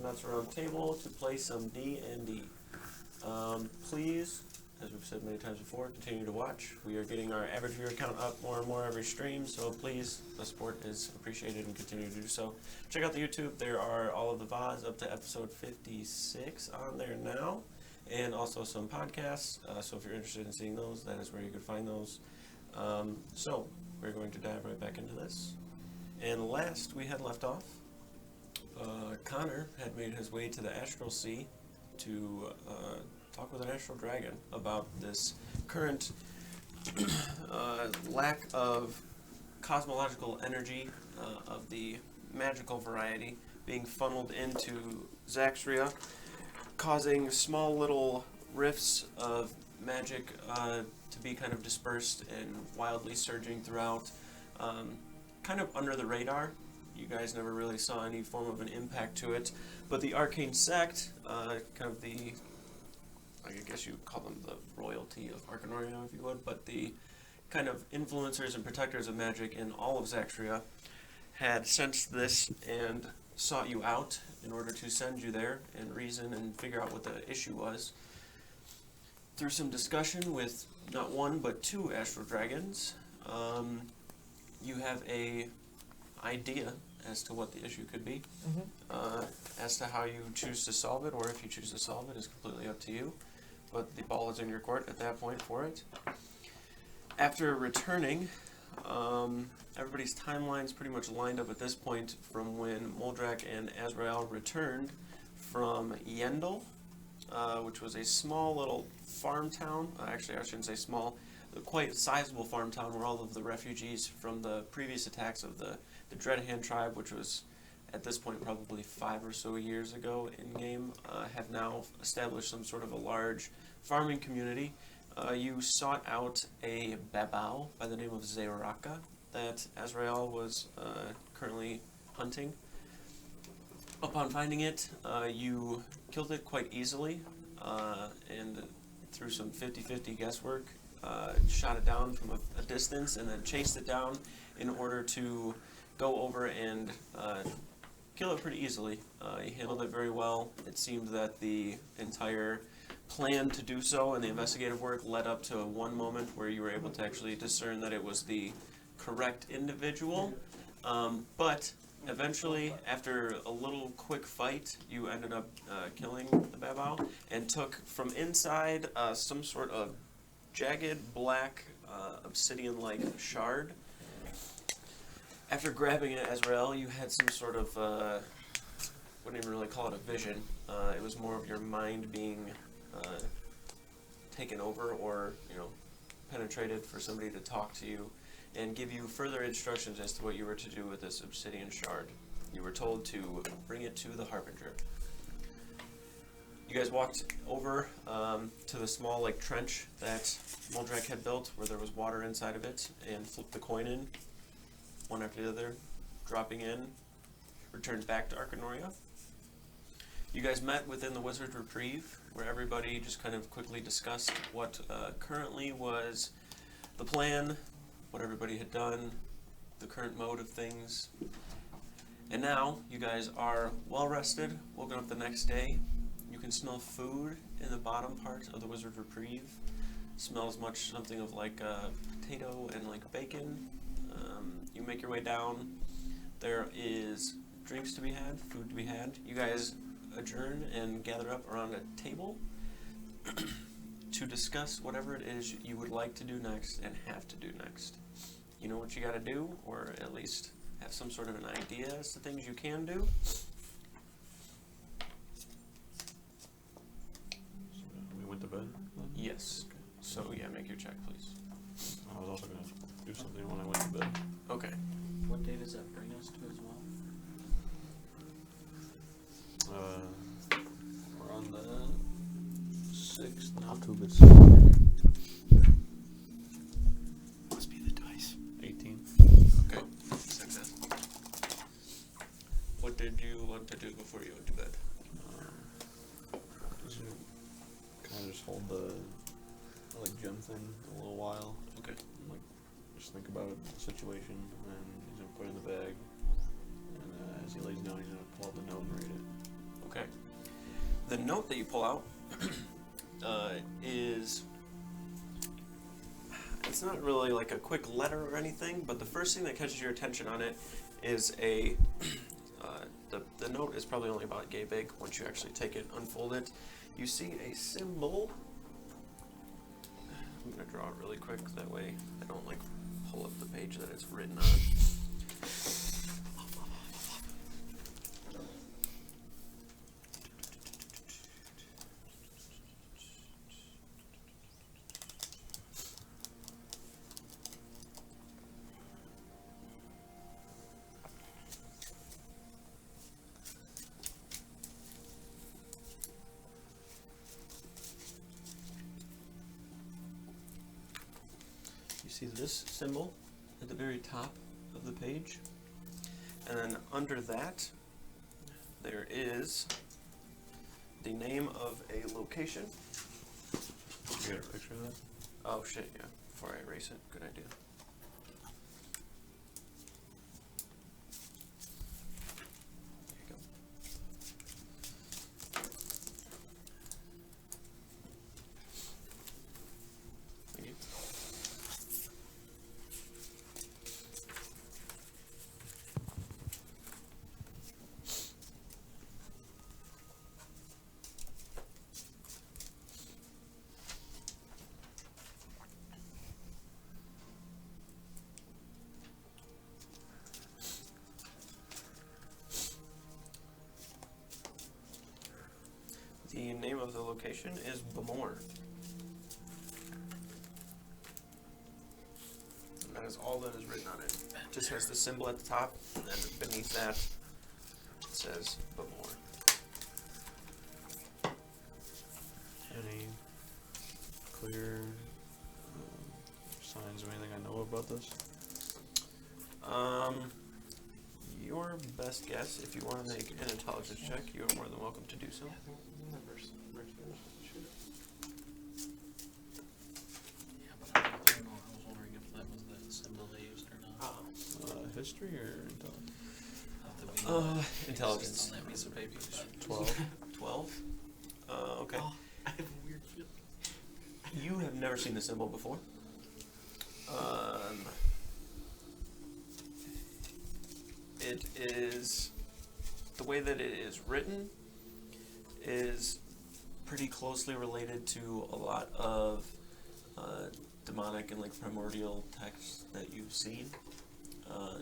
Mets around table to play some D&D. Please, as we've said many times before, continue to watch. We are getting our average viewer count up more and more every stream, so please, the support is appreciated and continue to do so. Check out the YouTube. There are all of the VODs up to episode 56 on there now, and also some podcasts. So if you're interested in seeing those, that is where you can find those. So we're going to dive right back into this. And last we had left off, Connor had made his way to the Astral Sea to talk with an astral dragon about this current lack of cosmological energy of the magical variety being funneled into Zaxria, causing small little rifts of magic to be kind of dispersed and wildly surging throughout, kind of under the radar. You guys never really saw any form of an impact to it, but the arcane sect, kind of the, I guess you would call them the royalty of Arcanoria, if you would, but the kind of influencers and protectors of magic in all of Zaxria had sensed this and sought you out in order to send you there and reason and figure out what the issue was. Through some discussion with not one but two astral dragons, you have a idea as to what the issue could be. As to how you choose to solve it, or if you choose to solve it, is completely up to you. But the ball is in your court at that point for it. After returning, everybody's timelines pretty much lined up at this point from when Moldrak and Azrael returned from Yendel, which was a small little farm town. Actually, I shouldn't say small, quite sizable farm town where all of the refugees from the previous attacks of the Dreadhand tribe, which was at this point probably 5 or so years ago in-game, have now established some sort of a large farming community. You sought out a babao by the name of Zayraka that Azrael was currently hunting. Upon finding it, you killed it quite easily, and through some 50-50 guesswork, shot it down from a distance and then chased it down in order to go over and kill it pretty easily. He handled it very well. It seemed that the entire plan to do so and the investigative work led up to one moment where you were able to actually discern that it was the correct individual. But eventually, after a little quick fight, you ended up killing the babao and took from inside some sort of jagged black obsidian-like shard. After grabbing it, Azrael, you had some sort of, wouldn't even really call it a vision. It was more of your mind being taken over or, penetrated for somebody to talk to you and give you further instructions as to what you were to do with this obsidian shard. You were told to bring it to the Harbinger. You guys walked over to the small trench that Moldrak had built where there was water inside of it and flipped the coin in, one after the other, dropping in, returned back to Arcanoria. You guys met within the Wizard Reprieve, where everybody just kind of quickly discussed what currently was the plan, what everybody had done, the current mode of things. And now, you guys are well rested, woken up the next day. You can smell food in the bottom part of the Wizard Reprieve. Smells much something of like potato and bacon. You make your way down. There is drinks to be had, food to be had. You guys adjourn and gather up around a table to discuss whatever it is you would like to do next and have to do next. You know what you got to do, or at least have some sort of an idea as to things you can do. We went to bed? Yes. So yeah, make your check, please. I was also going to do something when I went to bed. Okay. What day does that bring us to as well? We're on the 6th now. Not too good. Must be the dice. 18. Okay. Success. What did you want to do before you went to bed? Kind of just hold the gem thing a little while. Okay. And, just think about the situation, and then he's gonna put it in the bag. And as he lays down, he's gonna pull out the note and read it. Okay. The note that you pull out is, it's not really like a quick letter or anything, but the first thing that catches your attention on it is the note is probably only about yay big. Once you actually take it, unfold it, you see a symbol. I'm going to draw it really quick, that way I don't like pull up the page that it's written on. See this symbol at the very top of the page, and then under that there is the name of a location. You got a picture of that? Oh shit, yeah, before I erase it, good idea. There you go. Thank you. The name of the location is Bamor. And that is all that is written on it. It just has the symbol at the top, and then beneath that it says Bamor. Any clear signs of anything I know about this? Your best guess, if you want to make an intelligence check, you are more than welcome to do so. Yeah, but I don't know. I was wondering if that was the symbol they used or not. History or intelligence? Not that we know. Intelligence. On that piece of paper. 12. 12? Okay. Oh, I have a weird feeling. You have never seen the symbol before. It is, the way that it is written is pretty closely related to a lot of demonic and like primordial texts that you've seen.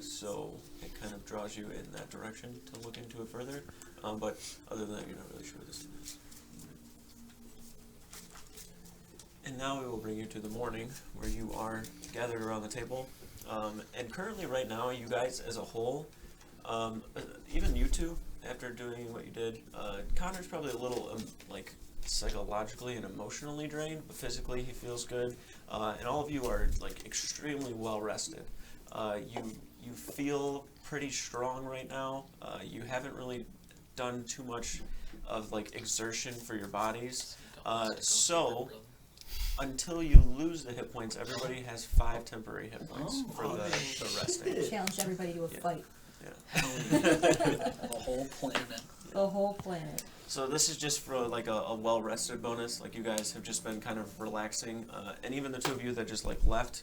So it kind of draws you in that direction to look into it further. But other than that, you're not really sure what this is. And now we will bring you to the morning where you are gathered around the table. And currently right now, you guys as a whole, even you two, after doing what you did, Connor's probably a little like psychologically and emotionally drained, but physically he feels good. And all of you are like extremely well rested. You feel pretty strong right now. You haven't really done too much of like exertion for your bodies. So until you lose the hit points, everybody has 5 temporary hit points for the resting. Challenge everybody to a fight. Yeah. The whole planet. The whole planet. So this is just for like a well-rested bonus. Like you guys have just been kind of relaxing, and even the two of you that just like left,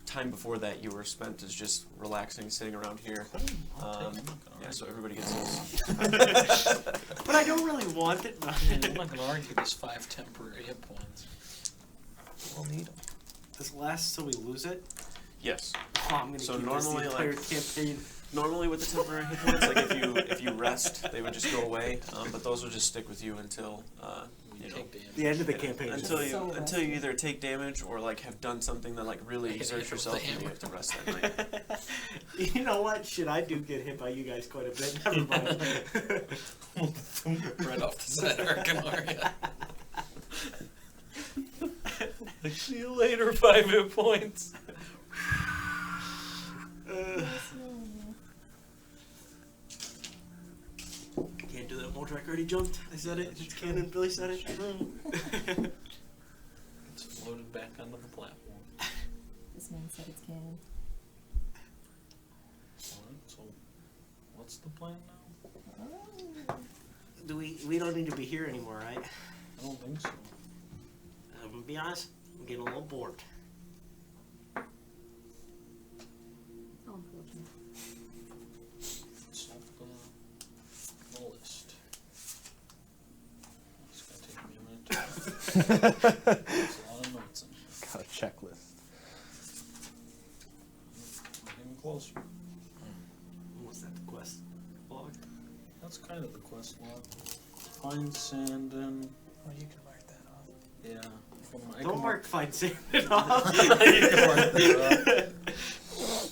time before that you were spent as just relaxing, sitting around here. Yeah, so everybody gets this. But I don't really want it. I'm not gonna argue these 5 temporary hit points. We'll need them. This lasts till we lose it. Yes. Oh, I'm gonna So keep normally, this the entire like- campaign. Normally with the temporary hit points, like if you rest, they would just go away. But those will just stick with you until you know. Take damage. The end of the Yeah, campaign. until you either take damage or like have done something that like really exerts yourself and you have to rest that night. You know what? Shit, I do get hit by you guys quite a bit. Never mind. Right off the side of Arcanaria. See you later, 5 hit points. Can't do that. Moldrack already jumped. I said it. It's canon. Billy said it. It's floated back onto the platform. This man said it's canon. Alright, so what's the plan now? Oh. we don't need to be here anymore, right? I don't think so. I'm gonna be honest, I'm getting a little bored. How unfortunate. It's off the list. It's gonna take me a minute to There's a lot of notes in here. Got a checklist. We're getting closer. What's that, the quest log? That's kind of the quest log. Find sand and Oh, you can mark that off. yeah. Don't mark find sand off. You can mark that off.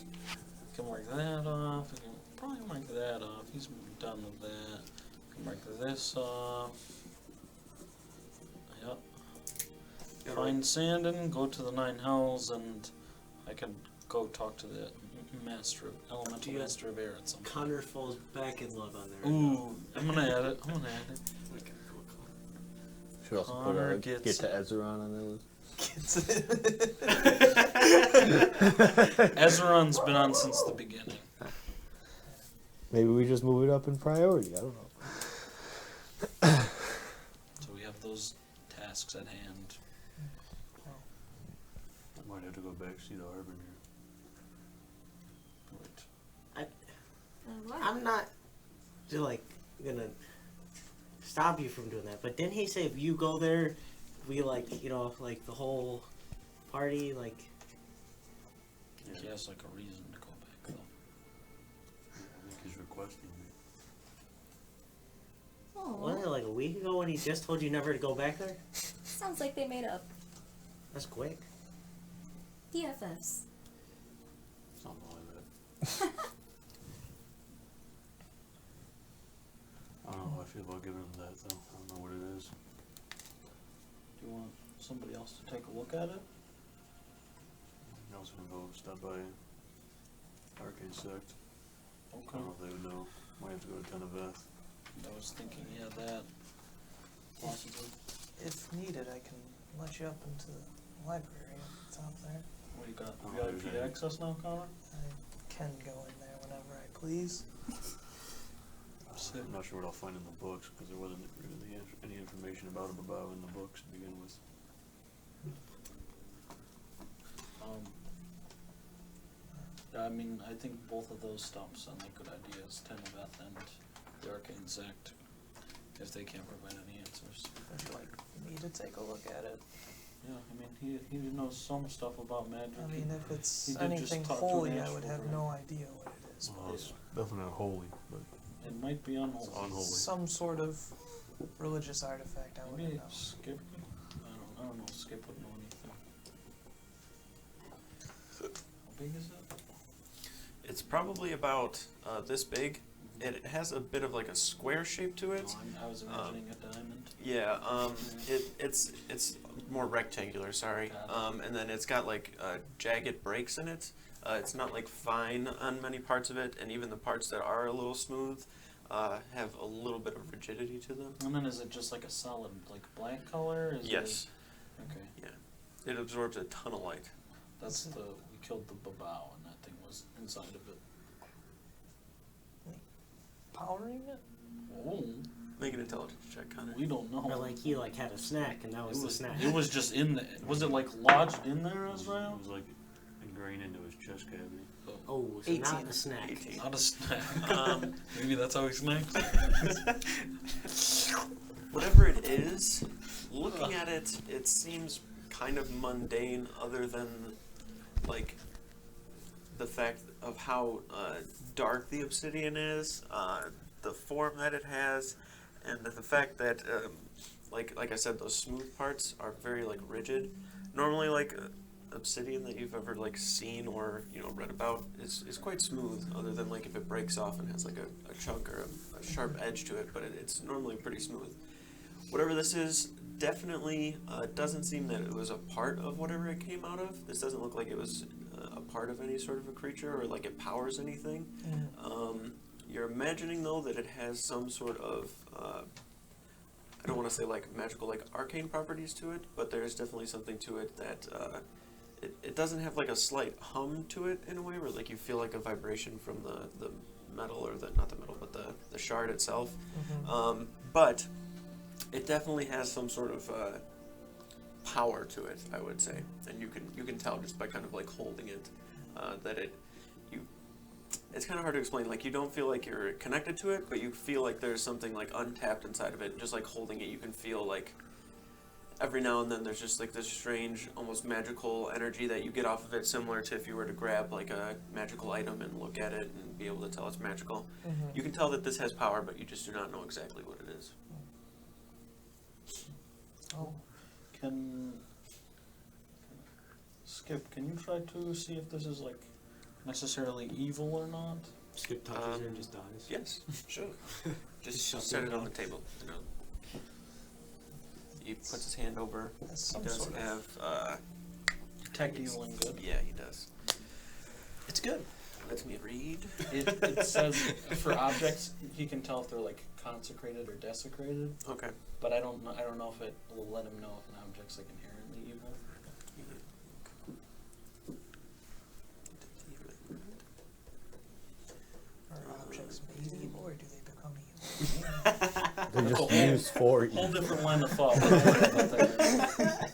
You can mark that off. You can probably mark that off. He's done with that. You can mark this off. Yep. Find Sandon, go to the 9 Hells, and I can go talk to the elemental master of air at some point. Connor falls back in love on there. Ooh, I'm gonna add it. Okay, cool. Should also put Connor a gets- get to Ezeron on there. Ezran's been on since the beginning. Maybe we just move it up in priority. I don't know. So we have those tasks at hand. I might have to go back see the Harbinger. Right. I'm not like gonna stop you from doing that, but didn't he say if you go there, we like like the whole party like? He has like a reason to go back though. Yeah, I think he's requesting me. Wasn't it Oh, like a week ago when he just told you never to go back there? sounds like they made up. That's quick. DFS. Something like that. I don't know how I feel about giving him that though. I don't know what it is. Do you want somebody else to take a look at it? I was gonna go stop by Arcane Sect. I Okay. don't know if they would know. Might have to go to Teneveth. I was thinking, yeah, that possibly. If needed, I can let you up into the library if it's out there. What do you got? Oh, VIP there's access now, Connor? I can go in there whenever I please. Sick. I'm not sure what I'll find in the books because there wasn't really any information about him about in the books to begin with. I mean, I think both of those stops sound like good ideas, Teneveth and the Arcane Sect, if they can't provide any answers. Would you like me to take a look at it? Yeah, I mean, he knows some stuff about magic. I mean, if it's he did just anything talk to an holy, I would astral have dragon. no idea what it is. Well, it's definitely not holy, but It might be unholy. it's unholy. Some sort of religious artifact, I Maybe wouldn't know. Skip. I don't know. Skip would know anything. How big is it? It's probably about this big. It has a bit of like a square shape to it. No, I was imagining a diamond. Yeah, it's more rectangular. Sorry, Got it. and then it's got like jagged breaks in it. It's not like fine on many parts of it, and even the parts that are a little smooth have a little bit of rigidity to them. And then is it just like a solid, like black color? Is Yes, It, okay. it absorbs a ton of light. That's we killed the babao and that thing was inside of it. Powering it? Oh, Make an intelligence check, Connor. we don't know. Or like he like had a snack and that was the snack. It was just in there. Was it like lodged in there, It Azrael? was like ingrained into his chest cavity. Oh, so 18. not the snack. 18. Not a snack. Maybe that's how he snacks. Whatever it is, looking at it, it seems kind of mundane, other than like the fact of how dark the obsidian is, the form that it has, and the fact that, like I said, those smooth parts are very like rigid. Normally, like obsidian that you've ever like seen or read about is quite smooth, other than like if it breaks off and has like a chunk or a sharp edge to it, but it's normally pretty smooth. Whatever this is, definitely doesn't seem that it was a part of whatever it came out of. This doesn't look like it was a part of any sort of a creature or like it powers anything. You're imagining though that it has some sort of I don't want to say like magical like arcane properties to it, but there's definitely something to it that it doesn't have like a slight hum to it in a way where like you feel like a vibration from the metal, or not the metal, but the shard itself. Mm-hmm. But it definitely has some sort of power to it, I would say, and you can tell just by kind of like holding it that it's kind of hard to explain. Like, you don't feel like you're connected to it, but you feel like there's something like untapped inside of it. Just like holding it, you can feel like every now and then there's just like this strange, almost magical energy that you get off of it, similar to if you were to grab like a magical item and look at it and be able to tell it's magical. Mm-hmm. You can tell that this has power, but you just do not know exactly what it is. Oh, Skip, can you try to see if this is like necessarily evil or not? Skip touches her and just dies. Yes, sure. Just shut set it it on down. the table. You know. He puts his hand over. that's He some does sort of. have. Detect evil and good. Yeah, he does. It's good. Let me read. It says for objects he can tell if they're like consecrated or desecrated, Okay. but I don't know if it will let him know if an object's like inherently evil. Are objects made evil, or do they become evil? They're That's a just whole- used for Whole evil. different line of thought. We're not worried about that.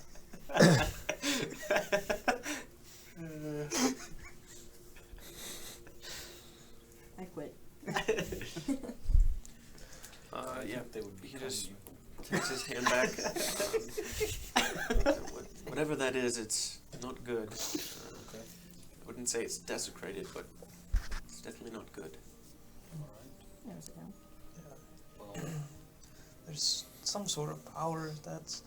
I quit. I Yeah. think they would He become just evil. takes his hand back. Whatever that is, it's not good. Okay. I wouldn't say it's desecrated, but it's definitely not good. All right. There's it down. Yeah. Well, There's some sort of power that's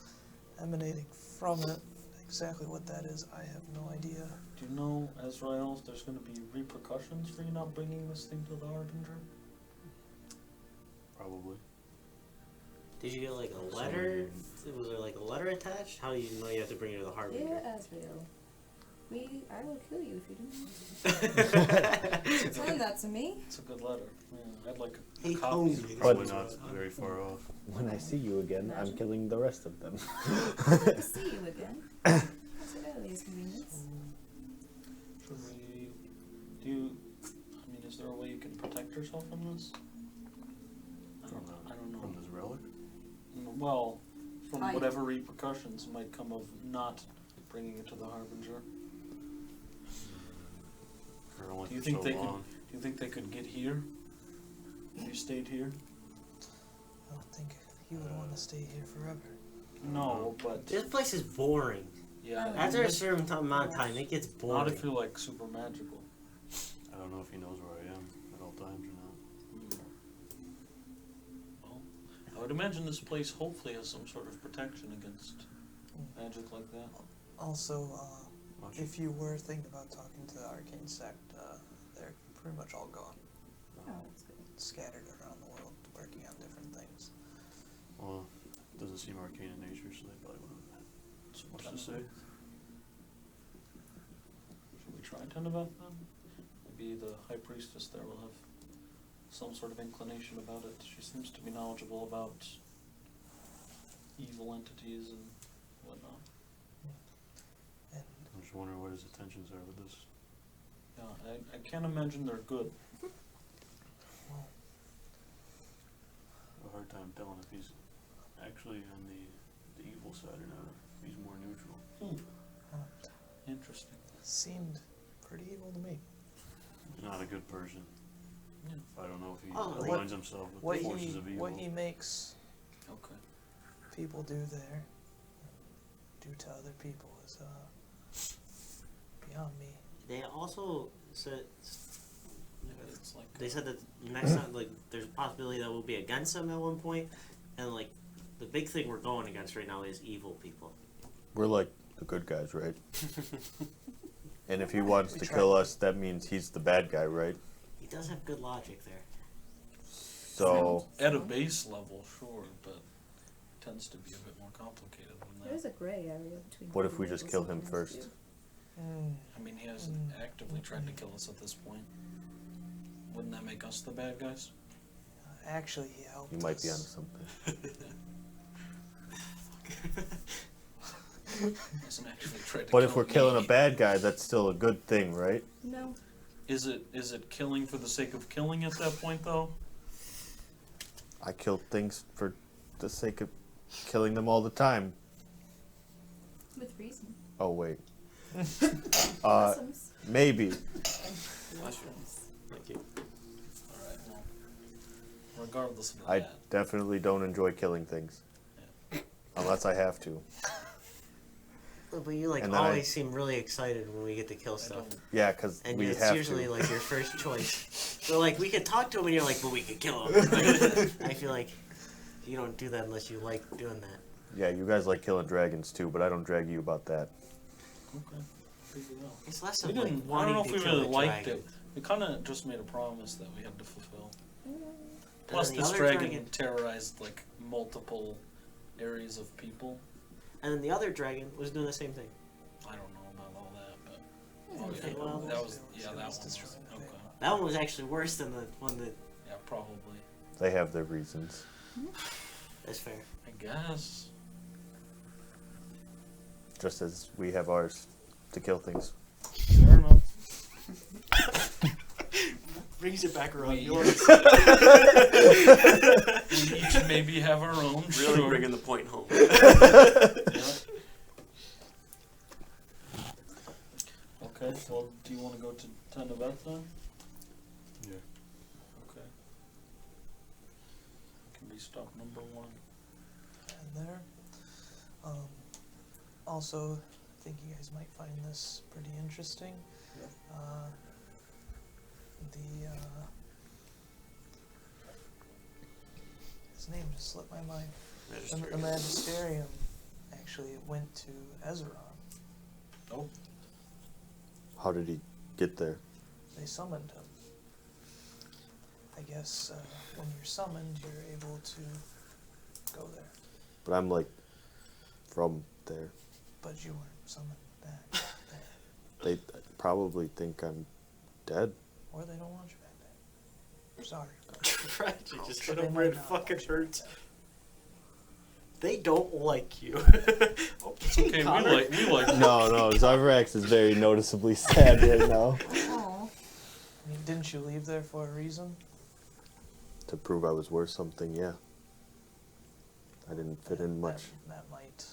emanating from it. Exactly what that is, I have no idea. do you know, Azrael, if there's going to be repercussions for you not bringing this thing to the Harbinger? Probably. Did you get like a letter? Was there like a letter attached? How do you know you have to bring it to the Harbinger? Dear Azrael, I will kill you if you don't. Send that to me. It's a good letter. Yeah, I'd like a He copy. owns me. Probably not very far off. When I see you again, I'm killing the rest of them. I'd like to see you again. That's an earliest convenience. Should we is there a way you can protect yourself from this? I don't know. From this relic? Well, from Hide. whatever repercussions might come of not bringing it to the Harbinger. Or only Do you for think so they could? long. Do you think they could get here? If you stayed here? I don't think he would want to stay here forever. No, but This place is boring. yeah. After a certain amount of time, it gets Not boring. if you're like super magical. I don't know if he knows where I am at all times or not. Well, I would imagine this place hopefully has some sort of protection against magic like that. Also, Much. if you were thinking about talking to the Arcane Sect, they're pretty much all gone. Oh, that's good. Scattered around the world, working on different things. Well, it doesn't seem arcane in nature, so they probably wouldn't have so much to say. Should we try Tenebeth then? Maybe the High Priestess there will have some sort of inclination about it. She seems to be knowledgeable about evil entities and whatnot. And I'm just wondering what his intentions are with this. Yeah, I can't imagine they're good. well, A hard time telling if he's actually on the evil side or not. If he's more neutral. Interesting. seemed pretty evil to me. Not a good person. Yeah. I don't know if he Oh, aligns himself with What the forces of evil. what he makes Okay. people do there, do to other people is beyond me. They also said It's like they said that next time, like, there's a possibility that we'll be against them at one point, and like the big thing we're going against right now is evil people. We're like the good guys, right? And if he wants We to try. kill us, that means he's the bad guy, right? He does have good logic there. So, at a base level, sure, but it tends to be a bit more complicated than There's that. a gray area between. what if we good just and kill evil him sometimes, first? too. I mean, he hasn't actively tried to kill us at this point. Wouldn't that make us the bad guys? Actually, he helped You might us. be onto something. Hasn't actually tried to But kill if we're killing a me. bad guy, that's still a good thing, right? No. Is it killing for the sake of killing at that point though? I kill things for the sake of killing them all the time. With reason. Oh wait. Blossoms. Maybe. Mushrooms. Thank you. Alright, well, regardless of I that. definitely don't enjoy killing things. Unless I have to. But you like And then always seem really excited when we get to kill stuff. Yeah, because And we it's have usually to. like your first choice. So like we could talk to him and you're like, but we could kill him. I feel like you don't do that unless you like doing that. Yeah, you guys like killing dragons too, but I don't drag you about that. Okay. Big deal. It's less We of like didn't, I wanting don't know to if we kill really a liked dragon. it. We kind of just made a promise that we had to fulfill. And Plus, then the this other dragon terrorized like multiple areas of people. And then the other dragon was doing the same thing. I don't know about all that, but Okay, yeah, well, that was It that one was destroying the okay. thing. That one was actually worse than the one that. Yeah, probably. They have their reasons. That's fair. I guess. Just as we have ours to kill things. Fair enough. Brings it back around. We- Yours. We each maybe have our own. Really sure. bringing the point home. Yeah. Okay, well, do you want to go to Tenebeth then? Yeah. Okay. Can be stop number 1. And there. Also, I think you guys might find this pretty interesting. His name just slipped my mind. The Magisterium actually went to Ezron. Oh, How did he get there? They summoned him. I guess when you're summoned, you're able to go there. But I'm like from there. But you weren't summoned back there. They probably think I'm dead. Or they don't want you back there. Sorry. Right, you just But get they over might it. not Fucking want you back hurts. there. They don't like you. it's okay. Connor. We like. No, Zarvrax is very noticeably sad right now. Oh. I mean, didn't you leave there for a reason? To prove I was worth something, yeah. I didn't fit in much. That might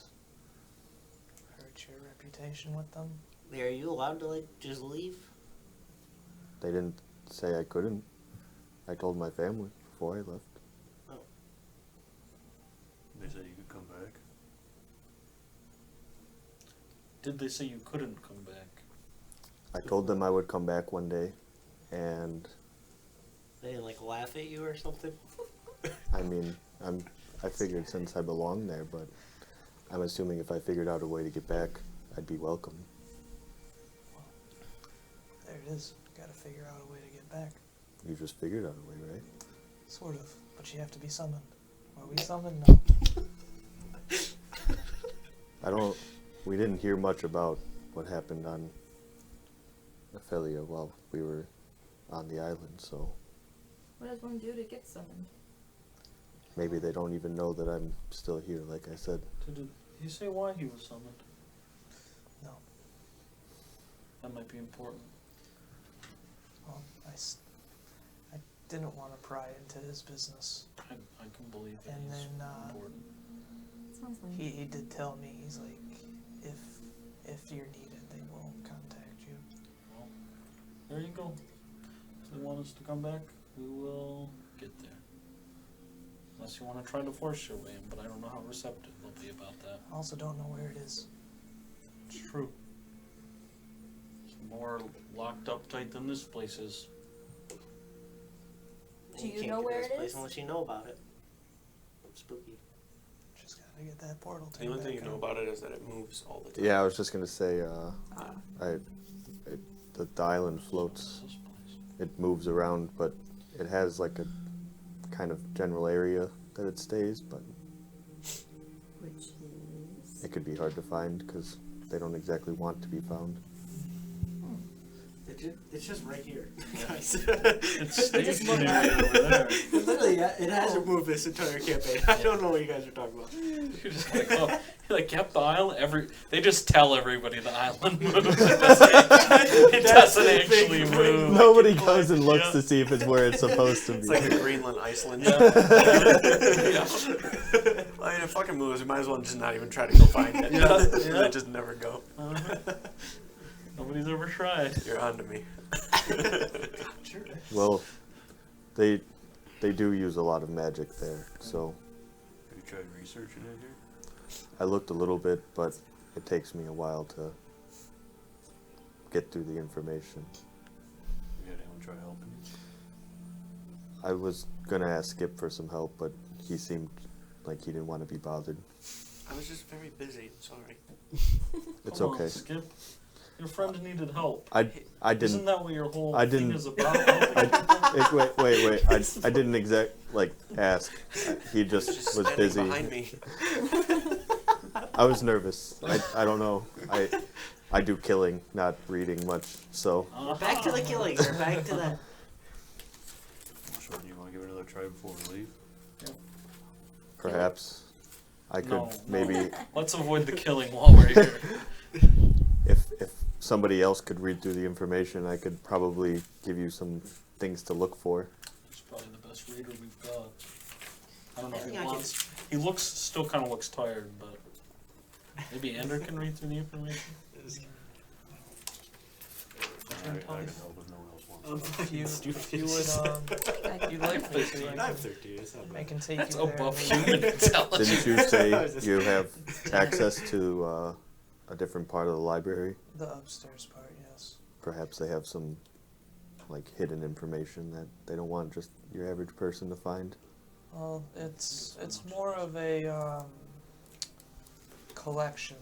hurt your reputation with them. Are you allowed to like just leave? They didn't say I couldn't. I told my family before I left. They said you could come back. Did they say you couldn't come back? I told them I would come back one day, and They didn't like laugh at you or something? I mean, I figured since I belong there, but I'm assuming if I figured out a way to get back, I'd be welcome. There it is. Gotta figure out a way to get back. You just figured out a way, right? Sort of. But you have to be summoned. Were we summoned? No. We didn't hear much about what happened on Ophelia while we were on the island, so What does one do to get summoned? maybe they don't even know that I'm still here, like I said. Did he say why he was summoned? No. That might be important. Well, I didn't want to pry into his business. I can believe that And he's then, important. Sounds like He did tell me, he's like, if you're needed, they will contact you. Well, there you go. If they want us to come back, we will get there. Unless you want to try to force your way in, but I don't know how receptive they'll be about that. I also don't know where it is. It's true. It's more locked up tight than this place is. Do you can't know get where this it place is? Unless you know about it. Spooky. Just gotta get that portal to The only go thing you back know up. about it is that it moves all the time. Yeah, I was just gonna say, Ah. the island floats. This place. It moves around, but it has like a kind of general area that it stays, but Which is. it could be hard to find because they don't exactly want to be found. It's just right here. It's Just stationary look at it. over there. Literally, it hasn't moved this entire campaign. I don't know what you guys are talking about. You're just like, oh, you're like, yep, the island. They just tell everybody the island moves. It doesn't actually move. Nobody goes and looks Yeah. to see if it's where it's supposed to be. It's like a Greenland, Iceland. Yeah. I mean, it fucking moves. We might as well just not even try to go find it. Yeah. They just never go. Nobody's ever tried. You're on to me. Sure. Well, they do use a lot of magic there, so Have you tried researching it here? I looked a little bit, but it takes me a while to get through the information. You had anyone try helping you? I was gonna ask Skip for some help, but he seemed like he didn't want to be bothered. I was just very busy. Sorry. It's Come on, okay. Skip. Your friend needed help. I Isn't didn't. that what your whole I thing didn't- is about? Helping people? Wait. I didn't ask. He just was standing busy. behind me. I was nervous. I don't know. I do killing, not reading much. So Back to the killing. We're back to that. Sure, do you want to give it another try before we leave? perhaps I could No. maybe Let's avoid the killing while we're here. if somebody else could read through the information, I could probably give you some things to look for. He's probably the best reader we've got. I don't know if he Yeah, I wants. He still kind of looks tired, but maybe Ender can read through the information. I can help if no one else wants. If you would, you'd like me to, I I'm can, 13. It's not I bad. can take That's you there. above and human intelligence. Didn't you say you have access to a different part of the library? The upstairs part, yes. Perhaps they have some like hidden information that they don't want just your average person to find. Well, it's more of a collection.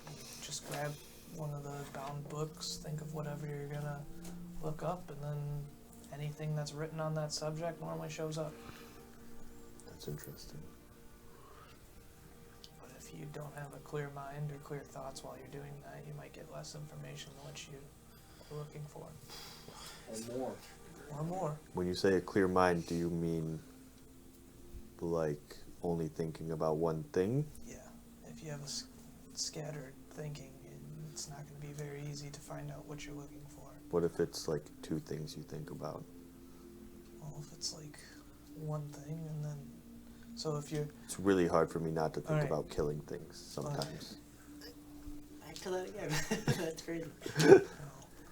You just grab one of the bound books, think of whatever you're gonna look up, and then anything that's written on that subject normally shows up. That's interesting. But if you don't have a clear mind or clear thoughts while you're doing that, you might get less information than what you are looking for. Or more. Or more. When you say a clear mind, do you mean like only thinking about one thing? Yeah. If you have a scattered thinking, it's not going to be very easy to find out what you're looking for. What if it's like two things you think about? Well, if it's like one thing, and then so if you're It's really hard for me not to think Alright. about killing things sometimes. Back to that again. That's crazy.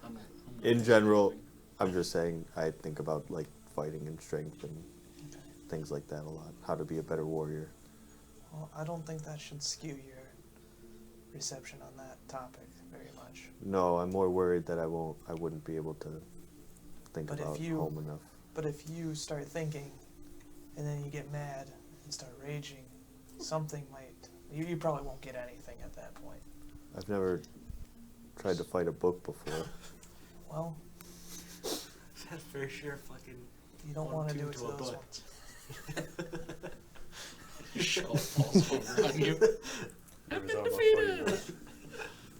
I'm In general, I'm just saying I think about like fighting and strength and things like that a lot. How to be a better warrior. well, I don't think that should skew your reception on that topic very much. No, I'm more worried that I wouldn't be able to think But if about you- home enough. But if you start thinking, and then you get mad and start raging, something might. You probably won't get anything at that point. I've never tried to fight a book before. Well, That's for sure fucking. you don't One, want to two do it to to a those butt. ones. Shell falls over on you. You ever thought about fighting us?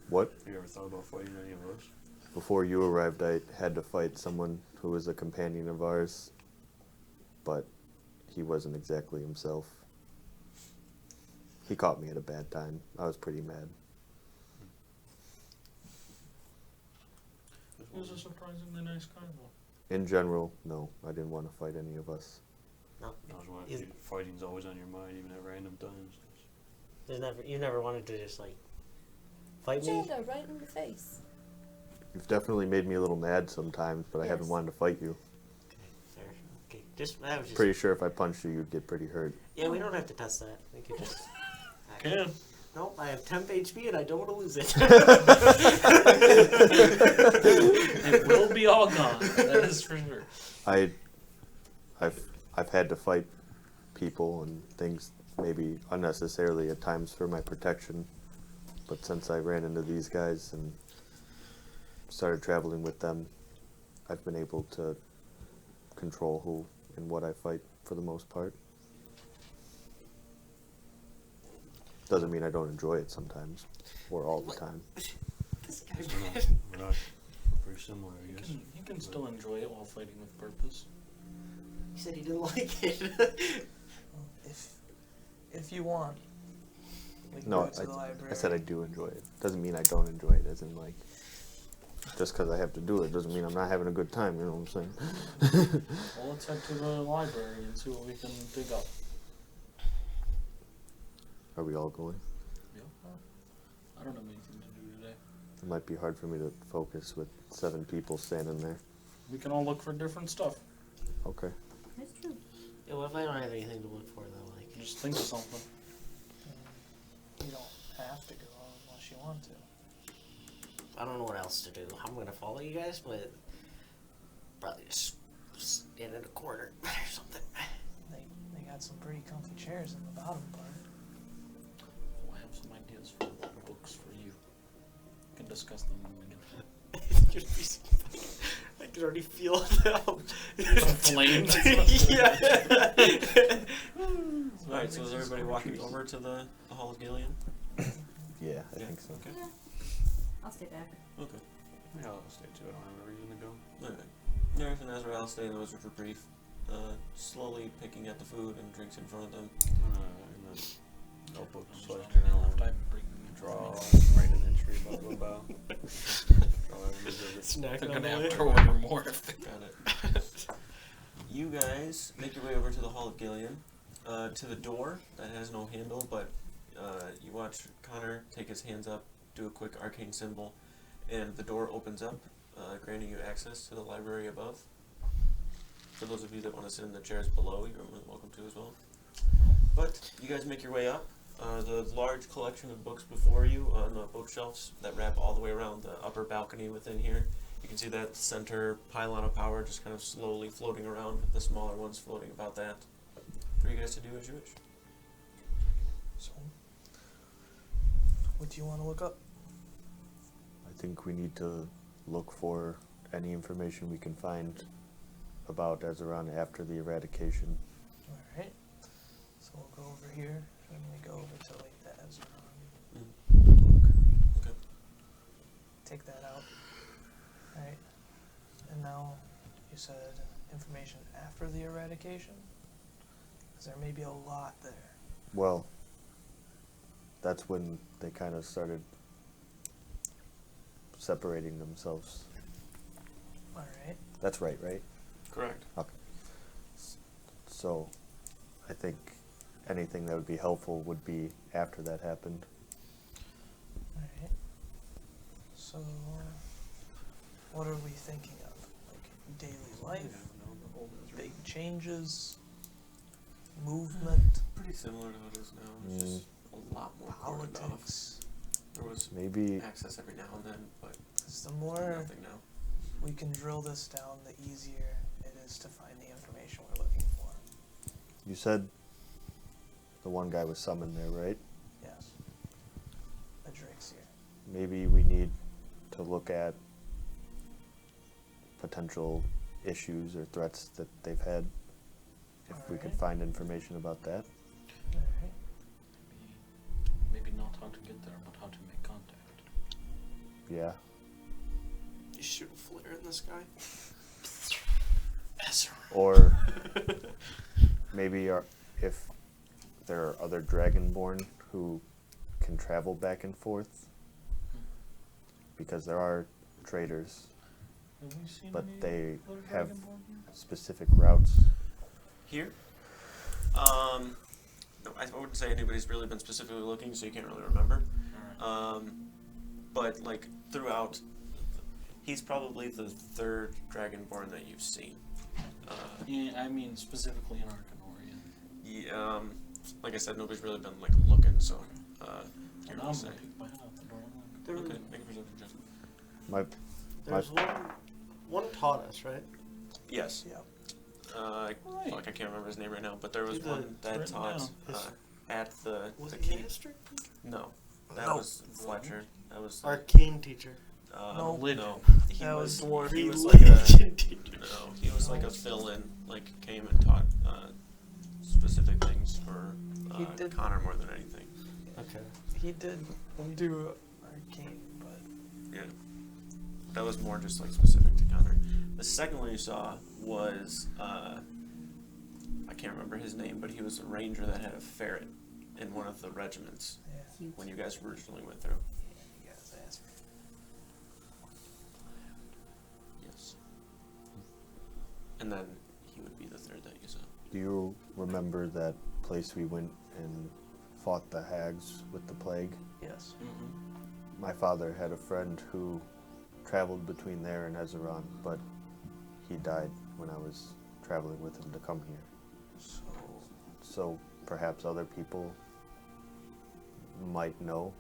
What? You ever thought about fighting any of us? Before you arrived, I had to fight someone who was a companion of ours, but he wasn't exactly himself. He caught me at a bad time. I was pretty mad. He was a surprisingly nice guy, though. In general, no, I didn't want to fight any of us. No, I was wondering Is- if fighting's always on your mind, even at random times. you never wanted to just like fight me. Jada, right in the face. You've definitely made me a little mad sometimes, but I haven't Yes. wanted to fight you. Fair. Okay, just that was just. Pretty sure if I punched you, you'd get pretty hurt. Yeah, we don't have to test that. We could just. Can. Nope, I have temp HP and I don't want to lose it. It will be all gone. That is for sure. I've had to fight people and things maybe unnecessarily at times for my protection, but since I ran into these guys and started traveling with them, I've been able to control who and what I fight for the most part. Doesn't mean I don't enjoy it sometimes or all the time. This guy. We're not pretty similar, I guess. You can still enjoy it while fighting with purpose. He said he didn't like it. If you want, we can No, go to the library. I said I do enjoy it. Doesn't mean I don't enjoy it. As in, like, just because I have to do it doesn't mean I'm not having a good time. You know what I'm saying? Well, let's head to the library and see what we can dig up. Are we all going? Yeah. I don't have anything to do today. It might be hard for me to focus with 7 people standing there. We can all look for different stuff. Okay. That's true. Yeah, what if I don't have anything to look for though? Like, Just think of something. You don't have to go unless you want to. I don't know what else to do. I'm gonna follow you guys, but probably just stand in a corner or something. They got some pretty comfy chairs in the bottom part. I have some ideas for books for you. We can discuss them when we get I can already feel the flames. Yeah. Alright, so is everybody walking over to the Hall of Gillian? Yeah, I think so. Okay. Yeah. I'll stay back. Okay. Yeah, I'll stay too. I don't have a reason to go. Alright. Nerf and Azrael stay in the wizard for brief, slowly picking at the food and drinks in front of them. And then notebook slash I'll journal. have time to bring Draw, write an entry about Bilbao. Draw every visit. Snack They're on gonna the have way. to order more if they Got it. You guys make your way over to the Hall of Gillian, to the door that has no handle, but you watch Connor take his hands up, do a quick arcane symbol, and the door opens up, granting you access to the library above. For those of you that want to sit in the chairs below, you're more than welcome to as well. But you guys make your way up. The large collection of books before you on the bookshelves that wrap all the way around the upper balcony within here. You can see that center pylon of power just kind of slowly floating around, with the smaller ones floating about that. For you guys to do as you wish. So, what do you want to look up? I think we need to look for any information we can find about Ezeron after the eradication. Alright. So we'll go over here and we go over to like the Ezron book. Okay. Take that out. Alright. And now you said information after the eradication? Because there may be a lot there. Well, that's when they kind of started separating themselves. Alright. That's right? Correct. So, I think anything that would be helpful would be after that happened. Alright. So, what are we thinking of? Like daily life? Big changes? Movement? Pretty similar to what it is now. It's just a lot more cordoned off. Politics? There was Maybe access every now and then, but 'Cause the more nothing now. we can drill this down, the easier it is to find the information we're looking for. you said the one guy was summoned there, right? Yes. The Zaxria. Maybe we need to look at potential issues or threats that they've had. If we could Alright. find information about that. Alright. maybe not how to get there, but how to make contact. Yeah. You shoot a flare in the sky. Or maybe if there are other Dragonborn who can travel back and forth, because there are traders, Have we seen but any they other have Dragonborn here? specific routes. Here? No, I wouldn't say anybody's really been specifically looking, so you can't really remember. Alright. But like throughout, he's probably the third Dragonborn that you've seen. Yeah, I mean specifically in Arcanorian. Yeah, like I said, nobody's really been like looking, so And can't I'm really say. gonna peek my head out the door. There, Okay, make a perception check. there's one taught us, right? Yes. Yep. Right. Fuck, I can't remember his name right now, but there was Dude, one it's that written taught down. at the Was the it key. history? No, that No. was Fletcher. That was Arcane teacher. No. no. He That was was dwarf. he The was like a legend teacher. no. He was like a fill-in. Like came and taught specific things for He did- Connor more than anything. Okay. He did do arcane, but Yeah. That was more just like specific to Connor. The second one you saw was I can't remember his name, but he was a ranger that had a ferret in one of the regiments Yeah. Cute. when you guys originally went through. You guys asked me. Yes. And then he would be the third that you saw. Do you remember that place we went and fought the hags with the plague? Yes. Mm-hmm. My father had a friend who traveled between there and Ezeron, but he died when I was traveling with him to come here. So perhaps other people might know.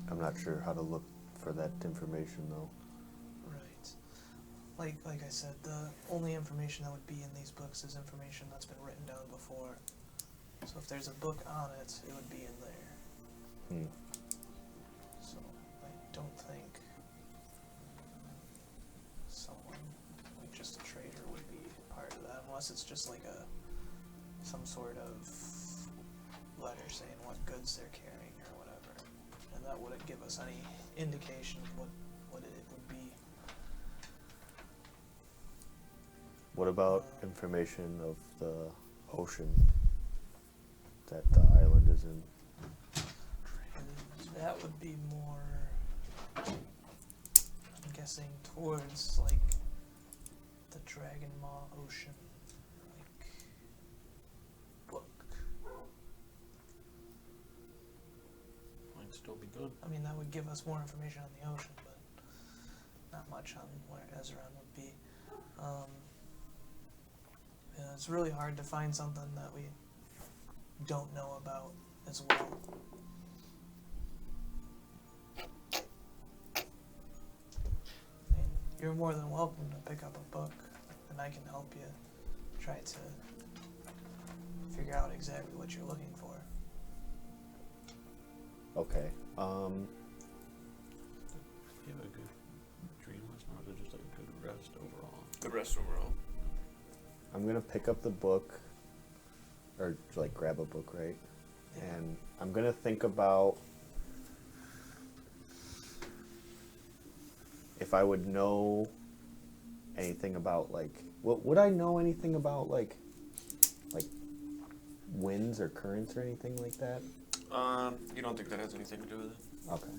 I'm not sure how to look for that information though. Right. Like I said, the only information that would be in these books is information that's been written down before. So if there's a book on it, it would be in there. Hmm. So I don't think someone like just a trader would be part of that, unless it's just like some sort of letter saying what goods they're carrying or whatever, and that wouldn't give us any indication of what it would be. What about information of the ocean that the island is in? And that would be more, I'm guessing, towards like the Dragon Maw Ocean like book. Might still be good. I mean, that would give us more information on the ocean, but not much on where Ezeron would be. Yeah, it's really hard to find something that we don't know about as well. I mean, you're more than welcome to pick up a book, and I can help you try to figure out exactly what you're looking for. Okay. You have a good dream last night, or just like a good rest overall? Good rest overall. I'm gonna pick up the book, or like grab a book, right? And I'm gonna think about if I would know anything about would I know anything about like winds or currents or anything like that? You don't think that has anything to do with it? Okay.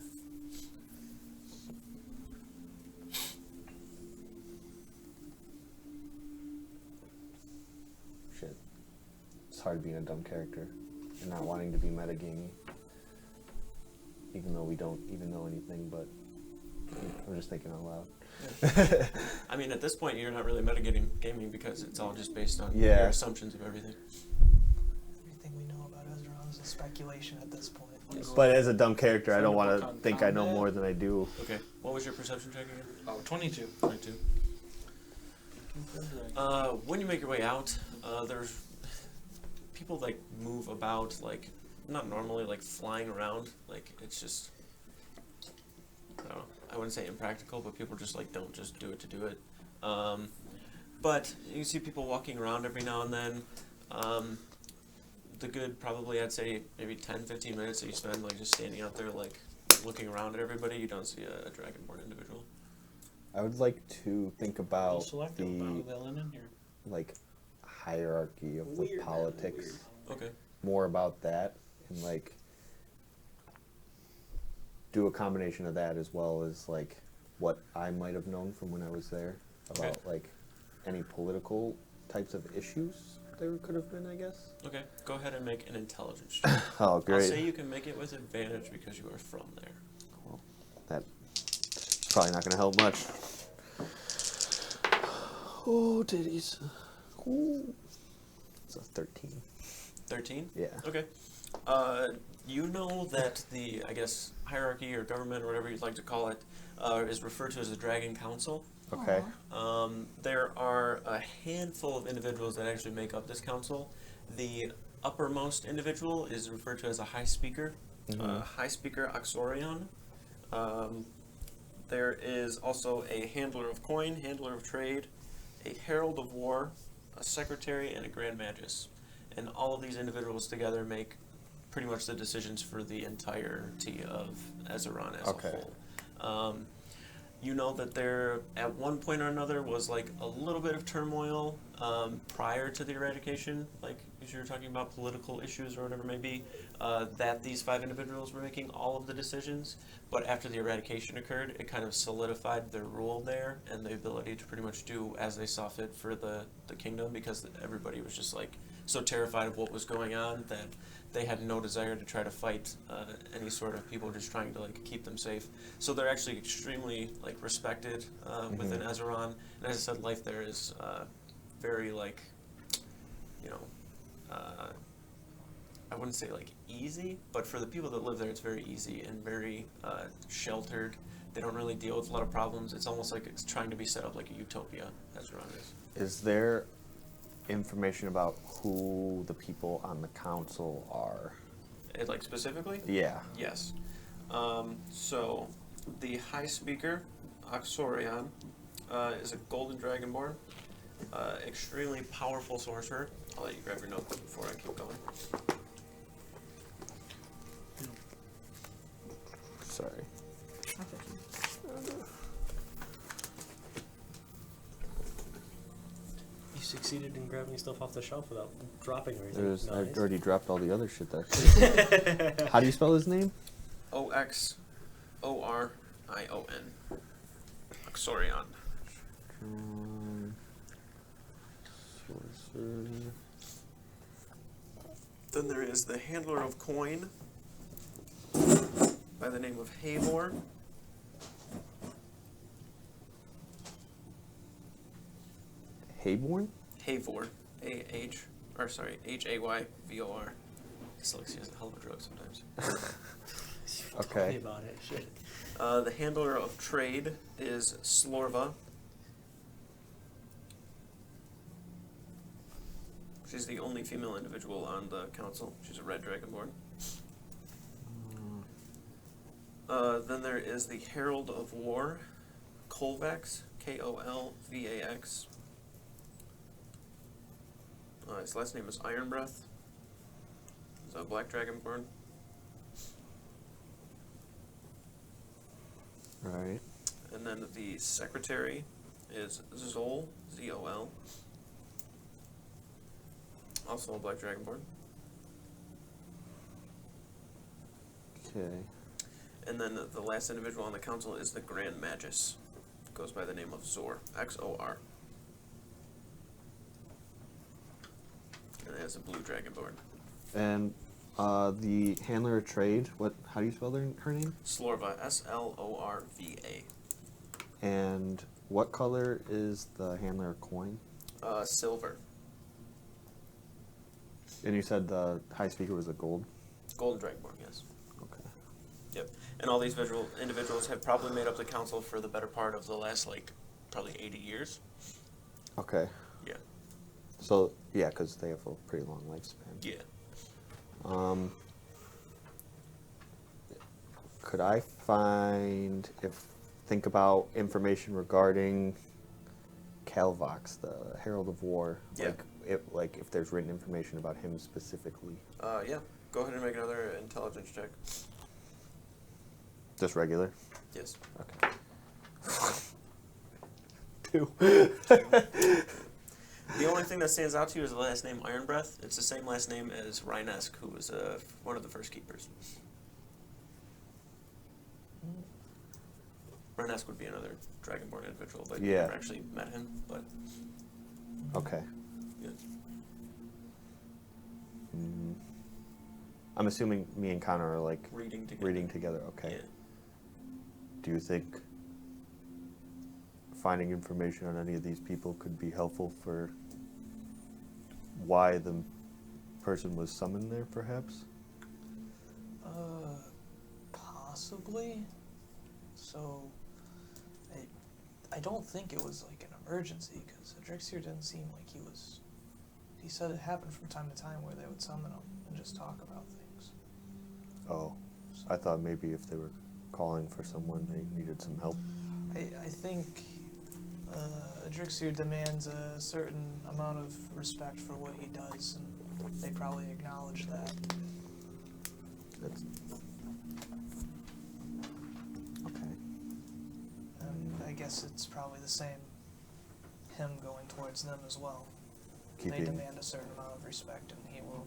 Shit. It's hard being a dumb character and not wanting to be metagamey. Even though we don't even know anything, but I'm just thinking out loud. I mean, at this point, you're not really metagaming because it's all just based on Yeah. your assumptions of everything. Everything we know about Ezeron is a speculation at this point. But as a dumb character, I don't Find a want book to on think I know combat. more than I do. Okay. What was your perception check again? Oh, 22. 22. When you make your way out, there's people like move about like not normally like flying around. Like it's just I don't know. I wouldn't say impractical, but people just like don't just do it to do it. But you see people walking around every now and then. The good probably I'd say maybe 10-15 minutes that you spend like just standing out there like looking around at everybody. You don't see a dragonborn individual. I would like to think Well about selected about the who they'll in here. like hierarchy of the politics. Okay. More about that and like do a combination of that as well as like what I might have known from when I was there about like any political types of issues there could have been, I guess. Okay. Go ahead and make an intelligence check. Oh, I'll great. say you can make it with advantage because you are from there. Well, that's probably not going to help much. Oh, titties. Ooh. It's a 13. 13? Yeah. Okay. You know that the, I guess, hierarchy or government or whatever you'd like to call it, is referred to as the Dragon Council. Okay. There are a handful of individuals that actually make up this council. The uppermost individual is referred to as a High Speaker, High Speaker Oxorion. There is also a Handler of Coin, Handler of Trade, a Herald of War, a secretary, and a grand magus. And all of these individuals together make pretty much the decisions for the entirety of Ezeron as Okay. a whole. You know that there, at one point or another, was like a little bit of turmoil prior to the eradication, like as you were talking about political issues or whatever it may be, that these 5 individuals were making all of the decisions. But after the eradication occurred, it kind of solidified their rule there and the ability to pretty much do as they saw fit for the kingdom, because everybody was just like so terrified of what was going on that they had no desire to try to fight any sort of people just trying to like keep them safe. So they're actually extremely like respected within Ezeron. And as I said, life there is very like, you know, I wouldn't say like easy, but for the people that live there, it's very easy and very sheltered. They don't really deal with a lot of problems. It's almost like it's trying to be set up like a utopia, Ezeron is. Is there information about who the people on the council are? Like specifically? Yeah. Yes. So the High Speaker, Oxorion, is a golden dragonborn, extremely powerful sorcerer. I'll let you grab your notebook before I keep going. Sorry. I'll put you. You succeeded in grabbing stuff off the shelf without dropping or anything. There's, Nice. I've already dropped all the other shit there. How do you spell his name? Oxorion. Oxorion. Sorcerer. Then there is the Handler of Coin, by the name of Havor. Hayborn? Havor. Hayvor. Dyslexia is a hell of a drug sometimes. Okay. Tell me about it. Shit. The Handler of Trade is Slorva. She's the only female individual on the council. She's a red dragonborn. Then there is the Herald of War, Kolvax, Kolvax. His last name is Ironbreath. He's a black dragonborn. Right. And then the secretary is Zol, Z-O-L. Also a black dragonborn. Okay. And then the last individual on the council is the Grand Magus. Goes by the name of Zor, X-O-R. And it has a blue dragonborn. And the handler of trade, how do you spell her name? Slorva, S-L-O-R-V-A. And what color is the handler of coin? Silver. And you said the high speaker was a gold? Golden dragonborn, yes. Okay. Yep. And all these individuals have probably made up the council for the better part of the last, probably 80 years. Okay. Yeah. So, yeah, because they have a pretty long lifespan. Yeah. Could I think about information regarding Calvox, the Herald of War? Yeah. If there's written information about him specifically. Yeah. Go ahead and make another intelligence check. Just regular? Yes. Okay. 2. The only thing that stands out to you is the last name Ironbreath. It's the same last name as Rhinesk, who was one of the first keepers. Rhinesk would be another dragonborn individual, but you Yeah. never actually met him. But Okay. yeah. I'm assuming me and Connor are Reading together. reading together. Okay. Yeah. Do you think finding information on any of these people could be helpful for why the person was summoned there, perhaps? Possibly. So, I don't think it was like an emergency, because Adrixir didn't seem like he was. He said it happened from time to time where they would summon him and just talk about things. Oh, So, I thought maybe if they were calling for someone, they needed some help. I think Adrixir demands a certain amount of respect for what he does, and they probably acknowledge that. That's okay. And I guess it's probably the same, him going towards them as well. They Keeping demand a certain amount of respect, and he will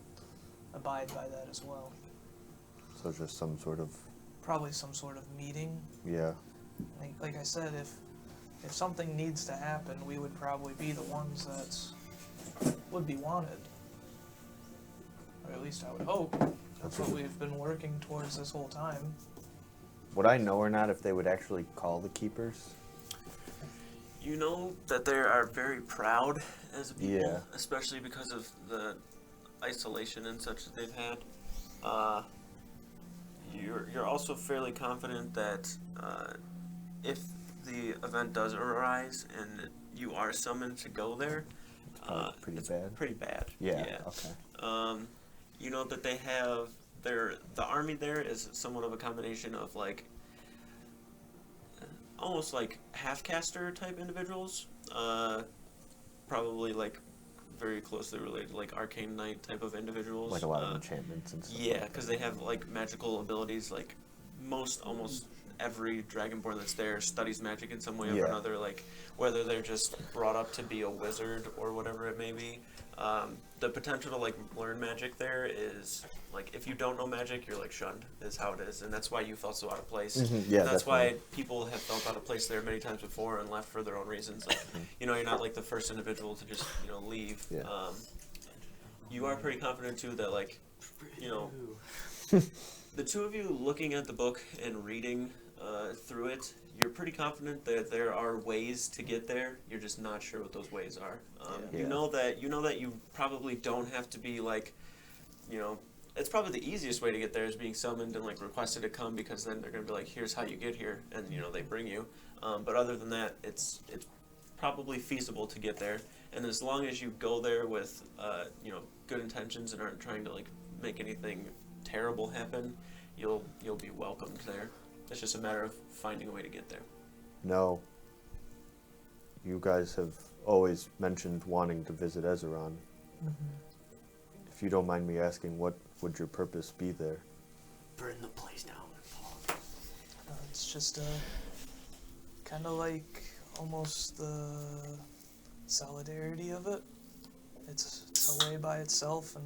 abide by that as well. so just some sort of Probably some sort of meeting. yeah. Like I said, if something needs to happen, we would probably be the ones that would be wanted. Or at least I would hope. That's what we've been working towards this whole time. Would I know or not if they would actually call the keepers? You know that they are very proud as a people, Yeah. especially because of the isolation and such that they've had. You're also fairly confident that if the event does arise and you are summoned to go there, Probably pretty it's bad. pretty bad. Yeah. Okay. You know that they have the army there is somewhat of a combination of like almost like half-caster type individuals, probably like very closely related to like arcane knight type of individuals. Like a lot of enchantments and stuff. Yeah, because they have like magical abilities. Like almost every dragonborn that's there studies magic in some way or Yeah. another. Like whether they're just brought up to be a wizard or whatever it may be. The potential to like learn magic there is like if you don't know magic, you're like shunned. Is how it is, and that's why you felt so out of place. Yeah, That's why definitely. people have felt out of place there many times before and left for their own reasons. Like, you know, you're not like the first individual to just leave. Yeah. You are pretty confident too that like, you know, the two of you looking at the book and reading through it, you're pretty confident that there are ways to get there. You're just not sure what those ways are. Yeah. You know that you probably don't have to be like, it's probably the easiest way to get there is being summoned and like requested to come, because then they're gonna be like, here's how you get here, and they bring you. But other than that, it's probably feasible to get there, and as long as you go there with good intentions and aren't trying to like make anything terrible happen, you'll be welcomed there. It's just a matter of finding a way to get there. No. You guys have always mentioned wanting to visit Ezeron. If you don't mind me asking, what would your purpose be there? Burn the place down. It's just kind of like almost the solidarity of it. It's a way by itself, and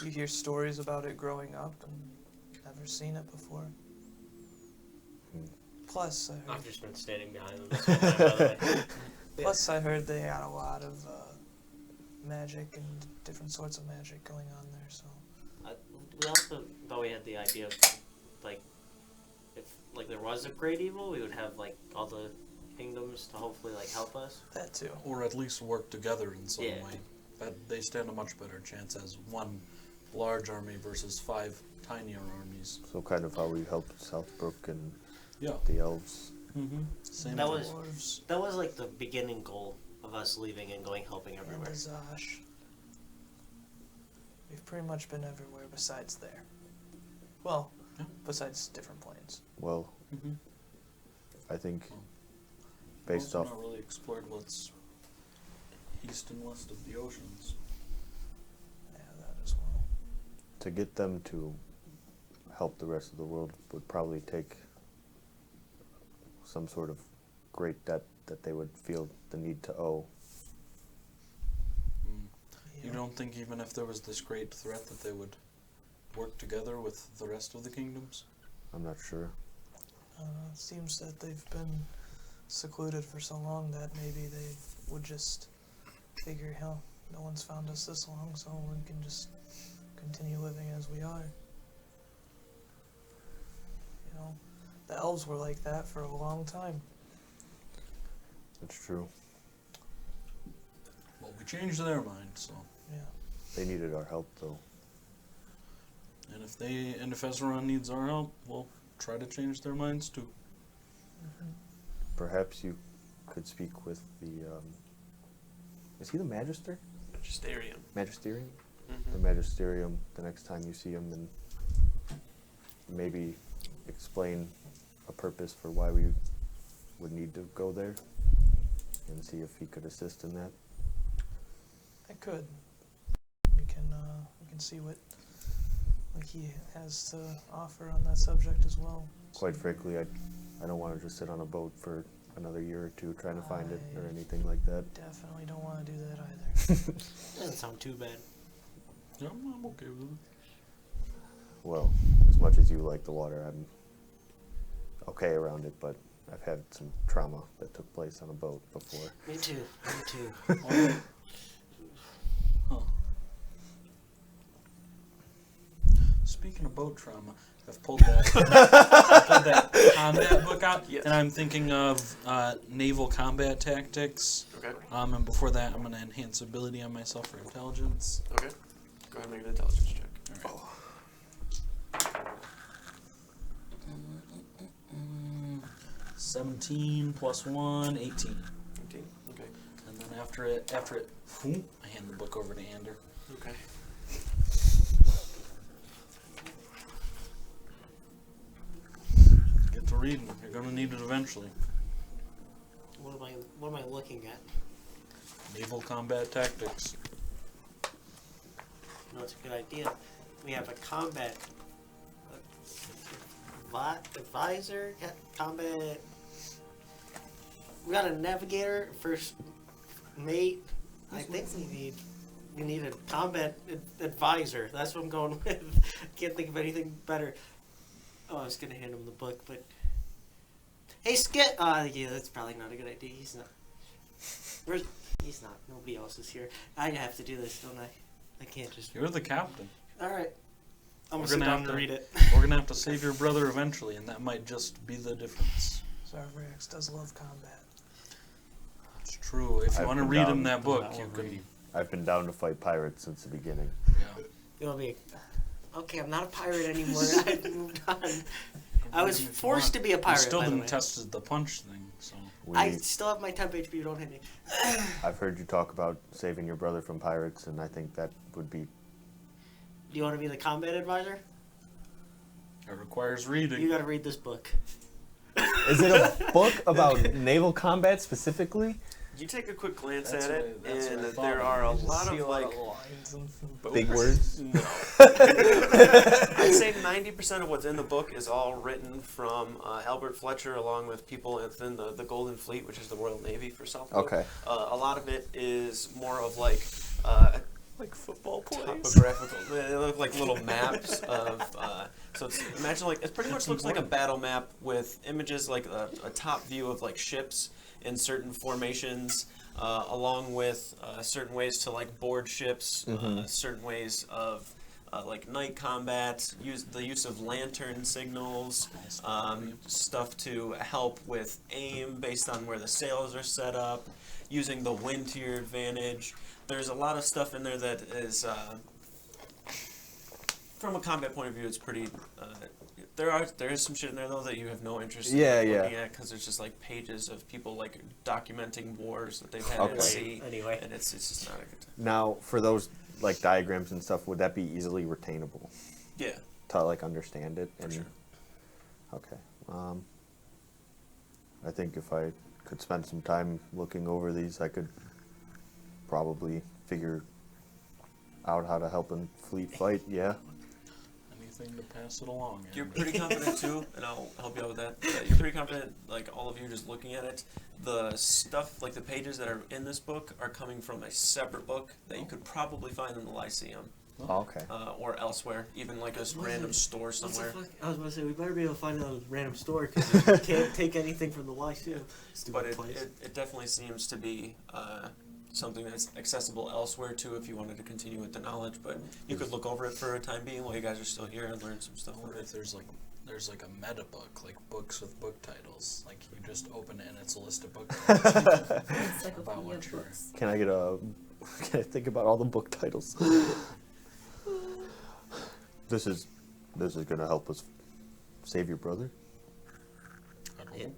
you hear stories about it growing up and never seen it before. Plus, I heard, I've just been standing behind them this whole time, by the way. plus, I heard they had a lot of magic and different sorts of magic going on there. So We also thought we had the idea of, like, if like there was a great evil, we would have like all the kingdoms to hopefully like help us. that too. Or at least work together in some Yeah. way. That they stand a much better chance as one large army versus 5 tinier armies. So kind of how we helped Southbrook and Yeah. the elves. Mm-hmm. Same That thing. was- Dwarves That was like the beginning goal of us leaving and going helping and everywhere. Azash. We've pretty much been everywhere besides there. Well, Yeah. besides different planes. Well, Mm-hmm. I think based also off not really explored what's east and west of the oceans. Yeah, that as well. to get them to help the rest of the world would probably take some sort of great debt that they would feel the need to owe. Mm. You Yeah. don't think even if there was this great threat that they would work together with the rest of the kingdoms? I'm not sure. It seems that they've been secluded for so long that maybe they would just figure, hell, no one's found us this long, so we can just continue living as we are. The elves were like that for a long time. It's true. Well, we changed their mind, so. Yeah. They needed our help though. And if Ezeron needs our help, we'll try to change their minds too. Perhaps you could speak with the is he the Magister? Magisterium. Magisterium? Mm-hmm. The Magisterium the next time you see him, and maybe explain a purpose for why we would need to go there. and see if he could assist in that. I could. We can see what he has to offer on that subject as well. Quite frankly, I don't want to just sit on a boat for another year or two trying to find it or anything like that. Definitely don't want to do that either. Doesn't sound too bad. Yeah, I'm okay with it. Well, as much as you like the water, I'm okay around it, but I've had some trauma that took place on a boat before. Me too. Me too. Huh. Speaking of boat trauma, I've pulled that combat book out, Yes. and I'm thinking of naval combat tactics. Okay. And before that, I'm going to enhance ability on myself for intelligence. Okay. Go ahead and make an intelligence check. All right. 17 plus 1, 18. 18. Okay. And then after it, whoop, I hand the book over to Ander. Okay. Get to reading. You're gonna need it eventually. What am I looking at? Naval combat tactics. No, it's a good idea. We have a combat advisor, combat. We got a navigator, first mate. I think we need a combat advisor. That's what I'm going with. Can't think of anything better. Oh, I was gonna hand him the book, but hey, Skit. Yeah, that's probably not a good idea. He's not. He's not. Nobody else is here. I have to do this, don't I? I can't just. You're the captain. All right. I'm We're gonna sit gonna down have and to- read it. We're gonna have to save your brother eventually, and that might just be the difference. Zarvax does love combat. It's true. If you I've want to been read down him that for book, that you one can. reading. I've been down to fight pirates since the beginning. Yeah. It'll be. Okay, I'm not a pirate anymore. I've moved on. I was If you forced want. to be a You pirate. still by the didn't way. test the punch thing, so. I still have my temp HP. Don't hit me. I've heard you talk about saving your brother from pirates, and I think that would be. Do you want to be the combat advisor? It requires reading. You got to read this book. Is it a book about naval combat specifically? You take a quick glance That's at what it, I- that's and what I thought. there are a You just lot See of a lot like of lines and Big words? No. I'd say 90% of what's in the book is all written from Albert Fletcher, along with people within the Golden Fleet, which is the Royal Navy for Southwood. Okay. A lot of it is more of like football plays. topographical. They look like little maps of. So it's, imagine like it pretty much looks like a battle map with images like a top view of like ships in certain formations, along with certain ways to like board ships, certain ways of like night combat, the use of lantern signals, stuff to help with aim based on where the sails are set up, using the wind to your advantage. There's a lot of stuff in there that is, from a combat point of view, it's pretty. There is some shit in there though that you have no interest in looking at, because there's just like pages of people like documenting wars that they've had at sea, Anyway. and it's just not a good time. Now, for those like diagrams and stuff, would that be easily retainable Yeah. to like understand it? And sure. Okay. I think if I could spend some time looking over these, I could probably figure out how to help a fleet fight. Yeah. Anything to pass it along. You're Andy. pretty confident too, and I'll help you out with that. You're pretty confident, like all of you just looking at it. The stuff, like the pages that are in this book, are coming from a separate book that you could probably find in the Lyceum Oh, okay. or elsewhere, even like a random store What's the somewhere. fuck? I was about to say we better be able to find a random store because we can't take anything from the Lyceum. Stupid But place. it definitely seems to be something that's accessible elsewhere too if you wanted to continue with the knowledge. But you could look over it for a time being while you guys are still here and learn some stuff. I wonder if there's like a meta book, like books with book titles. Like you just open it and it's a list of book titles. About Encyclopedia what of you're. books. Can I get a? Can I think about all the book titles? This is gonna help us save your brother. I don't Yeah. know.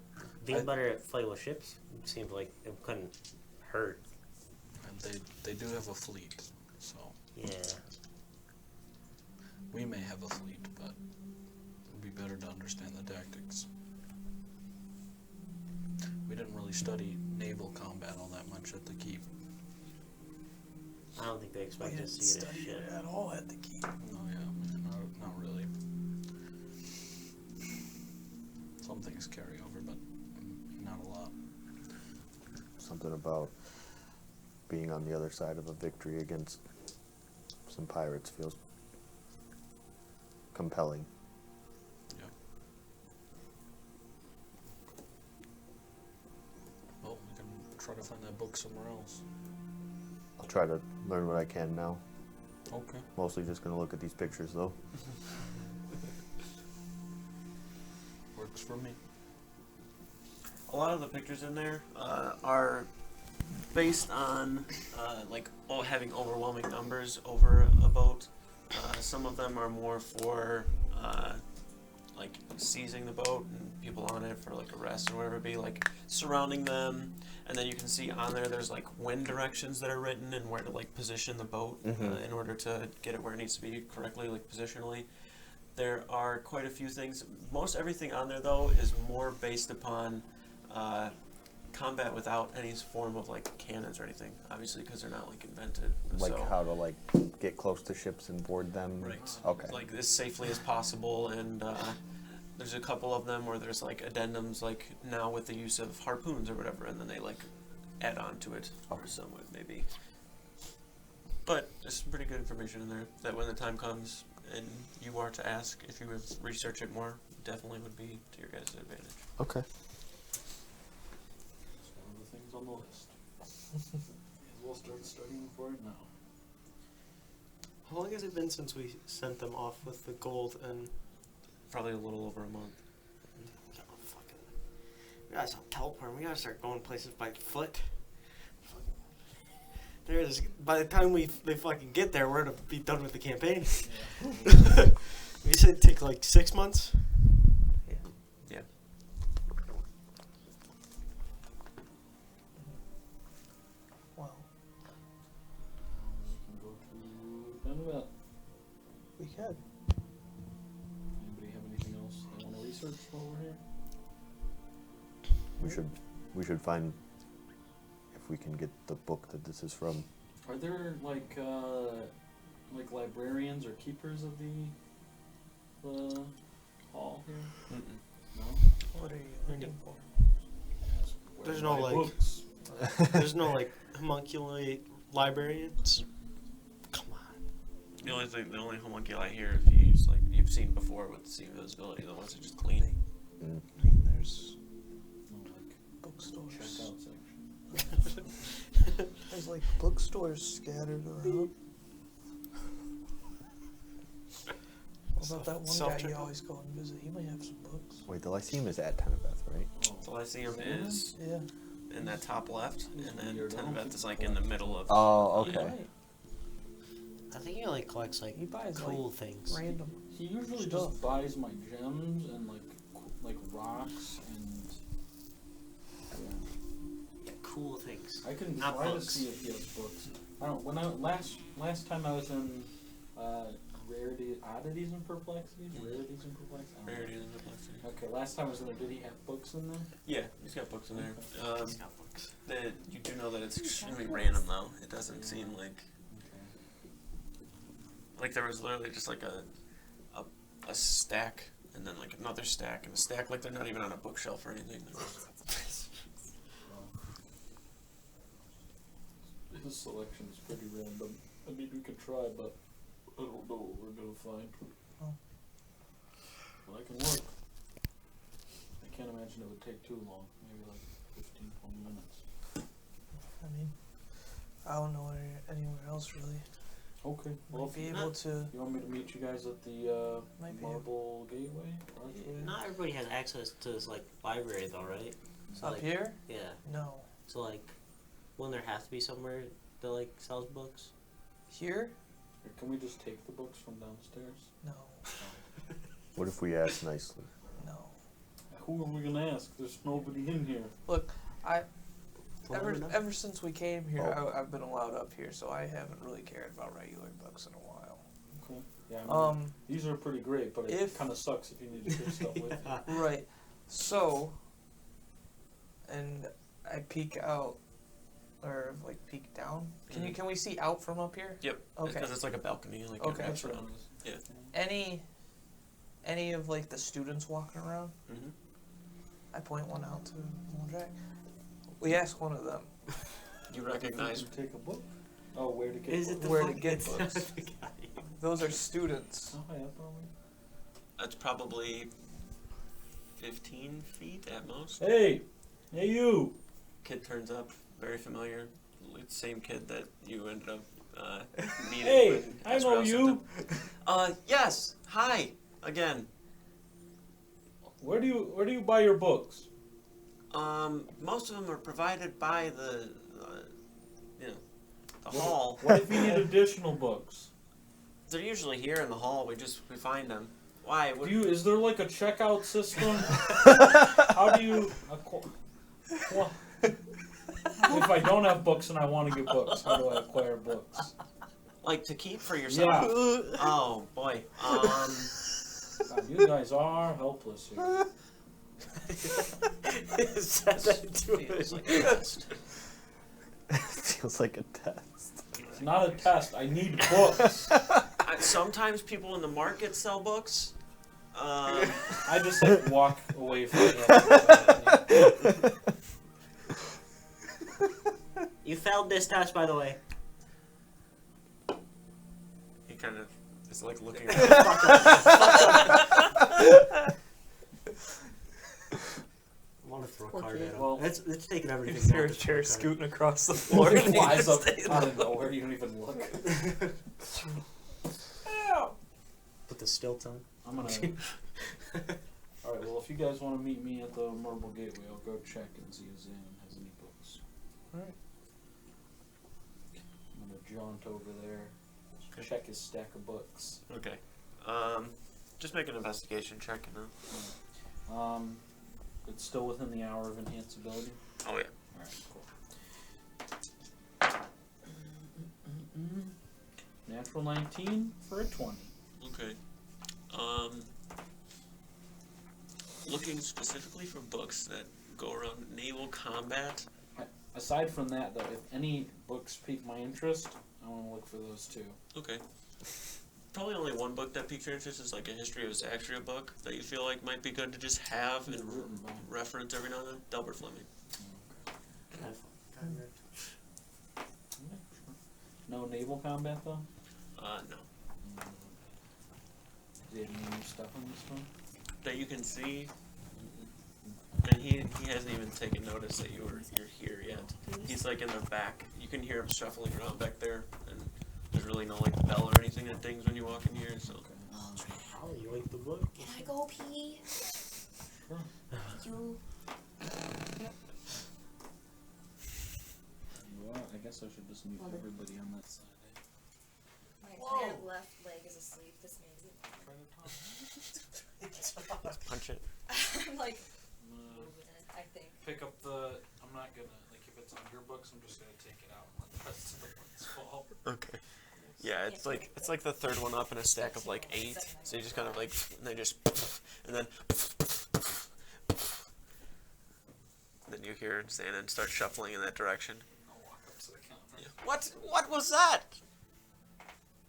Being better at fight with ships seems like it couldn't hurt. And they do have a fleet, so Yeah. we may have a fleet, but it would be better to understand the tactics. We didn't really study naval combat all that much at the keep. I don't think they We expect didn't us to get a study shit. it at all at the key. No, yeah, not really. Some things carry over, but not a lot. Something about being on the other side of a victory against some pirates feels compelling. Yeah. Well, we can try to find that book somewhere else. I'll try to learn what I can now. Okay. Mostly just gonna look at these pictures though. Works for me. A lot of the pictures in there are based on having overwhelming numbers over a boat. Some of them are more for like seizing the boat and people on it for like arrest or whatever it be, like surrounding them. And then you can see on there's like wind directions that are written and where to like position the boat in order to get it where it needs to be correctly, like positionally. There are quite a few things. Most everything on there though is more based upon combat without any form of like cannons or anything, obviously because they're not like invented. Like So, how to like get close to ships and board them. right. Okay. Like as safely as possible, and there's a couple of them where there's like addendums, like now with the use of harpoons or whatever, and then they like add on to it or somewhat maybe. But there's some pretty good information in there that when the time comes and you are to ask if you would research it more, definitely would be to your guys' advantage. Okay. It's one of the things on the list. May as well start studying for it now. How long has it been since we sent them off with the gold and Probably a little over a month. we gotta stop teleporting. We gotta start going places by foot. There's by the time they fucking get there, we're gonna be done with the campaign. Yeah. We said it'd take like 6 months. Yeah. Well, We can go to Benevent. we could. Anybody have anything else they want to research while we're here? We should find if we can get the book that this is from. Are there like librarians or keepers of the hall here? Mm-mm. No. What are you looking for? Where There's are no, my like- books? There's no like homunculate librarians. Come on. The only homunculi here, if you use like you've seen before with the invisibility, the ones that just clean. Mm. I mean, there's No, like bookstores. checkout section. There's like bookstores scattered around. What about that one guy Self-checkout. you always go and visit? He might have some books. Wait, the Lyceum is at Tenebeth, right? Oh. The Lyceum Salmon? is Yeah. in that top left, and then Weird. I don't Tenebeth think is like in the middle of. Oh, He okay. might. I think he only collects like He buys cool like things. random. He usually Stuff. just buys my gems and like rocks and Yeah, cool things. I can Not try books. to see if he has books. I don't. When I last time I was in oddities and perplexities, rarities and perplexities. I don't know. Rarity and complexity. Okay, last time I was in there, did he have books in there? Yeah, he's got books in there. He's got books. You do know that it's extremely random though. It doesn't seem like Okay. there was literally just like a stack and then like another stack and a stack, like they're not even on a bookshelf or anything. They're just- His selection is pretty random. I mean, we could try, but I don't know what we're gonna find. Oh. But I can work. I can't imagine it would take too long. Maybe like 15, 20 minutes. I mean, I don't know anywhere else really. Okay. Well, Might be able to. you want me to meet you guys at the Might be. Marble Gateway? Archway? Not everybody has access to this like library though, right? So, Up like, here? Yeah. No. So like, wouldn't there have to be somewhere that like sells books? Here? Or can we just take the books from downstairs? No. What if we ask nicely? No. Who are we gonna ask? There's nobody in here. Look, Well, I don't know. ever since we came here, Oh. I've been allowed up here, so I haven't really cared about regular books in a while. Okay. Yeah. I mean, Um, these are pretty great, but it if- kind of sucks if you need to take stuff with you. right. So, and I peek out, or like peek down. Mhm. Can we see out from up here? Yep. Okay. Because it's like a balcony. Like Okay. it wraps That's what around. it is. Yeah. Any of like the students walking around? Mm-hmm. I point one out to Jack. We asked one of them. You recognize. You take a book. Oh, where to get Is books? it the Where to fucking- get books? Those are students. Oh, yeah, probably. That's probably 15 feet at most. Hey, you. Kid turns up, very familiar. Same kid that you ended up meeting. Hey, when I know Azrael you. sent him. Yes. Hi again. Where do you buy your books? Most of them are provided by the hall. What if you need additional books? They're usually here in the hall. We find them. Why? What, Is there like a checkout system? How do you well, if I don't have books and I want to get books, how do I acquire books? like to keep for yourself? Yeah. Oh boy. God, you guys are helpless here. Said that to Feels him. like a test. Feels like a test. It's not a test. I need books. Sometimes people in the market sell books. I just like walk away from it. You failed this test, by the way. He kind of is like looking. I want to throw a Poor card kid. at him. Well- It's taking everything. Is there not a to chair throw a card. scooting across the floor? It and you flies up stay in out the- of nowhere. You don't even look. Put the stilts on. I'm gonna. All right. Well, if you guys want to meet me at the Marble Gateway, I'll go check and see if Xanon has any books. Alright. I'm gonna jaunt over there, check his stack of books. Okay. Just make an investigation check. You know. It's still within the hour of enhanceability. Oh yeah. All right. Cool. Natural 19 for a 20. Okay. Looking specifically for books that go around naval combat. Aside from that, though, if any books pique my interest, I want to look for those too. Okay. Probably only one book that piques your interest is like a history of Zaxria book that you feel like might be good to just have and Written by- reference every now and then. Delbert Fleming. No naval combat though. No. Do you have any new stuff on this one? That you can see. And he hasn't even taken notice that you're here yet. He's like in the back. You can hear him shuffling around back there, and there's really no like bell or anything that dings when you walk in here. So How you like the book? Can I go pee? Sure. Thank you. Well, I guess I should just mute Well, the- everybody on that side. My entire left leg is asleep. This man's punch it. I'm like, I'm gonna moving it, I think. pick up the. I'm not gonna like if it's on your books. I'm just gonna take it out and let the rest of the books fall. Okay. Yeah, it's like the third one up in a stack of like 8. So you just kind of like, and they just, and then you hear Xanon start shuffling in that direction. I'll walk up to the counter. Yeah. What was that?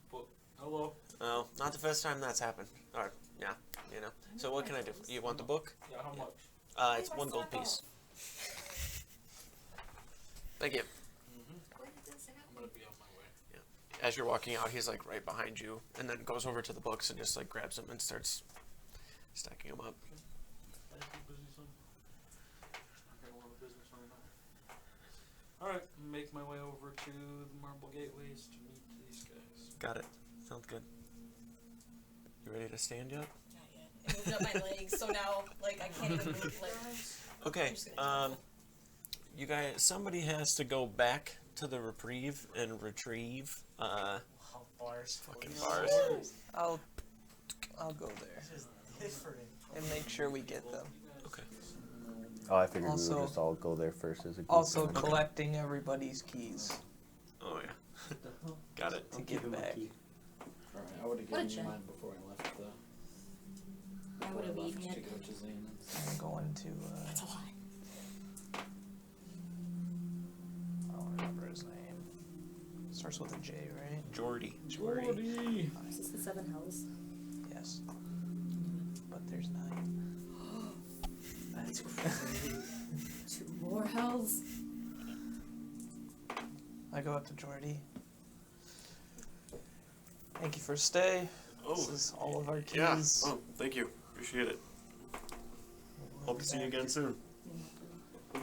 Book. Hello. Oh, not the first time that's happened. Or yeah, you know. So what can I do? You want the book? Yeah. How much? It's 1 gold piece. Thank you. Where did this I'm happen? gonna be on my way. As you're walking out, he's like right behind you, and then goes over to the books and just like grabs them and starts stacking them up. I got a lot of business right now. Alright, make my way over to the Marble Gateways to meet these guys. Got it. Sounds good. You ready to stand yet? Not yet. I moved up my legs, so now, like, I can't even move, like, Okay. I'm just gonna You guys, somebody has to go back to the reprieve and retrieve. Bars. Fucking bars. I'll go there and make sure we get them. Okay. Oh, I figured we Also- would just all go there first as a group. Also collecting everybody's keys Oh yeah. Got it. to give back. Alright, I would have What a given you gem. mine before I left the. I would have left eaten to it. go to Xanon's. I'm going to. That's a lot. Starts with a J, right? Jordy. Jordy. Is this the 7 hells? Yes. But there's 9. That's crazy. 2 more hells. I go up to Jordy. Thank you for stay. This is all of our keys. Yeah. Oh, thank you. Appreciate it. Hope to see you again soon.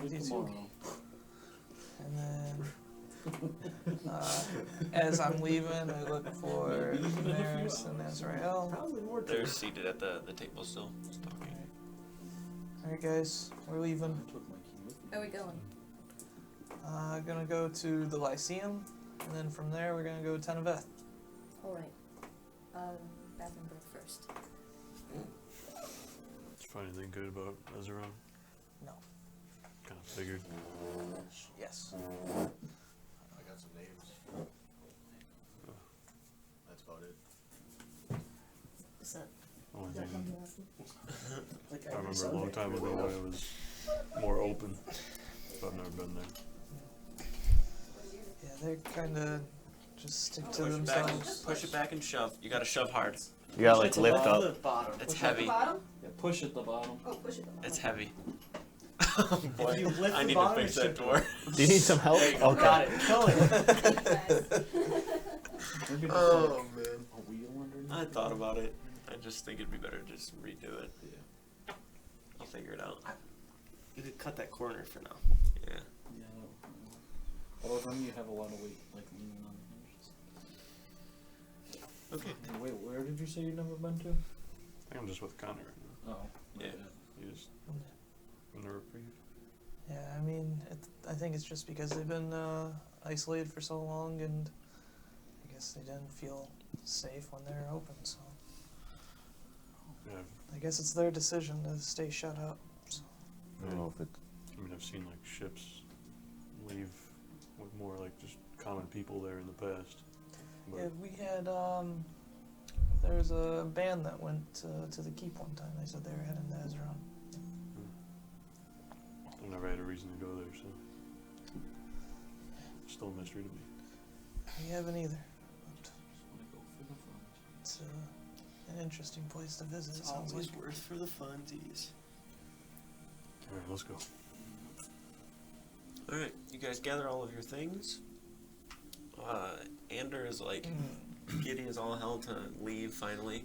You too. Tomorrow. And then, as I'm leaving, I look for Maris and Azrael. Probably more They're seated at the table still, just talking. Alright, guys, we're leaving. I took my key with me. Where are we going? Gonna go to the Lyceum, and then from there, we're gonna go to Teneveth. Alright. Bathroom break first. Did you find anything good about Ezra? No. Kind of figured. Yes. I got some names. That's about it. What's that? Only Is that thing something else? Like I remember a long time ago when it was more open, but I've never been there. Yeah, they're kinda just stick to Push it back, themselves. push it back and shove. You gotta shove hard. You gotta Push like it to lift the up. The bottom. It's Push it at heavy. Bottom? Yeah, push at the bottom. Oh, push it. It's heavy. Oh boy, If you lift I the need bottom, to fix it that should- door. Do you need some help? There you go. Okay. Got it. Kill it. Maybe just Oh like man. a wheel underneath. I thought about it. I just think it'd be better to just redo it. Yeah. I'll figure it out. You could cut that corner for now. Yeah. Yeah. Although then you have a lot of weight, like leaning on the hinges. Okay. And wait, where did you say you've never been to? I think I'm just with Connor right now. Oh. Yeah. You just in the reprieve. Yeah, I mean, I think it's just because they've been isolated for so long, and I guess they didn't feel safe when they were open, so Yeah. I guess it's their decision to stay shut up. So. I don't know if it's I mean, I've seen like ships leave with more like just common people there in the past. But Yeah, we had, there was a band that went to the Keep one time. They said they were heading to Ezra. I never had a reason to go there, so still a mystery to me. We haven't either. But Just wanna go for the fun. it's an interesting place to visit. It's it sounds always like. worth for the funsies. All right, let's go. All right. You guys gather all of your things. Ander is like giddy as all hell to leave finally.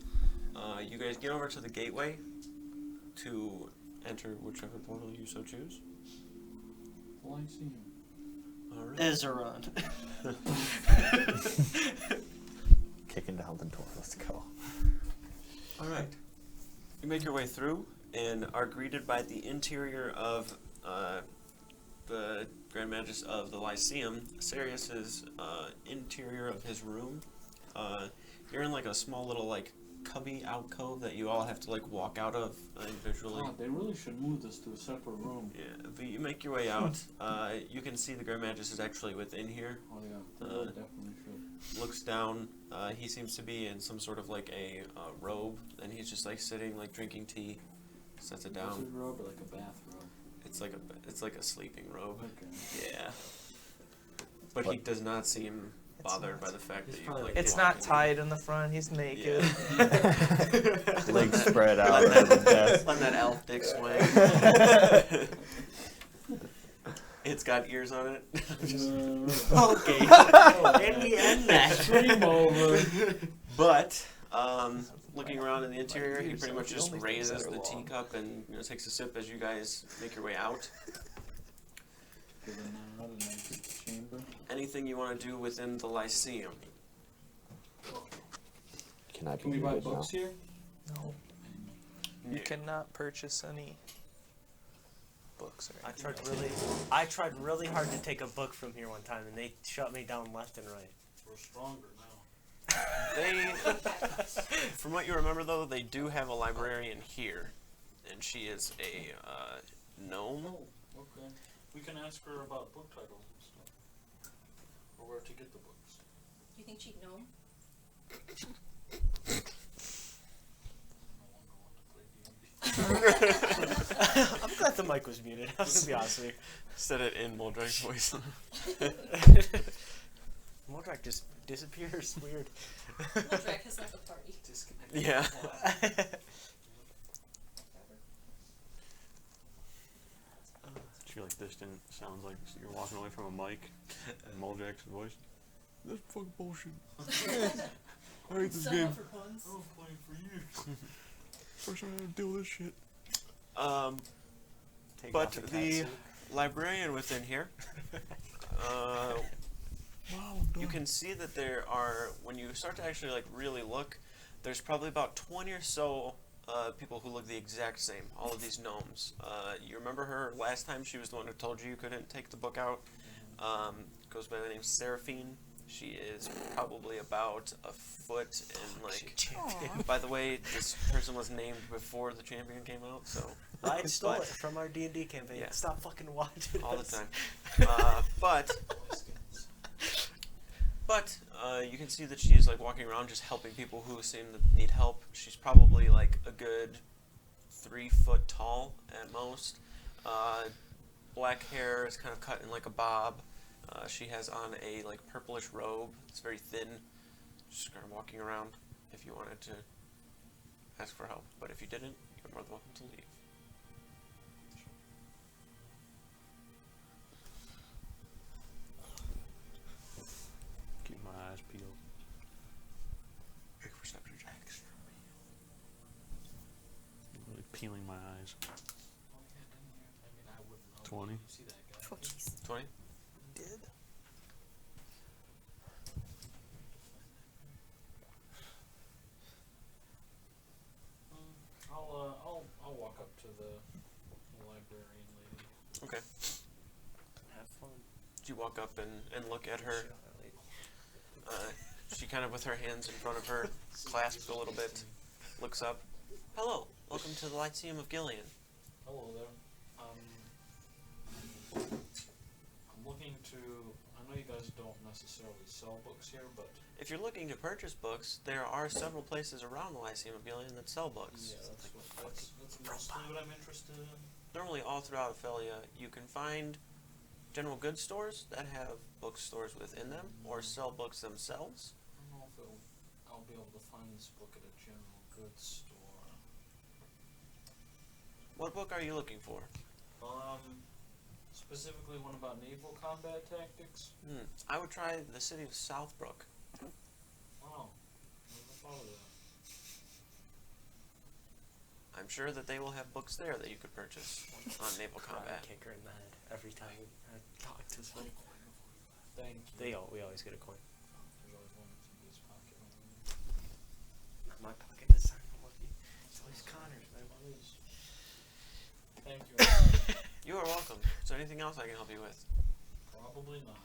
You guys get over to the gateway to enter whichever portal you so choose. Well, I see him. All right. Ezra. kicking down the door. Let's go. All right. You make your way through and are greeted by the interior of the Grand Magus of the Lyceum, Sirius's interior of his room. You're in like a small little like cubby alcove that you all have to like walk out of individually. Oh, they really should move this to a separate room. Yeah, but you make your way out. You can see the Grand Magus is actually within here. Oh yeah, they really definitely should. Looks down. He seems to be in some sort of like a robe, and he's just like sitting, like drinking tea. Sets it Is down. it a robe or like a bathrobe? It's like a sleeping robe. Okay. Yeah. But he What? does not seem It's bothered not. by the fact that He's you probably like. It's walk not in. tied in the front. He's naked. Yeah. Legs spread out on the desk. On that elf dick swing. It's got ears on it. Okay. And we end that. Dream over. But looking around in the interior, he pretty much just Only things raises that are the long. teacup and takes a sip as you guys make your way out. Give a nod and exit the chamber. Anything you want to do within the Lyceum? Can I be Can we buy muted now? books here? No, you cannot purchase any books or anything. I tried really hard to take a book from here one time, and they shut me down left and right. We're stronger now. They, from what you remember though, they do have a librarian here, and she is a gnome. Oh, okay. We can ask her about book titles and stuff. Or where to get the books. Do you think she'd know? I no longer want to play D&D. I'm glad the mic was muted. I'm gonna be honest with you. Said it in Moldrak's voice. More Muldrak just disappears. Weird. Muldrak has left the party. Disconnected. Yeah. I feel like this didn't sound like you're walking away from a mic and Muldrak's voice. This fucking bullshit. I hate this Sign game. up for puns. I was playing for years. First time I had to deal with this shit. Take But off your the catsuit. librarian within here, Wow, I'm done. you can see that there are, when you start to actually like really look, there's probably about 20 or so people who look the exact same. All of these gnomes. You remember her last time? She was the one who told you couldn't take the book out. Goes by the name Seraphine. She is probably about a foot and like. By the way, this person was named before the champion came out, so I stole but- it from our D&D campaign. Yeah. Stop fucking watching all the us. time. But you can see that she's like walking around just helping people who seem to need help. She's probably like a good 3 foot tall at most. Black hair is kind of cut in like a bob. She has on a like purplish robe. It's very thin. Just kind of walking around. If you wanted to ask for help, but if you didn't, you're more than welcome to leave. Keep my eyes peeled. Make a perception checks. I'm really peeling my eyes. 20. Oh, jeez. 20. Did? I'll walk up to the librarian lady. Okay. Have fun. You walk up and look at her. She kind of, with her hands in front of her, clasps a little bit, looks up. Hello, welcome to the Lyceum of Gillian. Hello there. I'm looking to. I know you guys don't necessarily sell books here, but If you're looking to purchase books, there are several places around the Lyceum of Gillian that sell books. that's mostly what I'm interested in. Normally, all throughout Ophelia, you can find general goods stores that have bookstores within them, or sell books themselves. I don't know if I'll be able to find this book at a general goods store. What book are you looking for? Specifically one about naval combat tactics. I would try the city of Southbrook. Oh, never thought of that. I'm sure that they will have books there that you could purchase on naval combat. Kick her in the head every time I talk to somebody. Thank you. We always get a coin. There's always one that's in this pocket. Not my pocket this time. I'm lucky. It's always Connor's, man. Thank you. You are welcome. Is there anything else I can help you with? Probably not.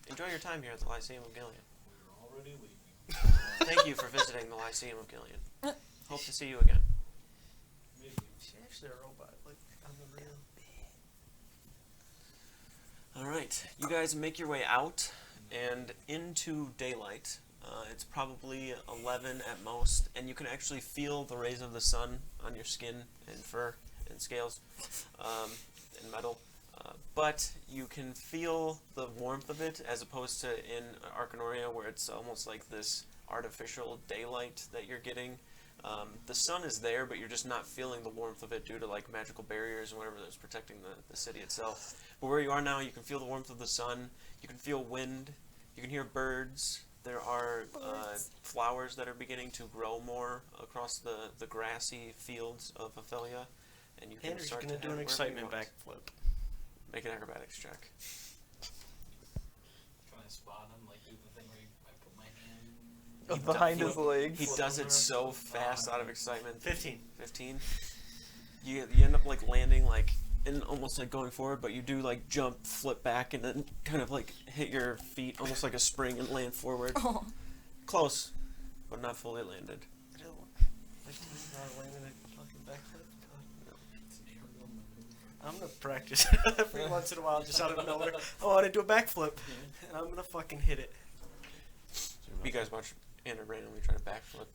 Enjoy your time here at the Lyceum of Gillian. We're already leaving. Thank you for visiting the Lyceum of Gillian. Hope to see you again. Maybe. She's actually a robot, like on the real. Alright, you guys make your way out and into daylight. It's probably 11 at most, and you can actually feel the rays of the sun on your skin and fur and scales and metal. But you can feel the warmth of it as opposed to in Arcanoria, where it's almost like this artificial daylight that you're getting. The sun is there, but you're just not feeling the warmth of it due to like magical barriers and whatever that's protecting the city itself. But where you are now, you can feel the warmth of the sun, you can feel wind, you can hear birds. There are flowers that are beginning to grow more across the grassy fields of Ophelia. And you can Andrew's start gonna to do head an wherever excitement you want. backflip. Make an acrobatics check. Can I spot him? Like do the thing where I put my hand. Behind he- his legs. He does it so fast out of excitement. 15. 15. You end up like landing like and almost like going forward, but you do like jump, flip back, and then kind of like hit your feet almost like a spring and land forward. Oh. Close, but not fully landed. 15. Not landing a fucking backflip. I'm gonna practice every once in a while, just out of nowhere. I want to do a backflip, and I'm gonna fucking hit it. You guys watch Andrew randomly try to backflip.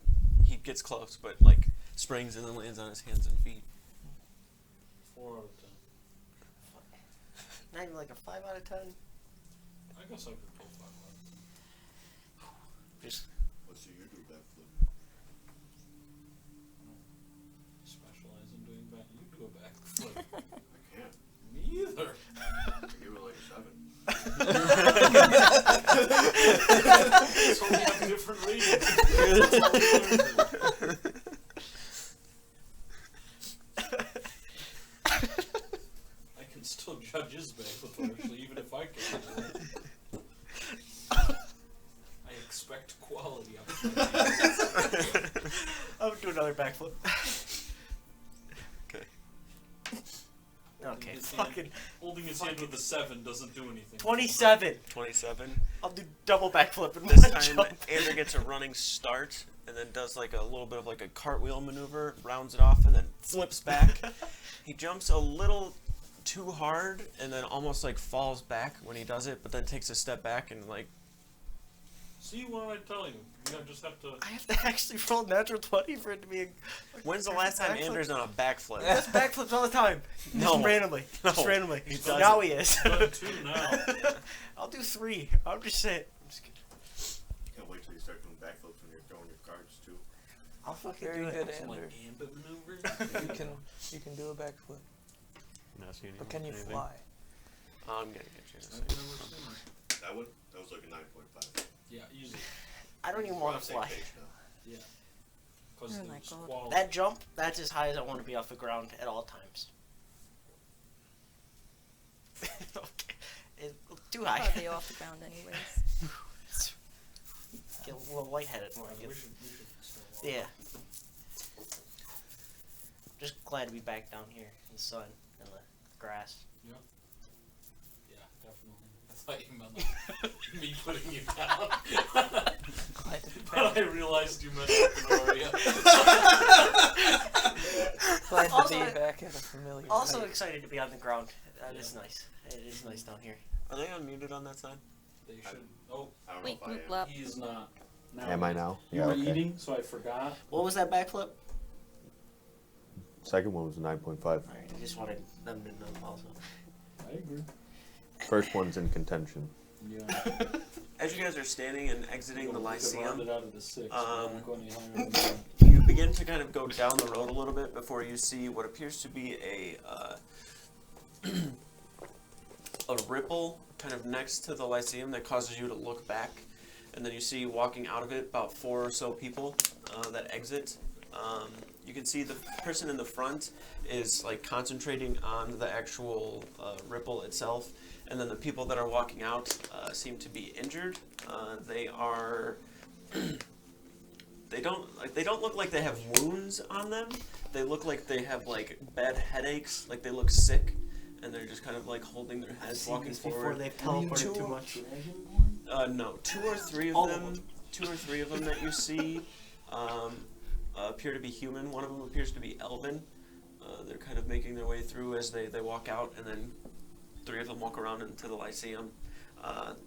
He gets close, but like springs and then lands on his hands and feet. 4 out of 10. Not even like a 5 out of 10. I guess I could go 5 left. Just Let's see you do backflip. Specialize in doing back. You do a backflip. I can't. Me either. You were like 7. It's only have different readings. I can still judge his backflip actually, even if I can't do it. I expect quality out of my I'm gonna do another backflip. Okay. Okay, His fucking holding his hand with a 7 doesn't do anything. 27. 27. I'll do double backflip in This one time, jump. Andrew gets a running start and then does like a little bit of like a cartwheel maneuver, rounds it off, and then flips back. He jumps a little too hard and then almost like falls back when he does it, but then takes a step back and like. See what I tell you? You just have to. I have to actually roll natural 20 for it to be a. When's the last time backflip? Andrew's done a backflip? He does backflips all the time. No. Just randomly. Just No. randomly. He So doesn't. now he is. Done 2 now. I'll do 3. I'm just saying. I'm just kidding. Can't wait till you start doing backflips when you're throwing your cards too. I'll fucking Very do it. good, Some like Andrew. gambit maneuvers. You can do a backflip, Not seeing but can you anything. fly? I'm gonna get you in a I've second. never seen it. That one? That was like a 9.5. Yeah, easy. I don't even We're want on to the same fly. page now. Yeah. Because Oh my there's God. quality. That jump, that's as high as I want to be off the ground at all times. Okay. It's too high. Probably off the ground anyways. Get a little lightheaded when I We get. should still walk. Yeah. Just glad to be back down here in the sun and the grass. Yeah, definitely. I thought you meant like me putting you down. Glad to be But I realized you meant Gloria. Glad to Also- be back at a familiar Also height. excited to be on the ground. That is nice. It is nice down here. Are they unmuted on that side? They should. Oh, I don't know Wait, if I am. lap. he's not. Now Am I he is. now? You Yeah, were okay. eating, so I forgot. What was that backflip? Second one was a 9.5. Alright, I just wanted them to know also. I agree. First one's in contention. Yeah. As you guys are standing and exiting the Lyceum, Rounded out of the 6. um, Not going any higher than that. you begin to kind of go down the road a little bit before you see what appears to be a ripple kind of next to the Lyceum that causes you to look back, and then you see walking out of it about 4 or so people that exit. You can see the person in the front is like concentrating on the actual ripple itself, and then the people that are walking out seem to be injured. They are. They don't look like they have wounds on them. They look like they have like bad headaches, like they look sick, and they're just kind of like holding their heads, Seen walking this before forward. they've teleported Two- too much. No, 2 or 3 of All of them. them. 2 or 3 of them that you see appear to be human. One of them appears to be elven. They're kind of making their way through as they walk out, and then 3 of them walk around into the Lyceum.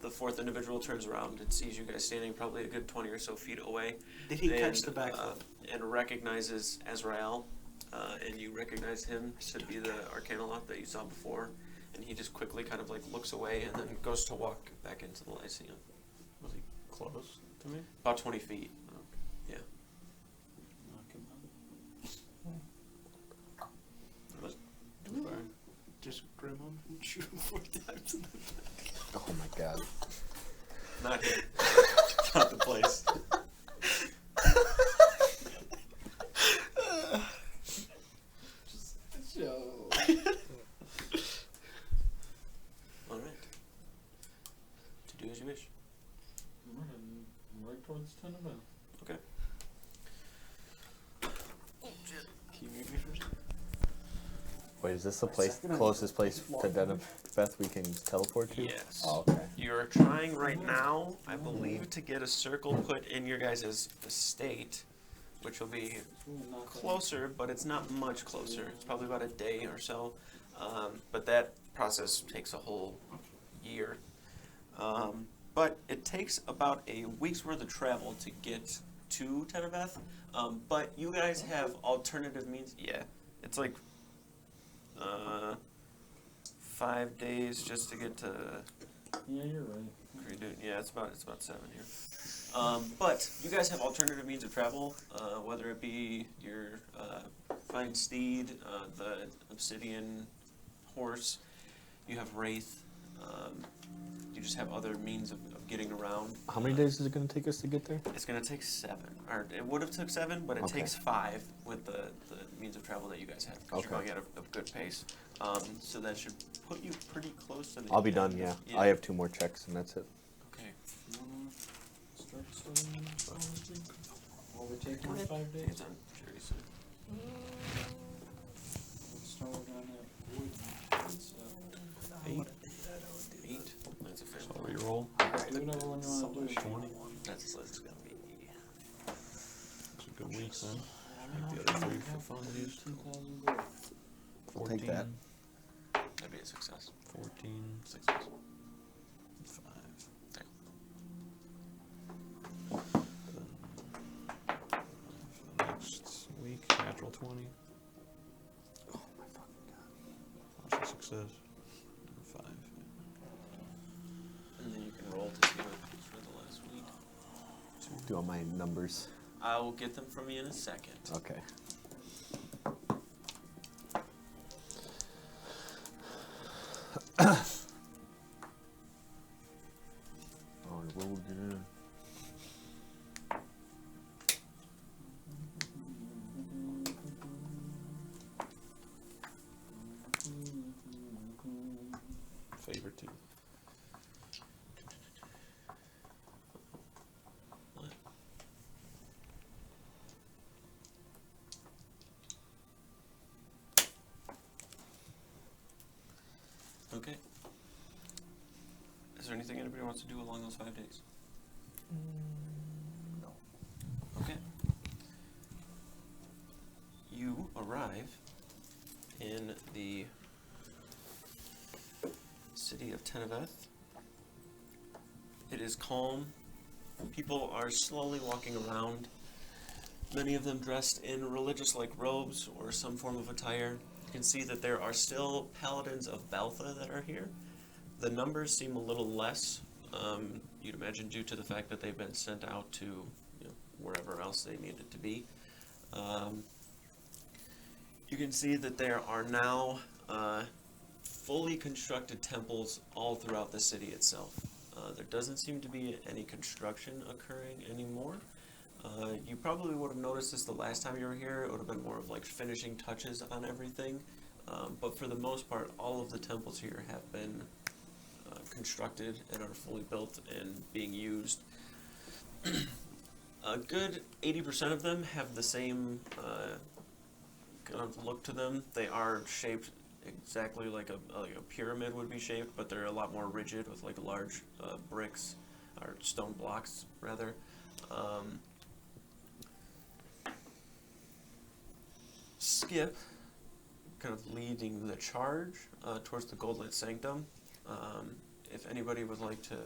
The 4th individual turns around and sees you guys standing probably a good 20 or so feet away. Did he catch and, the backflip? And recognizes Azrael, and you recognize him to be the Arcanoloth that you saw before, and he just quickly kind of like looks away and then goes to walk back into the Lyceum. Was he close to me? About 20 feet. Yeah. Knock him out. Just grim him and shoot him 4 times in the back. Oh my god. Not here. Not the place. Joe. Alright. To do as you wish. Alright, I'm right towards 10 of them. Okay. Can you mute me for a second? Wait, is this the place, closest place to Denebeth we can teleport to? Yes. Oh, okay. You're trying right now, I believe, to get a circle put in your guys' estate, which will be closer, but it's not much closer. It's probably about a day or so. But that process takes a whole year. But it takes about a week's worth of travel to get to Tenebeth. But you guys have alternative means. Yeah, it's like 5 days just to get to Yeah, you're right. Great, dude. Yeah, it's about 7 here. But you guys have alternative means of travel, whether it be your fine steed, the obsidian horse. You have wraith. You just have other means of getting around. How many days is it going to take us to get there? It's going to take 7, or it would have took 7, but it Okay. takes 5 with the means of travel that you guys have. 'Cause Okay. You're going at a good pace. So that should put you pretty close to the I'll be end. done, yeah. I have 2 more checks, and that's it. Okay. You wanna start studying astrology? While we're taking Go the ahead. 5 Take days? your time. Sure, so. Let's start on that wood. It's, 8. 8. That's a fair So one. reroll. do whatever one you wanna do. 20. That's going to be. It's a good week then. Take the other 3 for funsies. 2,000 gold. I'll take that. That'd be a success. 14. Success. 5. Okay. Then for the next week, natural 20. Oh my fucking god. Partial success. 5. And then you can roll to see what for the last week. Do all my numbers. I will get them from you in a second. Okay. On the road, yeah. Favorite team. What? Okay. Is there anything anybody wants to do along those 5 days? No. Okay. You arrive in the city of Teneveth. It is calm. People are slowly walking around, many of them dressed in religious-like robes or some form of attire. You can see that there are still paladins of Baltha that are here. The numbers seem a little less, you'd imagine due to the fact that they've been sent out to wherever else they needed to be. You can see that there are now fully constructed temples all throughout the city itself. There doesn't seem to be any construction occurring anymore. You probably would have noticed this the last time you were here. It would have been more of like finishing touches on everything. But for the most part, all of the temples here have been constructed and are fully built and being used. A good 80% of them have the same kind of look to them. They are shaped exactly like a pyramid would be shaped, but they're a lot more rigid with like large bricks or stone blocks rather. Skip, kind of leading the charge towards the Goldlit Sanctum. If anybody would like to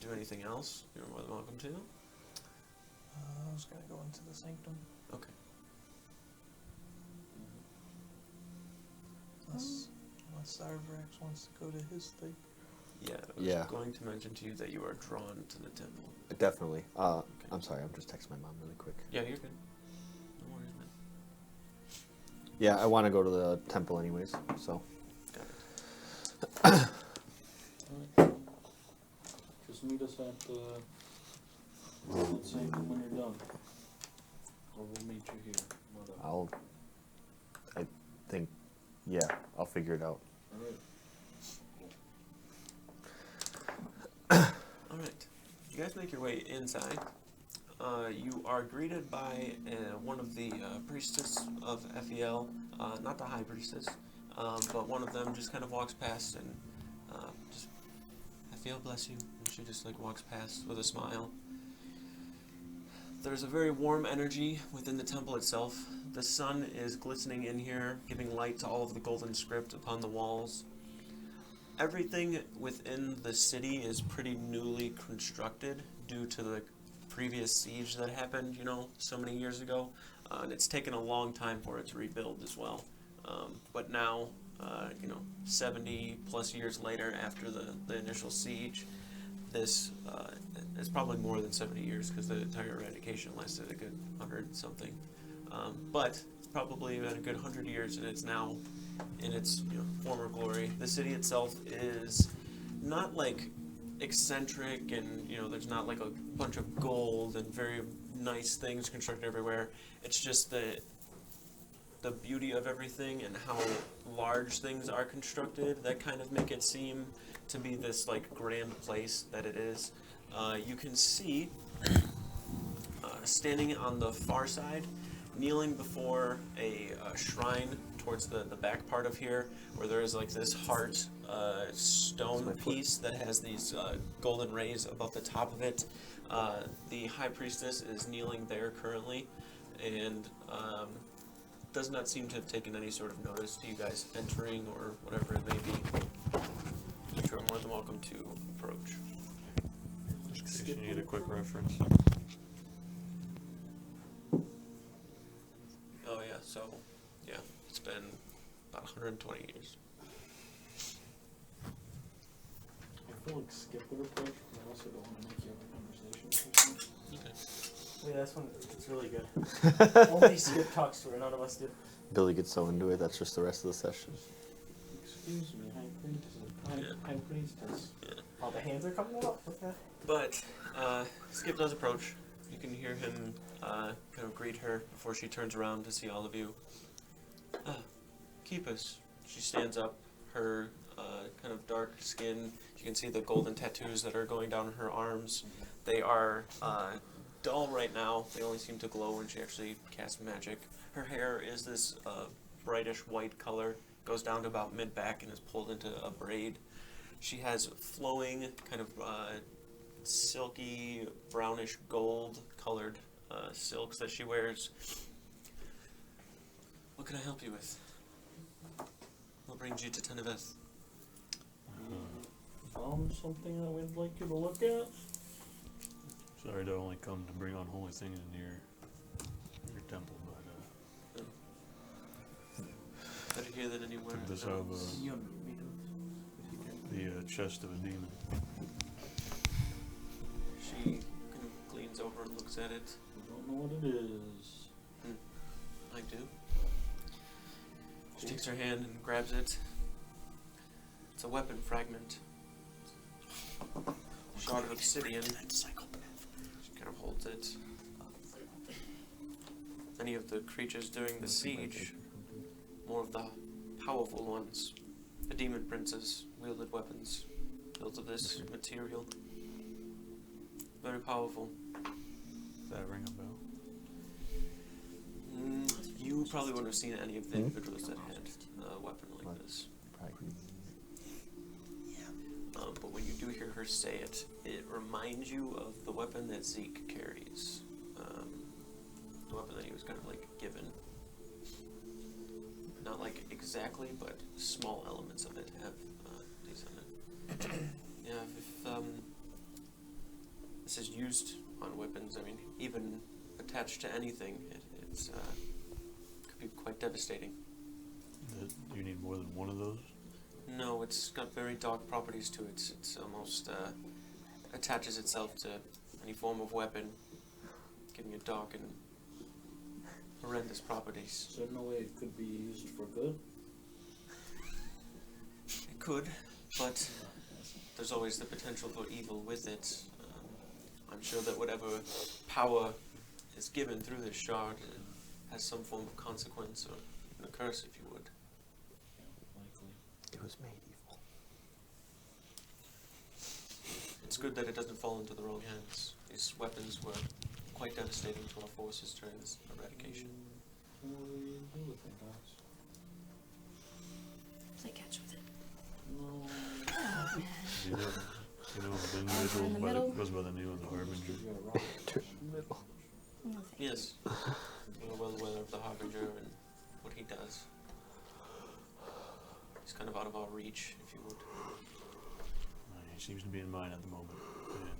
do anything else, you're more than welcome to. I was gonna go into the sanctum. Okay. Unless Sarvrax wants to go to his thing. Yeah, I was Yeah. going to mention to you that you are drawn to the temple. Definitely. I'm sorry, I'm just texting my mom really quick. Yeah, you're good. No worries, man. Yeah, I want to go to the temple anyways, so. Got it. Alright. Just meet us at the sanctum when you're done. Or we'll meet you here. Whatever. I think, yeah, I'll figure it out. Alright. Alright. You guys make your way inside. You are greeted by one of the priestess of FEL, not the high priestess, but one of them just kind of walks past and just, FEL bless you, and she just like walks past with a smile. There's a very warm energy within the temple itself. The sun is glistening in here, giving light to all of the golden script upon the walls. Everything within the city is pretty newly constructed due to the previous siege that happened, so many years ago. And it's taken a long time for it to rebuild as well. But now 70 plus years later after the initial siege. This is probably more than 70 years because the entire eradication lasted a good 100 something. But probably about a good 100 years, and it's now in its former glory. The city itself is not like eccentric, and there's not like a bunch of gold and very nice things constructed everywhere. It's just the beauty of everything and how large things are constructed that kind of make it seem to be this like grand place that it is. You can see standing on the far side, kneeling before a shrine towards the back part of here, where there is like this heart stone piece that has these golden rays above the top of it. The high priestess is kneeling there currently, and does not seem to have taken any sort of notice to you guys entering or whatever it may be. You are more than welcome to approach. Just in case you need a quick reference. Oh yeah, so it's been about 120 years. I feel like Skip would approach, but I also don't want to make you have a conversation with him. Okay. Yeah, that's one. It's really good. Only Skip talks to her. None of us do. Billy gets so into it, that's just the rest of the session. Excuse me, High Priestess. High Priestess. Oh, the hands are coming out. Okay. But Skip does approach. You can hear him kind of greet her before she turns around to see all of you. Keep us. She stands up. Her kind of dark skin. You can see the golden tattoos that are going down her arms. They are dull right now. They only seem to glow when she actually casts magic. Her hair is this brightish white color. Goes down to about mid-back and is pulled into a braid. She has flowing, kind of silky, brownish gold colored silks that she wears. What can I help you with? What brings you to Teneveth? Found something that we'd like you to look at? Sorry to only come to bring unholy things into your temple, but Better hear that anywhere. took this out of the chest of a demon. She kind of leans over and looks at it. I don't know what it is. I do. She takes her hand and grabs it. It's a weapon fragment. Shard of obsidian. She kind of holds it. Many of the creatures during the siege, more of the powerful ones, the demon princes, wielded weapons built of this material. Very powerful. Does that ring a bell? You probably wouldn't have seen any of the individuals that had a weapon like this. But when you do hear her say it, it reminds you of the weapon that Zeke carries. The weapon that he was kind of like given. Not like exactly, but small elements of it have these in it. Yeah, if this is used on weapons, I mean, even attached to anything, it's could be quite devastating. Do you need more than one of those? No, it's got very dark properties to it. It's almost attaches itself to any form of weapon, giving it dark and horrendous properties. Is there no way it could be used for good? It could, but there's always the potential for evil with it. I'm sure that whatever power is given through this shard has some form of consequence, or even a curse, if you would. Likely. It was made evil. It's good that it doesn't fall into the wrong hands. These weapons were quite devastating to our forces during this eradication. What do you do with it, guys? Play catch with it. No. Oh, man. You know the in the individual middle. goes by the name of the Harbinger. You got a rock. Middle. No, thank Yes, we're well aware of the Harbinger and what he does. He's kind of out of our reach, if you would. He seems to be in mine at the moment, and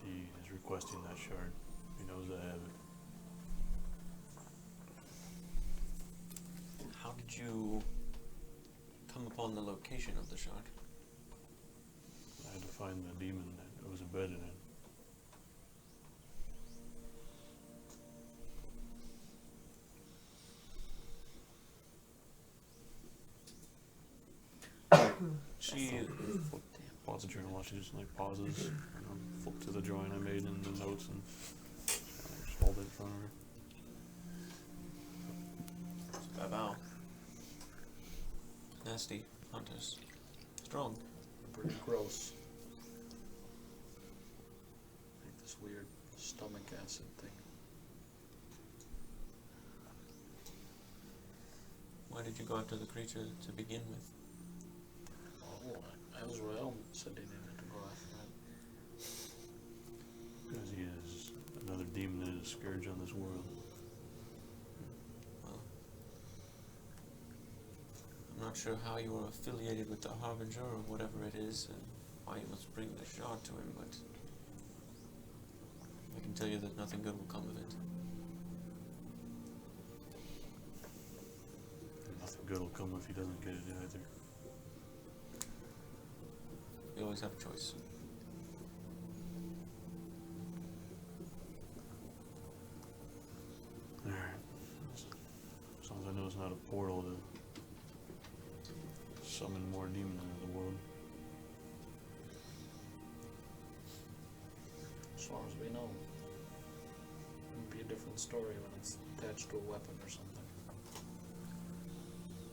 he is requesting that shard. He knows I have it. How did you come upon the location of the shard? I had to find the demon that it was embedded in. She Pause the journal while she just like pauses and flip to the drawing I made in the notes and just hold it in front of her. Babao. Nasty hunters. Strong. Pretty gross. Like this weird stomach acid thing. Why did you go after the creature to begin with? Oh, Azrael said they needed to go after that. Because he is another demon that is a scourge on this world. Well, I'm not sure how you are affiliated with the Harbinger or whatever it is, and why you must bring the shard to him, but I can tell you that nothing good will come of it. Nothing good will come if he doesn't get it either. You always have a choice. Alright. As long as I know it's not a portal to summon more demons into the world. As far as we know. It would be a different story when it's attached to a weapon or something.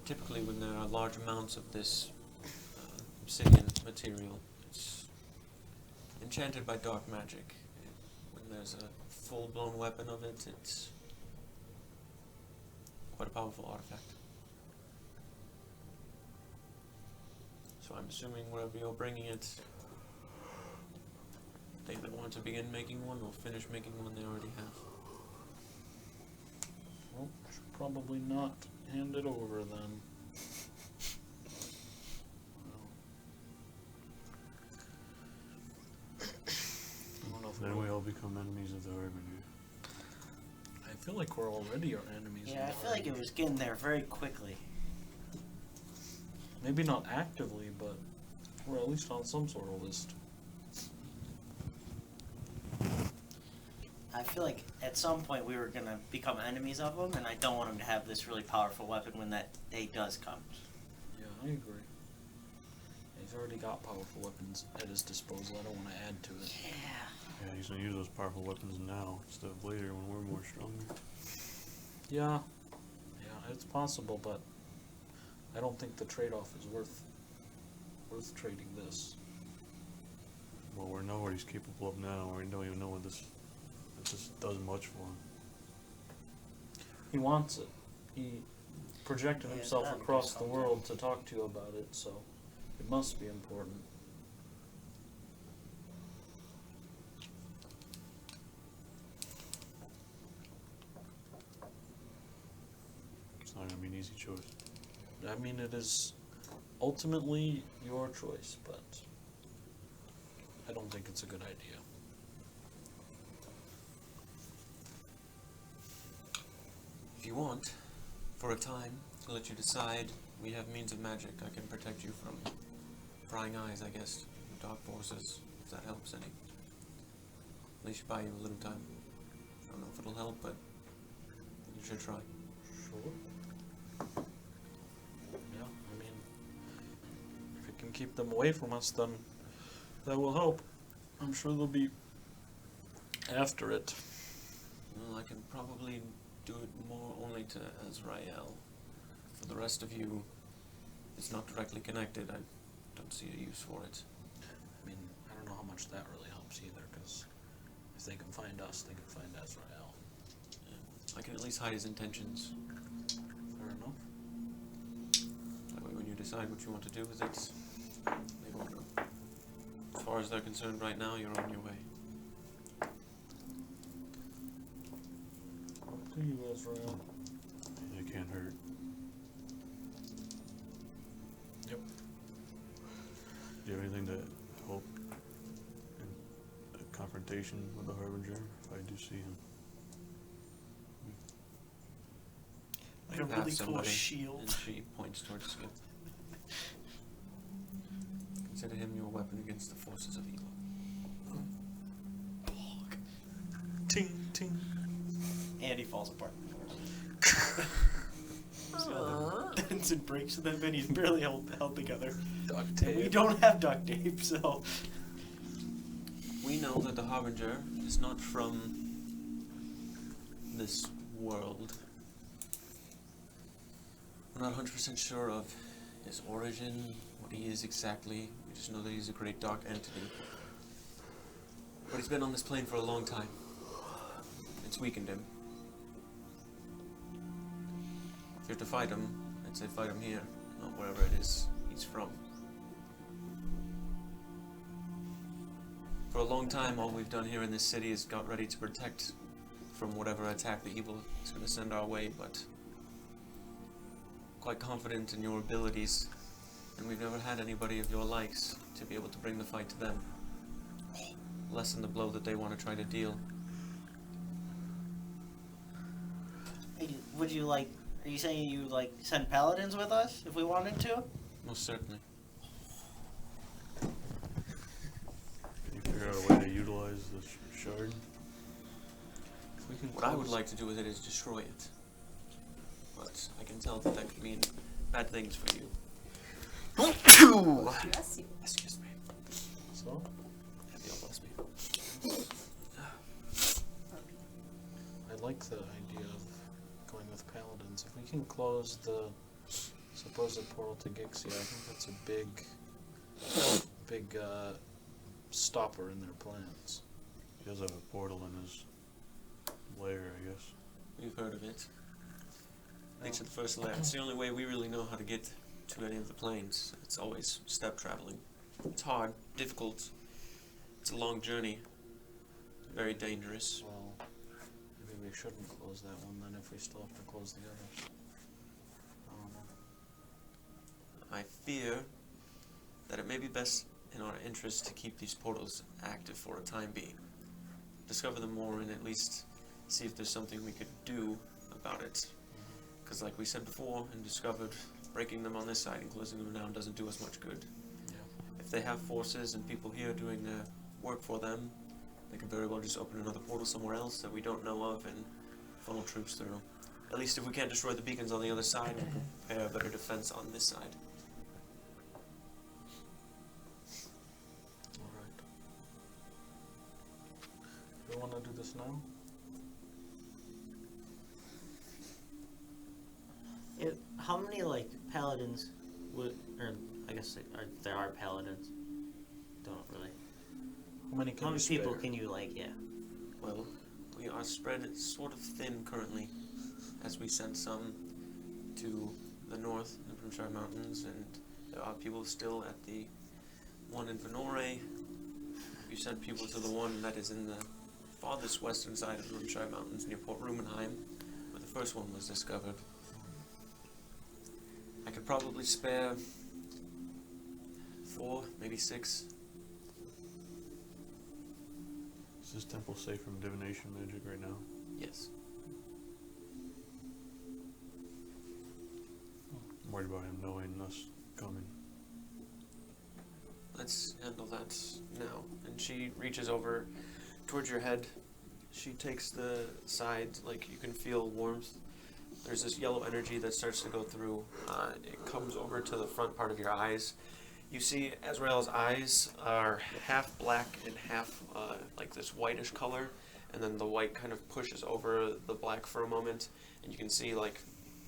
Typically, when there are large amounts of this obsidian material, it's enchanted by dark magic. When there's a full-blown weapon of it, it's quite a powerful artifact. So I'm assuming wherever you're bringing it, they either want to begin making one or finish making one they already have. Well, should probably not hand it over then. I don't know if Then we all become enemies of the Harbinger. I feel like we're already our enemies. Yeah, I feel like it was getting there very quickly. Maybe not actively, but we're at least on some sort of list. I feel like at some point we were gonna become enemies of him, and I don't want him to have this really powerful weapon when that day does come. Yeah, I agree. He's already got powerful weapons at his disposal. I don't want to add to it. Yeah. Yeah, he's gonna use those powerful weapons now instead of later when we're more stronger. Yeah, it's possible, but I don't think the trade-off is worth trading this. Well, we know what he's capable of now. We don't even know what this does much for him. He wants it. He projected Yeah, himself that'd be across the something. world to talk to you about it, so it must be important. It's not gonna be an easy choice. I mean, it is ultimately your choice, but I don't think it's a good idea. If you want, for a time, to let you decide, we have means of magic. I can protect you from prying eyes, I guess, dark forces, if that helps any. At least buy you a little time. I don't know if it'll help, but you should try. Sure. Yeah, I mean, if it can keep them away from us, then that will help. I'm sure they'll be after it. Well, I can probably do it more only to Azrael. For the rest of you, it's not directly connected. I don't see a use for it. I mean, I don't know how much that really helps either, because if they can find us, they can find Azrael. I can at least hide his intentions. Fair enough. That way when you decide what you want to do with it, they won't know. As far as they're concerned right now, you're on your way. Up to you, Azrael. It can't hurt. Yep. Do you have anything to help in a confrontation with the Harbinger if I do see him? Like a You have really cool somebody, shield. And she points towards Skip. Consider him your weapon against the forces of evil. Ting, ting. And he falls apart. It breaks to them and he's barely held together. Duct And we tape. don't have duct tape, so. We know that the Harbinger is not from this world. We're not 100% sure of his origin, what he is exactly. We just know that he's a great dark entity. But he's been on this plane for a long time. It's weakened him. If you're to fight him, I'd say fight him here, not wherever it is he's from. For a long time, all we've done here in this city is got ready to protect from whatever attack the evil is going to send our way, but quite confident in your abilities, and we've never had anybody of your likes to be able to bring the fight to them. Lessen the blow that they want to try to deal. Would you like, are you saying you like send paladins with us if we wanted to? Most certainly. Can you figure out a way to utilize this shard? We can What I would close- like to do with it is destroy it. But I can tell that could mean bad things for you. Bless you. Excuse me. So? Have you all bless me? I like the idea of going with paladins. If we can close the supposed portal to Gixia, I think that's a big stopper in their plans. He does have a portal in his lair, I guess. We've heard of it. Leads to the first layer. It's the only way we really know how to get to any of the planes. It's always step traveling. It's hard, difficult. It's a long journey. Very dangerous. Well, maybe we shouldn't close that one then if we still have to close the others. I don't know. I fear that it may be best in our interest to keep these portals active for a time being. Discover them more and at least see if there's something we could do about it. Because like we said before and discovered, breaking them on this side and closing them down doesn't do us much good. Yeah. If they have forces and people here doing their work for them, they could very well just open another portal somewhere else that we don't know of and funnel troops through. At least if we can't destroy the beacons on the other side, we can prepare a better defense on this side. Alright. Do we want to do this now? How many like paladins would, or I guess there are paladins. Don't really. How many can How you many people spare? can you like? Yeah. Well, we are spread sort of thin currently, as we sent some to the north, the Brimshire Mountains, and there are people still at the one in Venore. You sent people to the one that is in the farthest western side of the Brimshire Mountains near Port Rumenheim, where the first one was discovered. I could probably spare 4, maybe 6. Is this temple safe from divination magic right now? Yes. I'm worried about him knowing us coming. Let's handle that now. And she reaches over towards your head. She takes the side, like you can feel warmth. There's this yellow energy that starts to go through. It comes over to the front part of your eyes. You see Azrael's eyes are half black and half like this whitish color, and then the white kind of pushes over the black for a moment, and you can see like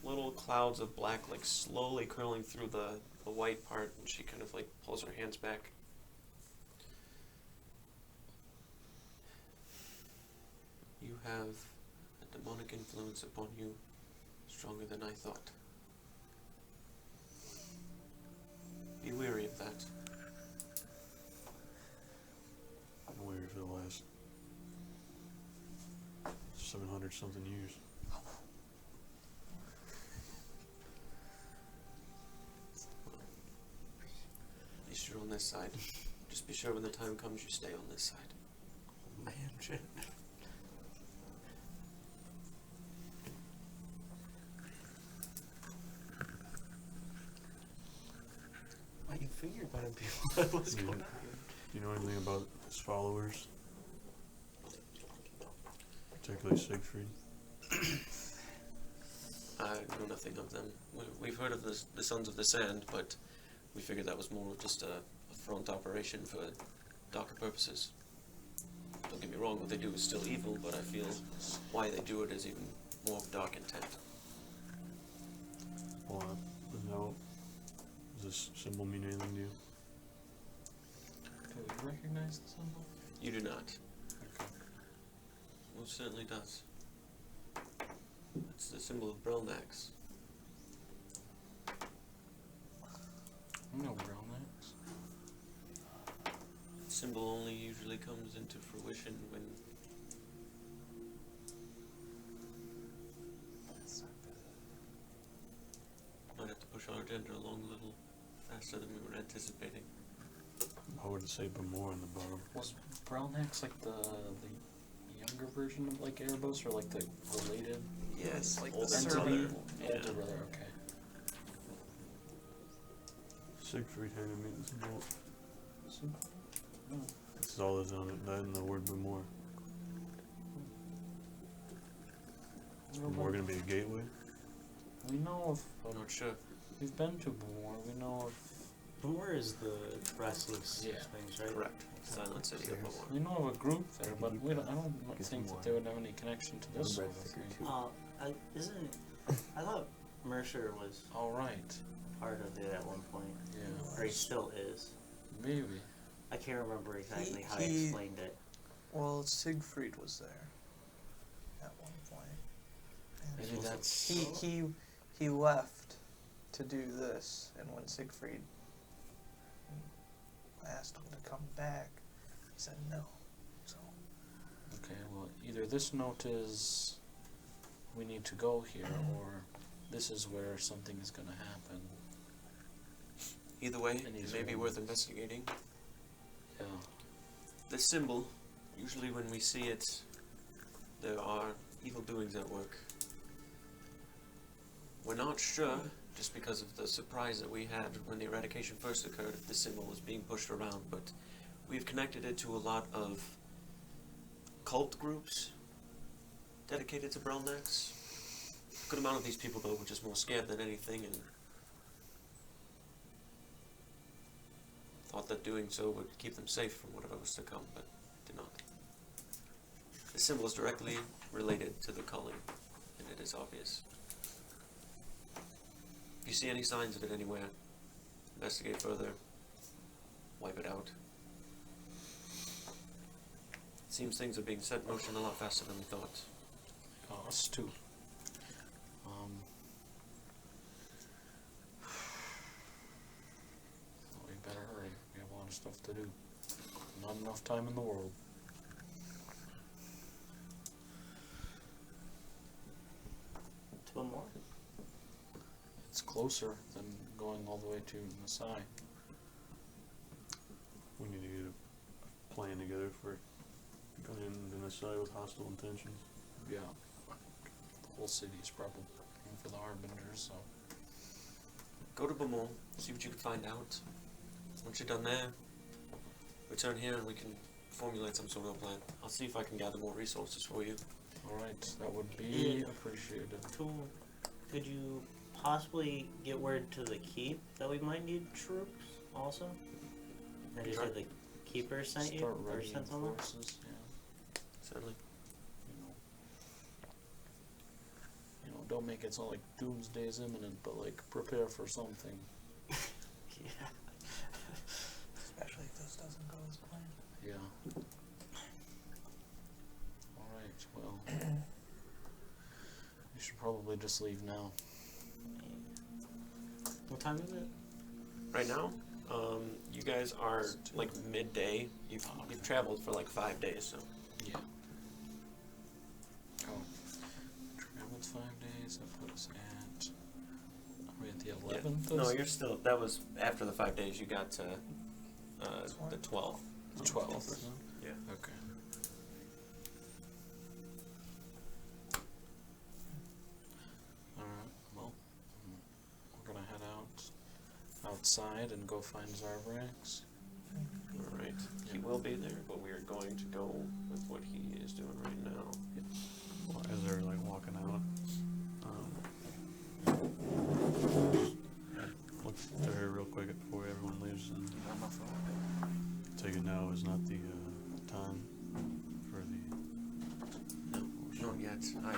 little clouds of black like slowly curling through the white part, and she kind of like pulls her hands back. You have a demonic influence upon you stronger than I thought. Be wary of that. I'm wary for the last 700 something years. At least you're on this side. Just be sure when the time comes you stay on this side. Man, shit. You figured by telling people what's Do you, going on. do you know anything about his followers? Particularly Siegfried? I know nothing of them. We've heard of the Sons of the Sand, but we figured that was more of just a front operation for darker purposes. Don't get me wrong, what they do is still evil, but I feel why they do it is even more of dark intent. Well, no. Does this symbol mean anything to you? Do we recognize the symbol? You do not. Okay. Most certainly does. It's the symbol of Brelnax. I know brown axe. Symbol only usually comes into fruition when might have to push our agenda along a little faster than we were anticipating. I would say Bamor in the bottom. Was brown axe like the younger version of like Erebos, or like the related? Yes, like the Older surly. brother. Older Yeah. brother, okay. Siegfried handed me this book. Oh. This is all that's on it. That and the word Bamor. Is Bamor going to be a gateway? We know of. I'm not sure. We've been to Bamor. We know of. Bamor is the restless Yeah. things, right? Correct. Silent City of Bamor. We know of a group there, but we don't, I don't think that they would have any connection to this sort of thing. I thought Mercer was All right. part of it at one point, Yeah. or he still is. Maybe. I can't remember exactly how he- he explained it. Well, Siegfried was there at one point. And Maybe that's. he left to do this, and when Siegfried asked him to come back, he said no. So Okay, well, either this note is we need to go here, or this is where something is going to happen. Either way, And it he's may be one. worth investigating. Yeah. This symbol, usually when we see it, there are evil doings at work. We're not sure, just because of the surprise that we had when the eradication first occurred, if the symbol was being pushed around, but we've connected it to a lot of cult groups dedicated to Brelnax. A good amount of these people, though, were just more scared than anything, and thought that doing so would keep them safe from whatever was to come, but did not. The symbol is directly related to the culling, and it is obvious. If you see any signs of it anywhere, investigate further, wipe it out. It seems things are being set in motion a lot faster than we thought. Us too. Well, we better hurry. We have a lot of stuff to do. Not enough time in the world. To Bamor? It's closer than going all the way to Masai. We need to get a plan together for going into Masai with hostile intentions. Yeah. The whole city's probably looking for the Harbingers, so. Go to Bamor, see what you can find out. Once you're done there, return here and we can formulate some sort of plan. I'll see if I can gather more resources for you. Alright, that would be appreciated. Could you possibly get word to the keep that we might need troops also? And you said the keeper sent you? Start Or readying sent someone? forces, yeah. Certainly. You know, don't make it sound like doomsday's imminent, but like prepare for something. Yeah. especially if this doesn't go as planned. Yeah. Alright, well. We should probably just leave now. What time is it? Right now, you guys are like midday. You've traveled for like 5 days, so Yeah. Oh. Traveled 5 days, that put us at. Are we at the 11th? no, you're still. That was after the 5 days. You got to the 12th. The 12th. Yeah. Okay. Alright, well, we're gonna head out outside and go find Zarbrax. Alright. He will be there, but we are going to go with what he is doing right now. Well, as they're like walking out, look through here real quick before everyone leaves, and On my phone. take it now is not the time for the. No, not yet. I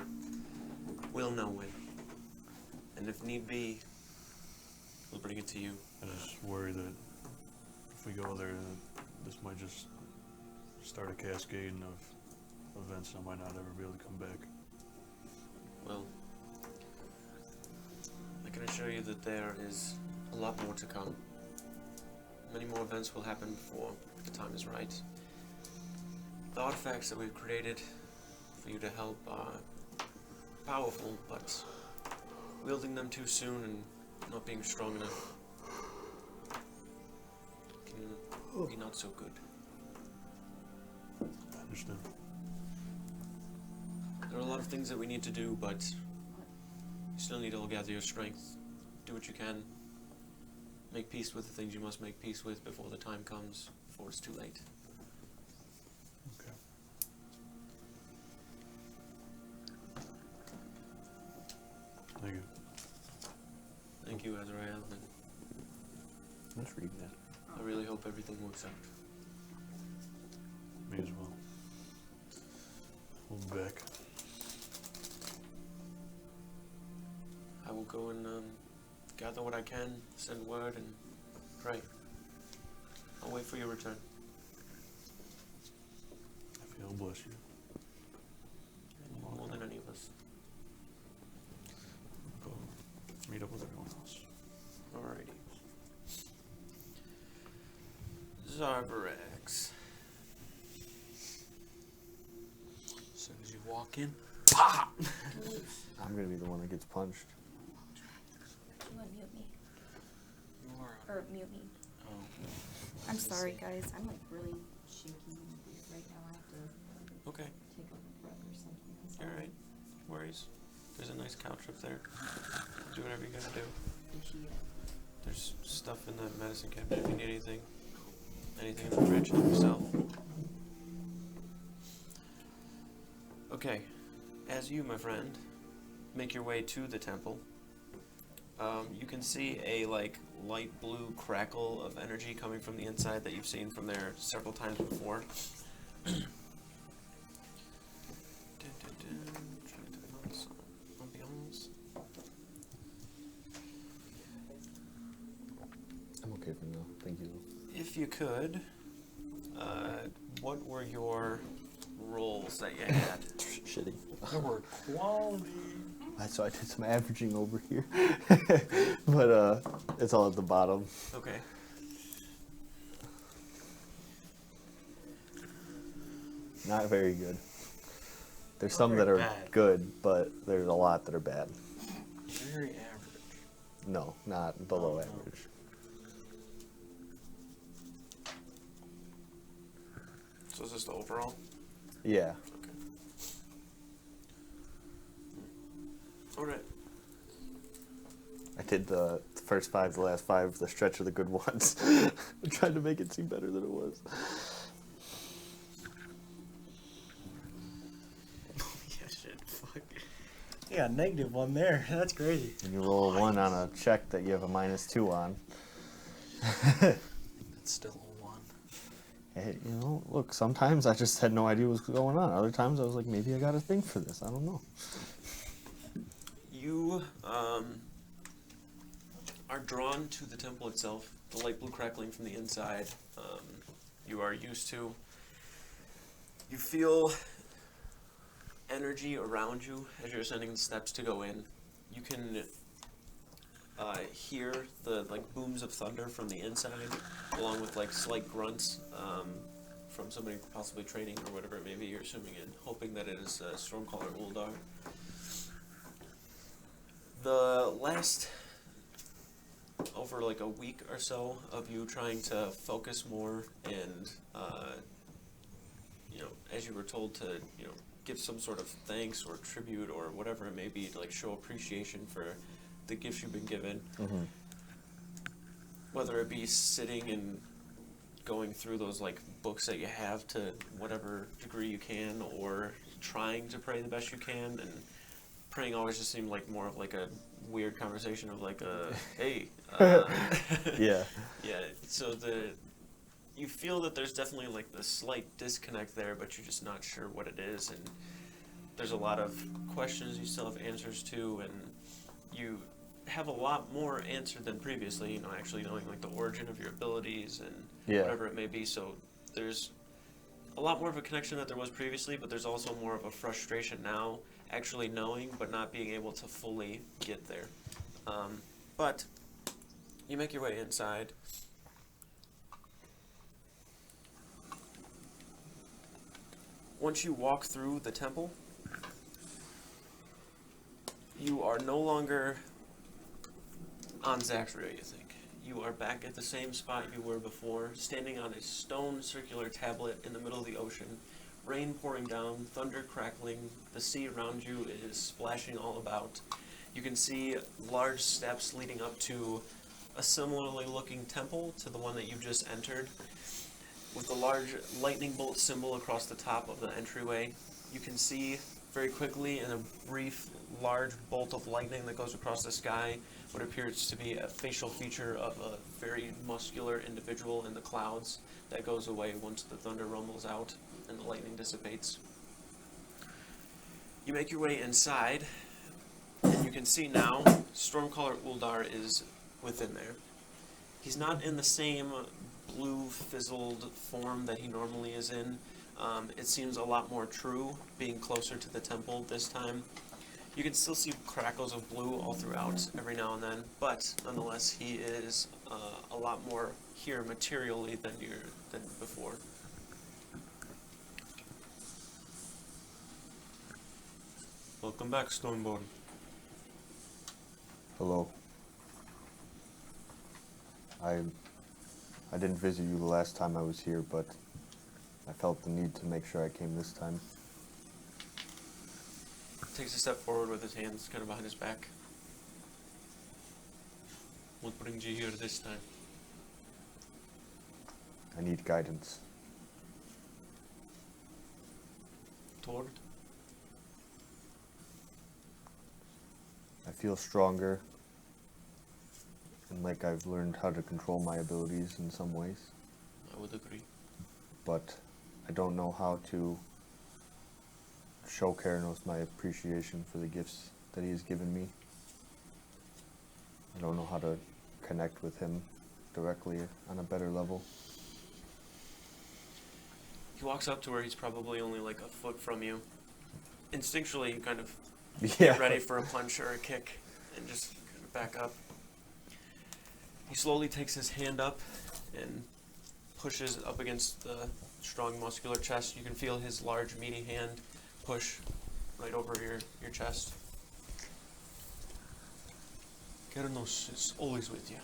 will know when. And if need be, we'll bring it to you. I just worry that if we go there, this might just start a cascade of events. I might not ever be able to come back. Well, I can assure you that there is a lot more to come. Many more events will happen before the time is right. The artifacts that we've created for you to help are powerful, but wielding them too soon and not being strong enough can be not so good. I understand. There are a lot of things that we need to do, but you still need to all gather your strength. Do what you can. Make peace with the things you must make peace with before the time comes, before it's too late. Okay. Thank you. Thank you, Azrael, and Let's read that. I really hope everything works out. Me as well. We'll be back. I will go and gather what I can, send word, and pray. I'll wait for your return. I feel bless you. More than any of us. Go meet up with everyone else. Alrighty. Zarbrax. As soon as you walk in, I'm gonna be the one that gets punched. You want to mute me? you are. Or mute me. Oh. I'm sorry, guys. I'm like really shaky right now. I have to Okay, take a breath or something. I'm sorry. alright. No worries. There's a nice couch up there. Do whatever you gotta do. Appreciate it. There's stuff in the medicine cabinet if you need anything. Anything in the fridge, help yourself. Okay, as you, my friend, make your way to the temple, you can see a light blue crackle of energy coming from the inside that you've seen from there several times before. Dun, dun, dun. Trying to find some ambiance. I'm okay for now. Thank you. If you could, what were your rolls that you had? Shitty. There were quality. So I did some averaging over here, but it's all at the bottom. Okay. Not very good. There's Not some that very are bad. good, but there's a lot that are bad. Very average. No, not below Oh, no. average. So is this the overall? Yeah. Okay. Alright. I did the first 5, the last 5, the stretch of the good ones. I tried to make it seem better than it was. Yeah, shit. Fuck. Yeah, -1 there. That's crazy. And you roll a 1 on a check that you have a -2 on. It's still a 1. Hey, you know, look, sometimes I just had no idea what was going on. Other times I was like, maybe I got a thing for this. I don't know. You are drawn to the temple itself, the light blue crackling from the inside. You are used to. You feel energy around you as you're ascending the steps to go in. You can hear the booms of thunder from the inside, along with slight grunts from somebody possibly training or whatever it may be. You're assuming in, hoping that it is Stormcaller Uldar. The last over a week or so of you trying to focus more and as you were told to give some sort of thanks or tribute or whatever it may be to show appreciation for the gifts you've been given. Mm-hmm. whether it be sitting and going through those like books that you have to whatever degree you can, or trying to pray the best you can, and praying always just seemed like more of like a weird conversation of like a hey Yeah. yeah, so you feel that there's definitely like the slight disconnect there, but you're just not sure what it is, and there's a lot of questions you still have answers to, and you have a lot more answered than previously, actually knowing like the origin of your abilities and Yeah. whatever it may be. So there's a lot more of a connection that there was previously, but there's also more of a frustration now, actually knowing but not being able to fully get there. But you make your way inside. Once you walk through the temple, you are no longer on Zaxria, you think. You are back at the same spot you were before, standing on a stone circular tablet in the middle of the ocean, rain pouring down, thunder crackling, the sea around you is splashing all about. You can see large steps leading up to a similarly looking temple to the one that you just entered, with a large lightning bolt symbol across the top of the entryway. You can see very quickly in a brief, large bolt of lightning that goes across the sky what appears to be a facial feature of a very muscular individual in the clouds that goes away once the thunder rumbles out and the lightning dissipates. You make your way inside, and you can see now Stormcaller Uldar is within there. He's not in the same blue fizzled form that he normally is in. It seems a lot more true, being closer to the temple this time. You can still see crackles of blue all throughout every now and then, but nonetheless he is a lot more here materially than before. Welcome back, Stormborn. Hello. I didn't visit you the last time I was here, but I felt the need to make sure I came this time. Takes a step forward with his hands kind of behind his back. What brings you here this time? I need guidance. Toward? I feel stronger, and like I've learned how to control my abilities in some ways, I would agree. but I don't know how to show Keranos my appreciation for the gifts that he has given me. I don't know how to connect with him directly on a better level. He walks up to where he's probably only like a foot from you. Instinctually, you kind of Yeah. get ready for a punch or a kick and just kind of back up. He slowly takes his hand up and pushes up against the strong muscular chest. You can feel his large meaty hand push right over your chest. Keranos is always with you.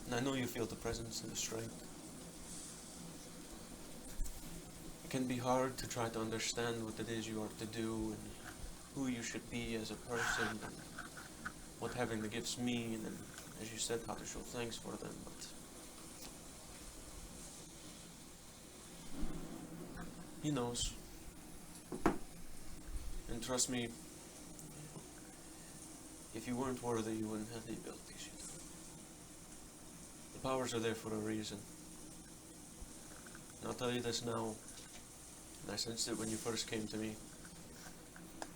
And I know you feel the presence and the strength. It can be hard to try to understand what it is you are to do and who you should be as a person and what having the gifts mean and, as you said, how to show thanks for them, but he knows. And trust me, if you weren't worthy, you wouldn't have the abilities you do. The powers are there for a reason. And I'll tell you this now, and I sensed it when you first came to me.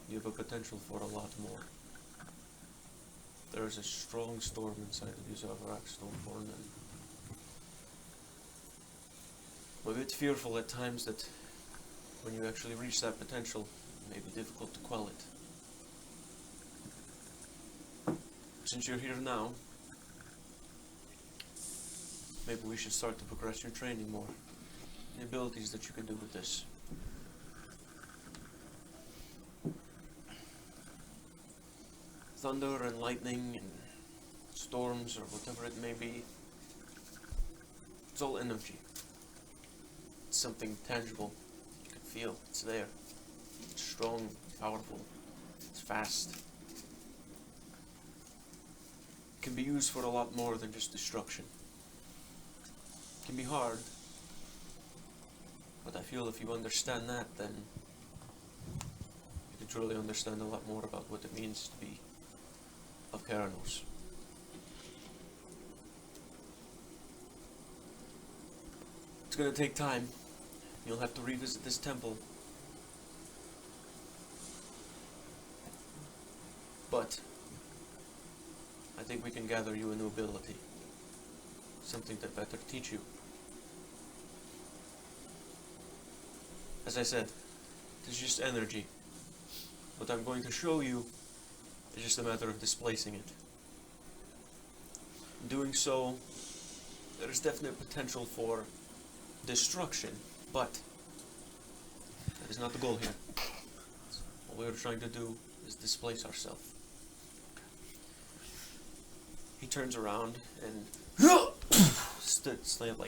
You have a potential for a lot more. There is a strong storm inside of you, Zaxria, Stormborn, and I'm a bit fearful at times that when you actually reach that potential, it may be difficult to quell it. Since you're here now, maybe we should start to progress your training more. The abilities that you can do with this. Thunder and lightning and storms or whatever it may be. It's all energy. It's something tangible. You can feel it's there. It's strong, powerful, it's fast. can be used for a lot more than just destruction. It can be hard, but I feel if you understand that, then you can truly understand a lot more about what it means to be of Keranos. It's gonna take time. You'll have to revisit this temple. But I think we can gather you a new ability. Something that better teach you. As I said, it's just energy. What I'm going to show you is just a matter of displacing it. In doing so, there is definite potential for destruction, but that is not the goal here. All we are trying to do is displace ourselves. He turns around and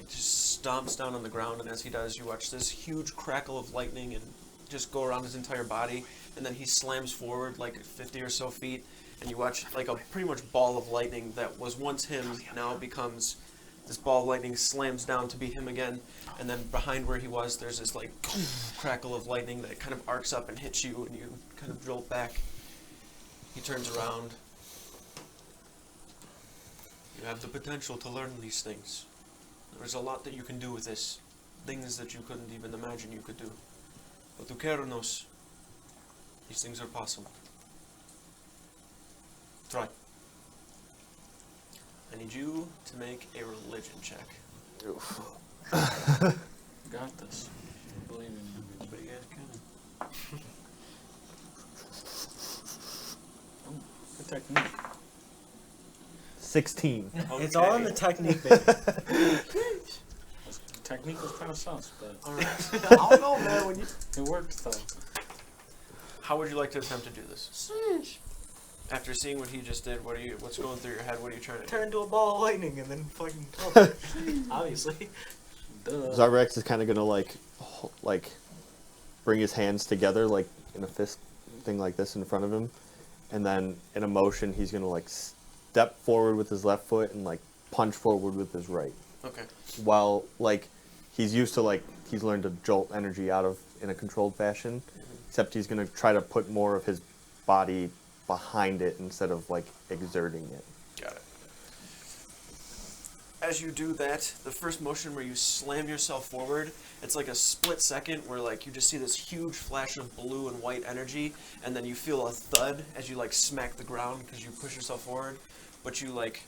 just stomps down on the ground, and as he does, you watch this huge crackle of lightning and just go around his entire body, and then he slams forward like 50 or so feet, and you watch like a pretty much ball of lightning that was once him now becomes this ball of lightning slams down to be him again, and then behind where he was there's this like crackle of lightning that kind of arcs up and hits you, and you kind of jolt back. He turns around. You have the potential to learn these things. There's a lot that you can do with this, things that you couldn't even imagine you could do. But through Keranos, these things are possible. Try. I need you to make a religion check. Got this. I believe in you. Big ass cannon. Oh, good technique. 16. It's all in the technique, baby. Technique was kind of sus, but Alright. I don't know, man. When you it worked though. How would you like to attempt to do this? After seeing what he just did, what's going through your head? What are you trying to do? turn into a ball of lightning and then fucking obviously. Duh. Zarrex is kind of gonna like bring his hands together like in a fist thing like this in front of him, and then in a motion he's gonna like step forward with his left foot and like punch forward with his right. Okay. While like he's used to like he's learned to jolt energy out of in a controlled fashion, except he's gonna try to put more of his body behind it instead of like exerting it. Got it. As you do that, the first motion where you slam yourself forward, it's like a split second where like you just see this huge flash of blue and white energy, and then you feel a thud as you like smack the ground because you push yourself forward, but you're like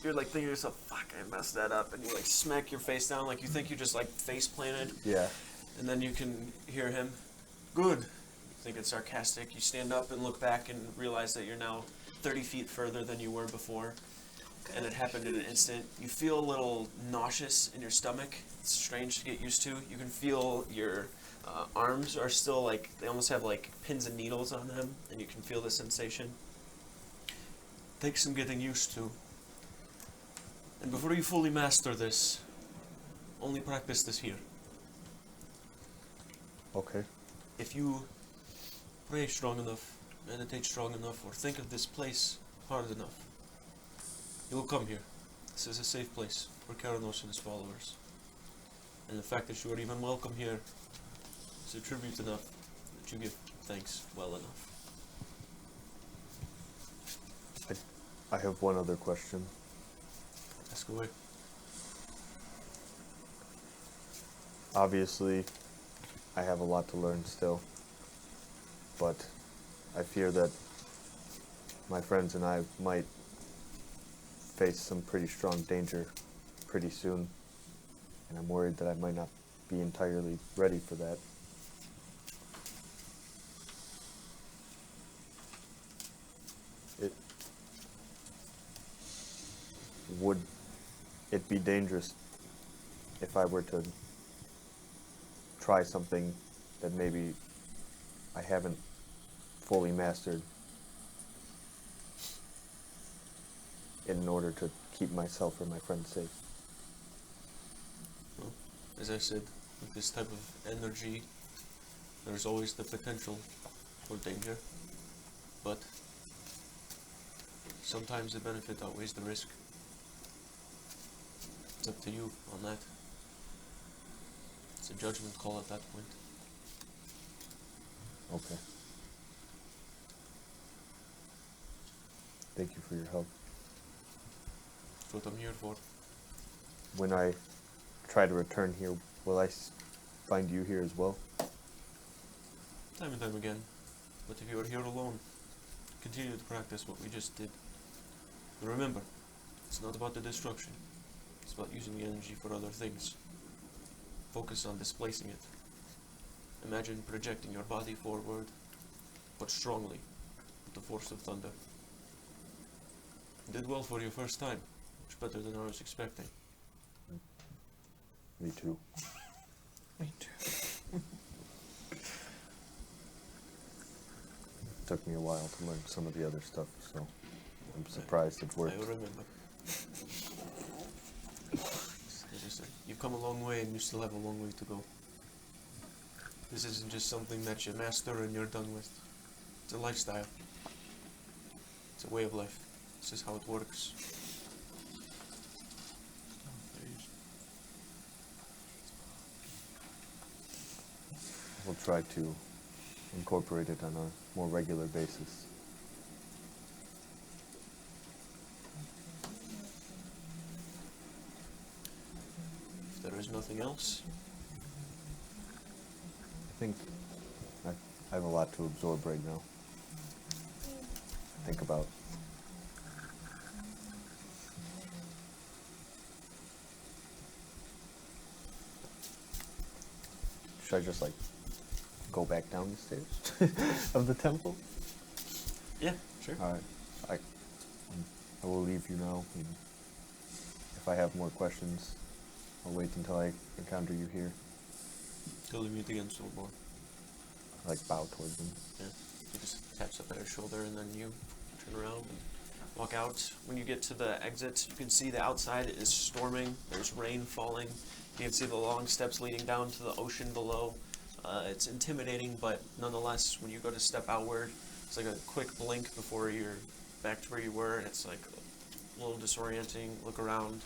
thinking to yourself, fuck, I messed that up, and you like smack your face down like you think you just like face planted, Yeah. and then you can hear him, good. You think it's sarcastic. You stand up and look back and realize that you're now 30 feet further than you were before. And it happened in an instant. You feel a little nauseous in your stomach. It's strange to get used to. You can feel your arms are still like, they almost have like pins and needles on them, and you can feel the sensation. Takes some getting used to. And before you fully master this, only practice this here. Okay. If you pray strong enough, meditate strong enough, or think of this place hard enough, you will come here. This is a safe place for Keranos and his followers. And the fact that you are even welcome here is a tribute enough that you give thanks well enough. I have one other question. Ask away. Obviously, I have a lot to learn still, but I fear that my friends and I might face some pretty strong danger pretty soon, and I'm worried that I might not be entirely ready for that. Would it be dangerous if I were to try something that maybe I haven't fully mastered in order to keep myself or my friends safe? Well, as I said, with this type of energy, there's always the potential for danger. But Sometimes the benefit outweighs the risk. It's up to you on that. It's a judgment call at that point. Okay. Thank you for your help. That's what I'm here for. When I try to return here, will I find you here as well? Time and time again. But if you are here alone, continue to practice what we just did. And remember, it's not about the destruction. It's about using the energy for other things. Focus on displacing it. Imagine projecting your body forward, but strongly, with the force of thunder. You did well for your first time. Much better than I was expecting. Me too. Me too. Took me a while to learn some of the other stuff, so I'm surprised it worked. I remember. As I said, you've come a long way and you still have a long way to go. This isn't just something that you master and you're done with. It's a lifestyle. It's a way of life. This is how it works. We'll try to incorporate it on a more regular basis. If there is nothing else, I think I have a lot to absorb right now. Think about. Should I just like go back down the stairs of the temple? yeah, sure. All right. I will leave you now. And if I have more questions, I'll wait until I encounter you here. Till we meet again, Soulborn. I like bow towards him. Yeah. He just taps up at his shoulder and then you turn around and walk out. When you get to the exit, you can see the outside is storming. There's rain falling. You can see the long steps leading down to the ocean below. It's intimidating, but nonetheless, when you go to step outward, it's like a quick blink before you're back to where you were, and it's like a little disorienting. Look around,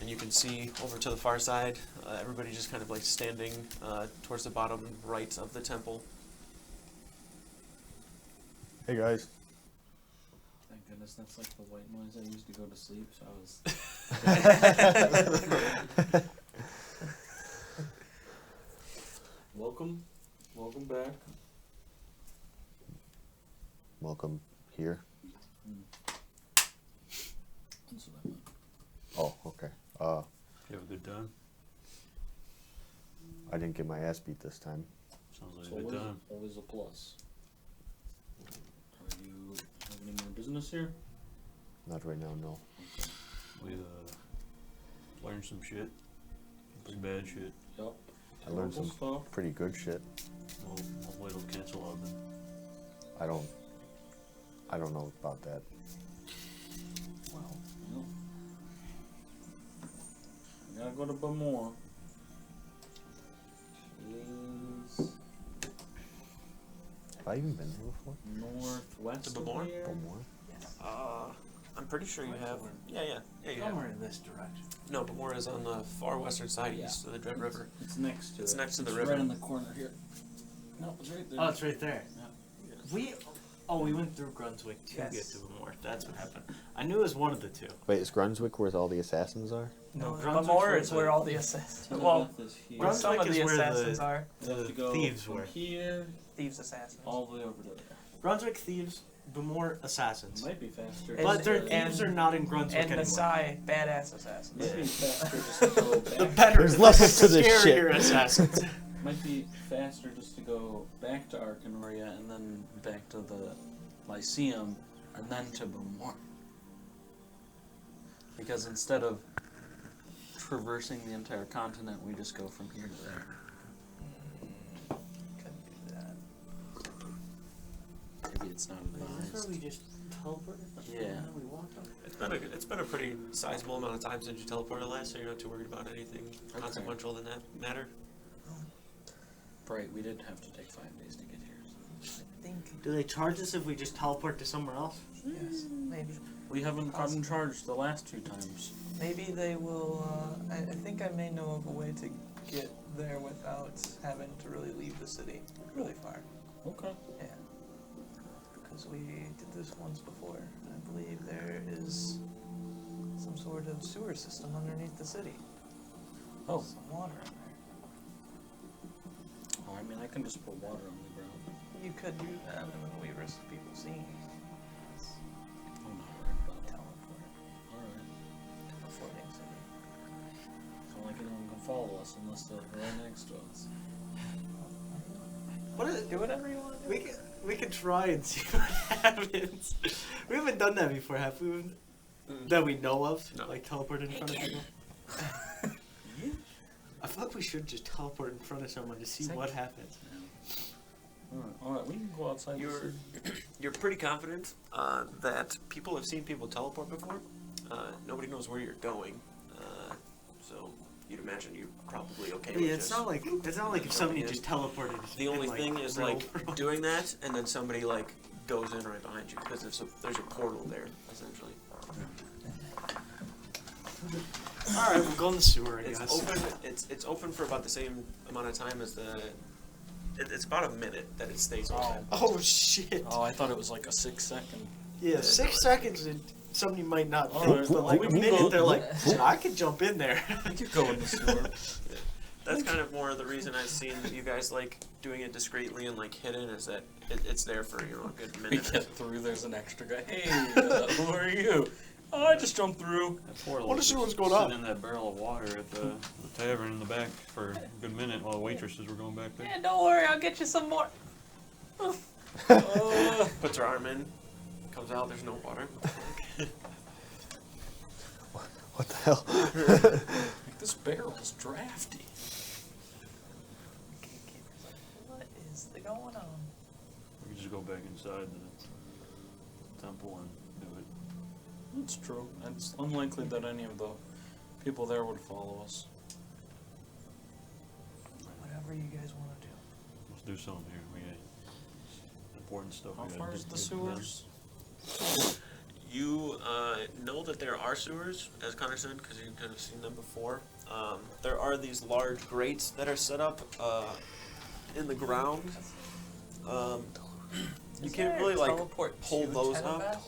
and you can see over to the far side, everybody just kind of like standing towards the bottom right of the temple. Hey guys. Thank goodness that's like the white noise I used to go to sleep, so I was... Welcome back. Welcome here. That's what I meant. Oh, okay. You have a good time? I didn't get my ass beat this time. Sounds like It's a good always, time. always a plus. Are you have any more business here? Not right now, no. Okay. We learned some shit. Some bad shit. Yep. I learned some Terrible stuff. pretty good shit. We'll wait till cancel out then. I don't know about that. Well, I gotta go to Bamor. Is Have I even been here before? northwest To of Bamor? here. Bamor? I'm pretty sure you have. Yeah, you have. Somewhere in this direction. No, Bamor is on the far western side, Yeah. east of the Dread River. It's next to It's it. next to the It's river. right in the corner here. No, it's right there. Oh, it's right there. Yeah. We went through Brunswick to Yes. get to Bamor. That's what happened. I knew it was one of the two. Wait, is Brunswick where all the assassins are? No, Bamor is where all the assassins. Well, Tenerife is here. where some of Brunswick the is where the- assassins are. You have to go thieves from were. here Thieves, assassins. all the way over to there. Brunswick thieves, Bamor assassins. Might be faster. And- But their and- thieves are not in Brunswick And anymore. Nasai, badass assassins. Might be faster just to go back. Better, There's levels to this scarier shit. assassins. Might be faster just to go back to Arkanoria and then back to the Lyceum and then to Bamor. Because instead of traversing the entire continent, we just go from here to there. Couldn't do that. Maybe it's not Is this where advised. we just teleported? Yeah. We walked on. It's been a pretty sizable amount of time since you teleported last, so you're not too worried about anything Okay. consequential in that matter. Right, we did have to take 5 days to get here. Do they charge us if we just teleport to somewhere else? Yes, maybe. We haven't gotten charged the last 2 times. Maybe they will. I think I may know of a way to get there without having to really leave the city really far. Okay. Yeah. Because we did this once before. And I believe there is some sort of sewer system underneath the city. Oh. Some water in there. Oh, I mean, I can just put water on the ground. You could do that, and then we risk people seeing you. I'm not worried about it. Teleport Alright. to the floating city. It's not like anyone can follow us unless they're right next to us. What is Do whatever you want to do. we can try and see what happens. We haven't done that before, have we? That we know of? No. Like teleport in front of people? I feel like we should just teleport in front of someone to see what happens. Alright, we can go outside. You're pretty confident that people have seen people teleport before. Nobody knows where you're going, so you'd imagine you're probably okay with Yeah, just... it's not like if somebody just teleported. The only in, thing is real like world. doing that, and then somebody like goes in right behind you because there's a portal there essentially. All right, we'll go in the sewer. I It's guess. open. It's open for about the same amount of time as the. It's about a minute that it stays open. Oh shit! Oh, I thought it was like a 6-second. Yeah, 6 seconds and somebody might not All think, right, but like we a can minute, go. they're like, I could jump in there. We could go in the sewer. That's kind of more of the reason I've seen you guys like doing it discreetly and like hidden is that it's there for a good We minute. get through, there's an extra guy. Hey, who are you? Oh, I just jumped through. That portal Wanna was see just what's going sitting on. in that barrel of water at the tavern in the back for a good minute while the waitresses were going back there. Yeah, don't worry, I'll get you some more. Puts her arm in, comes out. There's no water. What the hell? This barrel's drafty. Gatekeeper's like, what is going on? We could just go back inside the temple and do it. That's true. It's unlikely that any of the people there would follow us. Whatever you guys want to do. Let's do something here. We got important stuff. How we gotta far do- is the get done. sewers? You know that there are sewers, as Connor said, because you've kind of seen them before. There are these large grates that are set up in the ground. You can't really like pull those up.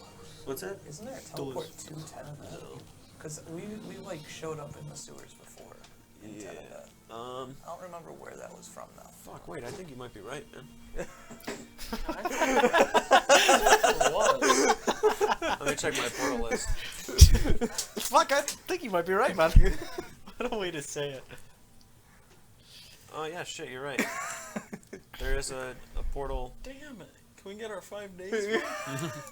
What's that? Isn't there a teleport to Tenebeth? Because we like showed up in the sewers before. In Yeah. Tenebeth. I don't remember where that was from though. Fuck. Wait. I think you might be right, man. Let me check my portal list. Fuck, I think you might be right, man. What a way to say it. Oh yeah, shit. You're right. There is a portal. Damn it. Can we get our 5 days?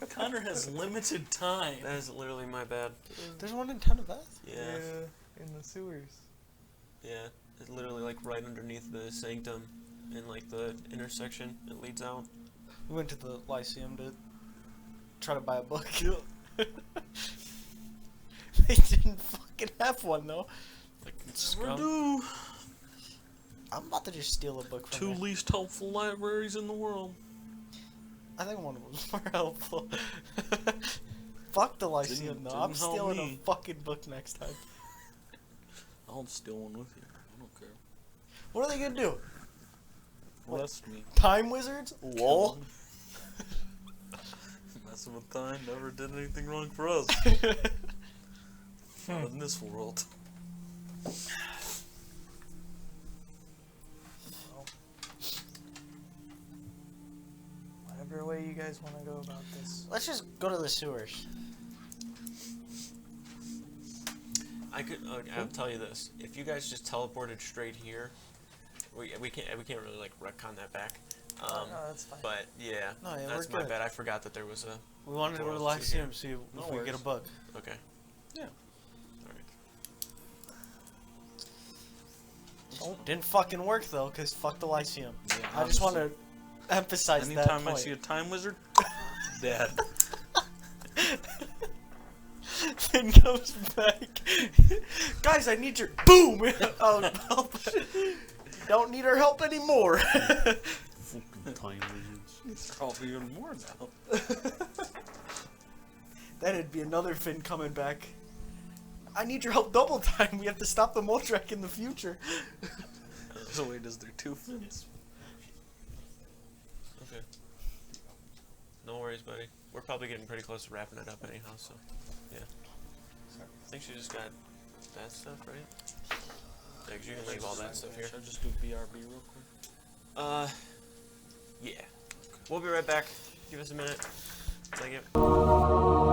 Connor has limited time. That is literally my bad. There's one in Tenebeth? Yeah. In the sewers. Yeah. It's literally like right underneath the sanctum, in like the intersection. It leads out. We went to the Lyceum to try to buy a book. They didn't fucking have one though. Like, Scum. do. I'm about to just steal a book from 2 there. least helpful libraries in the world. I think one of them was more helpful. Fuck the Lyceum though. I'm didn't help stealing me. a fucking book next time. I'll steal one with you. I don't care. What are they gonna do? Arrest me. Time wizards? Lol. Messing with time never did anything wrong for us. Not in this world. Whatever way you guys want to go about this. Let's just go to the sewers. I could. I'll tell you this: if you guys just teleported straight here, we can't really like retcon that back. No, that's fine. But yeah, No, yeah, that's we're my good. bad. I forgot that there was a. We wanted to go to the Well, let's see Lyceum, see if No we get a worries. book. Okay. Yeah. All right. Didn't fucking work though, cause fuck the Lyceum. Yeah, I just want to emphasize that Anytime point. I see a time wizard, dead. Then comes back. Guys, I need your boom. Oh, help. Don't need our help anymore. Fucking time lizards. It's probably even more now. That'd be another Finn coming back. I need your help double time. We have to stop the Moldrak in the future. So wait, is there two Finns? Okay. No worries, buddy. We're probably getting pretty close to wrapping it up anyhow, so yeah. I think she just got that stuff, right? Yeah, 'cause you can leave all that stuff here. Should I just do BRB real quick? Yeah. We'll be right back. Give us a minute. Thank you.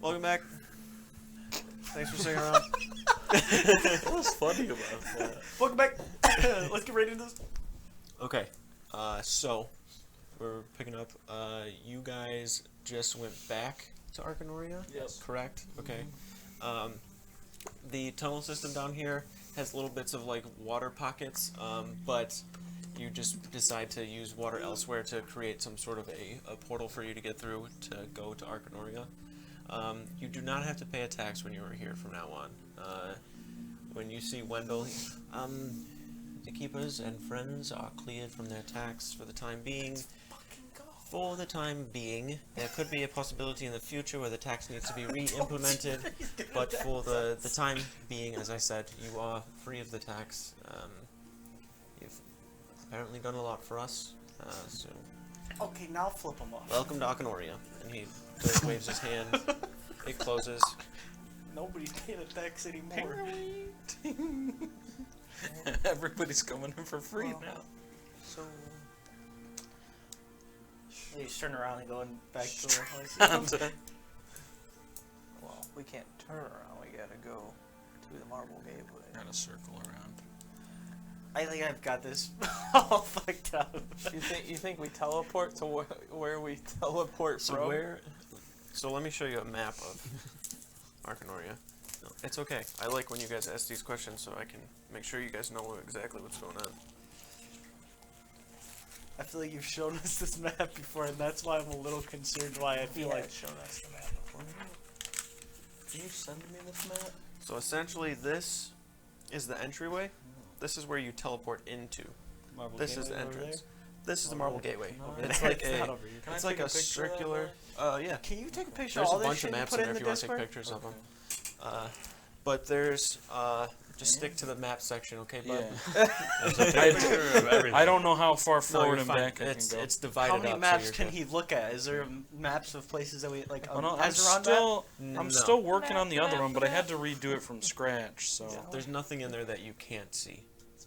Welcome back. Thanks for sticking around. What was funny about that? Welcome back. Let's get right into this. Okay. So we're picking up. You guys just went back to Arcanoria? Yes. Correct? Okay. The tunnel system down here has little bits of like water pockets, but you just decide to use water elsewhere to create some sort of a portal for you to get through to go to Arcanoria. You do not have to pay a tax when you are here from now on. When you see Wendell, the keepers and friends are cleared from their tax for the time being. For the time being, there could be a possibility in the future where the tax needs to be re-implemented, but for the time being, as I said, you are free of the tax. You've apparently done a lot for us, so Okay, now flip them off. welcome to Arcanoria. And he waves his hand, it closes. Nobody's paying a tax anymore. Everybody's coming in for free Well, now. So. You just turn around and going back to the Well, we can't turn around. We gotta go to the Marble Gateway. Gotta circle around. I think I've got this all fucked up. You think we teleport to where we teleport So from? where? So let me show you a map of Arcanoria. No, it's okay. I like when you guys ask these questions so I can make sure you guys know exactly what's going on. I feel like you've shown us this map before, and that's why I'm a little concerned. Why I feel like shown us the map before. Can you send me this map? So essentially, this is the entryway. This is where you teleport into. Marble This is the Gateway over entrance. there? This is the Marble Gateway. No, It's like it's not a. over here. Can I It's like take a a picture of that circular. Yeah. Can you take a picture There's of a all this bunch shit of and maps put in it there in if the you want to take Discord? pictures of them. But there's just stick to the map section, okay, bud? Yeah. There's a picture of everything. I don't know how far No, forward you're and fine. back I It's can go. it's divided How many up. maps so can you're he look at? Is there maps of places that we like? Oh, no, I'm Hazard map? still good. I'm No. still working on the other one, but I had to redo it from scratch. So There's nothing in there that you can't see.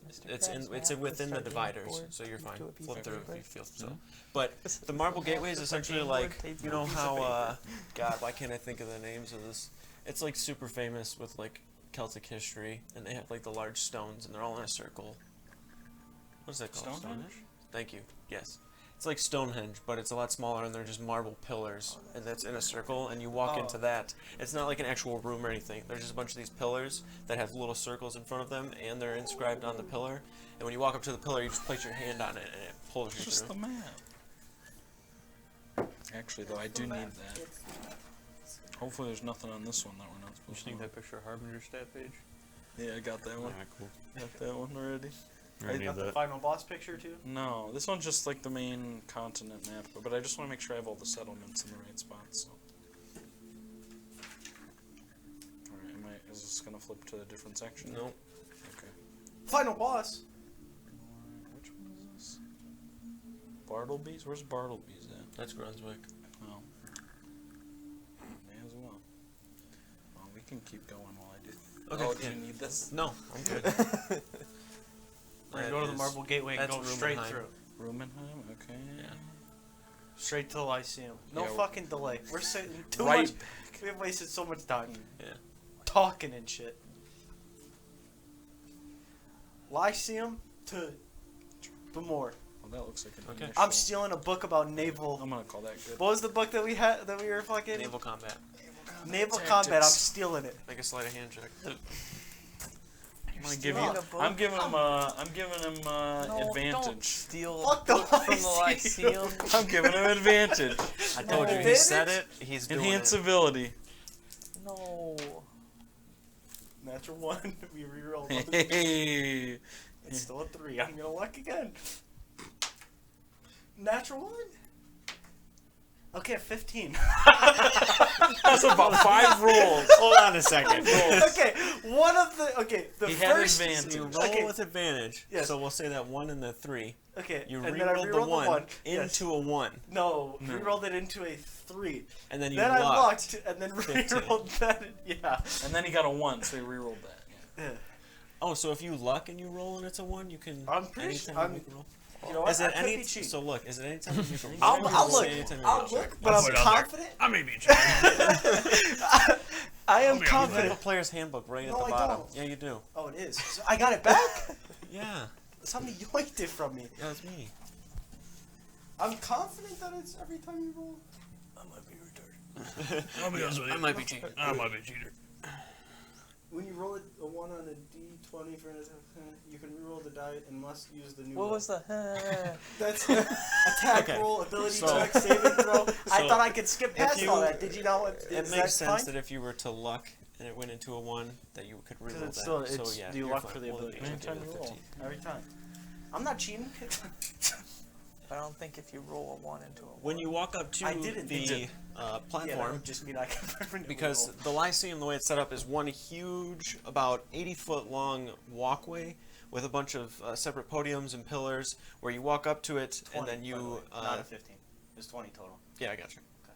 Mr. It's Krabs' in it's map. within the Let's start dividers, getting bored. so you're fine. Do a piece Flip of through paper. if you feel so. But the Marble Gateway is essentially like, you know how God, why can't I think of the names of this? It's like super famous with like Celtic history, and they have like the large stones, and they're all in a circle. What is that called? Stonehenge? Thank you. Yes. It's like Stonehenge, but it's a lot smaller, and they're just marble pillars, and that's in a circle, and you walk into that. It's not like an actual room or anything. There's just a bunch of these pillars that have little circles in front of them, and they're inscribed on the pillar. And when you walk up to the pillar, you just place your hand on it, and it pulls you it's just the through. map. Actually, though, I do need that. Hopefully, there's nothing on this one that we're not You supposed to. sneak that picture of Harbinger stat page? Yeah, I got that one. Alright, cool. Got that one already. I need Got the that. final boss picture too. No, this one's just like the main continent map, but I just want to make sure I have all the settlements in the right spots. So. Alright, is this gonna flip to a different section? Nope. Okay. Final boss. Which one is this? Bartleby's? Where's Bartleby's at? That's Brunswick. Oh. May as well. Well, we can keep going while I do. Okay, Oh, do yeah. you need this? No, I'm good. We're That gonna go to the is- Marble Gateway and that's go straight Rumenheim. through. Rumenheim? Okay. Yeah. Straight to the Lyceum. No Yeah, fucking delay. We're sitting too Right much. We've wasted so much time Yeah. talking and shit. Lyceum to Bamor. Well, that looks like an Okay. initial. I'm stealing a book about naval. I'm gonna call that good. What was the book that we had that we were fucking? Naval combat. Naval Tactics. combat. I'm stealing it. Make a sleight of hand check. I'm gonna give stealing you. a book? I'm giving him. advantage. Steal Fuck the from the Lyceum. Lyceum. I'm giving him advantage. I told you, he Did said it? it, he's doing Enhance it. ability. No. Natural 1. We rerolled. Hey. It's still a 3. I'm gonna luck again. Natural 1. Okay, 15. That's about 5 rolls. Hold on a second. Okay, one of the the He had first. advantage. You roll Okay. with advantage. Yes. So we'll say that 1 and the 3. Okay, You and then I re-rolled rerolled the 1 Yes. into a 1. No, No. rerolled it into a 3. And then you Then I lucked. lucked, and then 15. rerolled that. Yeah. And then he got a 1, so he rerolled that. Yeah. Yeah. Oh, so if you luck and you roll and it's a 1, you can. I'm pretty anytime sure. you make a roll. You know what? Is it I could any? be cheating. So look, is it any time you can? I'll look. Anytime you I'll want. look, but I'll I'm put it out there. confident. I may be cheating. I am You have a confident. player's handbook right at No, the I bottom. don't. Yeah, you do. Oh, it is. So I got it back. Yeah. Somebody yoinked it from me. Yeah, that's me. I'm confident that it's every time you roll. I might be retarded. I'll be honest with you. I might be cheating. I might be a cheater. When you roll a 1 on a d20 for an attack, you can reroll the die and must use the new What roll. was the? That's attack Okay. roll, ability So- check, saving throw. I so thought I could skip past you- all that. Did you know what? It is makes that sense fine? that if you were to luck and it went into a 1, that you could reroll it's that. still- so it's- yeah, you you're luck fine. for the We'll ability. give you Anytime the you roll. 15. Every time. I'm not cheating. I don't think if you roll a 1 into a 1. When you walk up to I didn't think the yeah, that platform, would just mean I can permanently because roll. the Lyceum, the way it's set up, is one huge, about 80-foot long walkway with a bunch of separate podiums and pillars where you walk up to it 20, and then by the you. way, not a 15. It's 20 total. Yeah, I got you. Okay.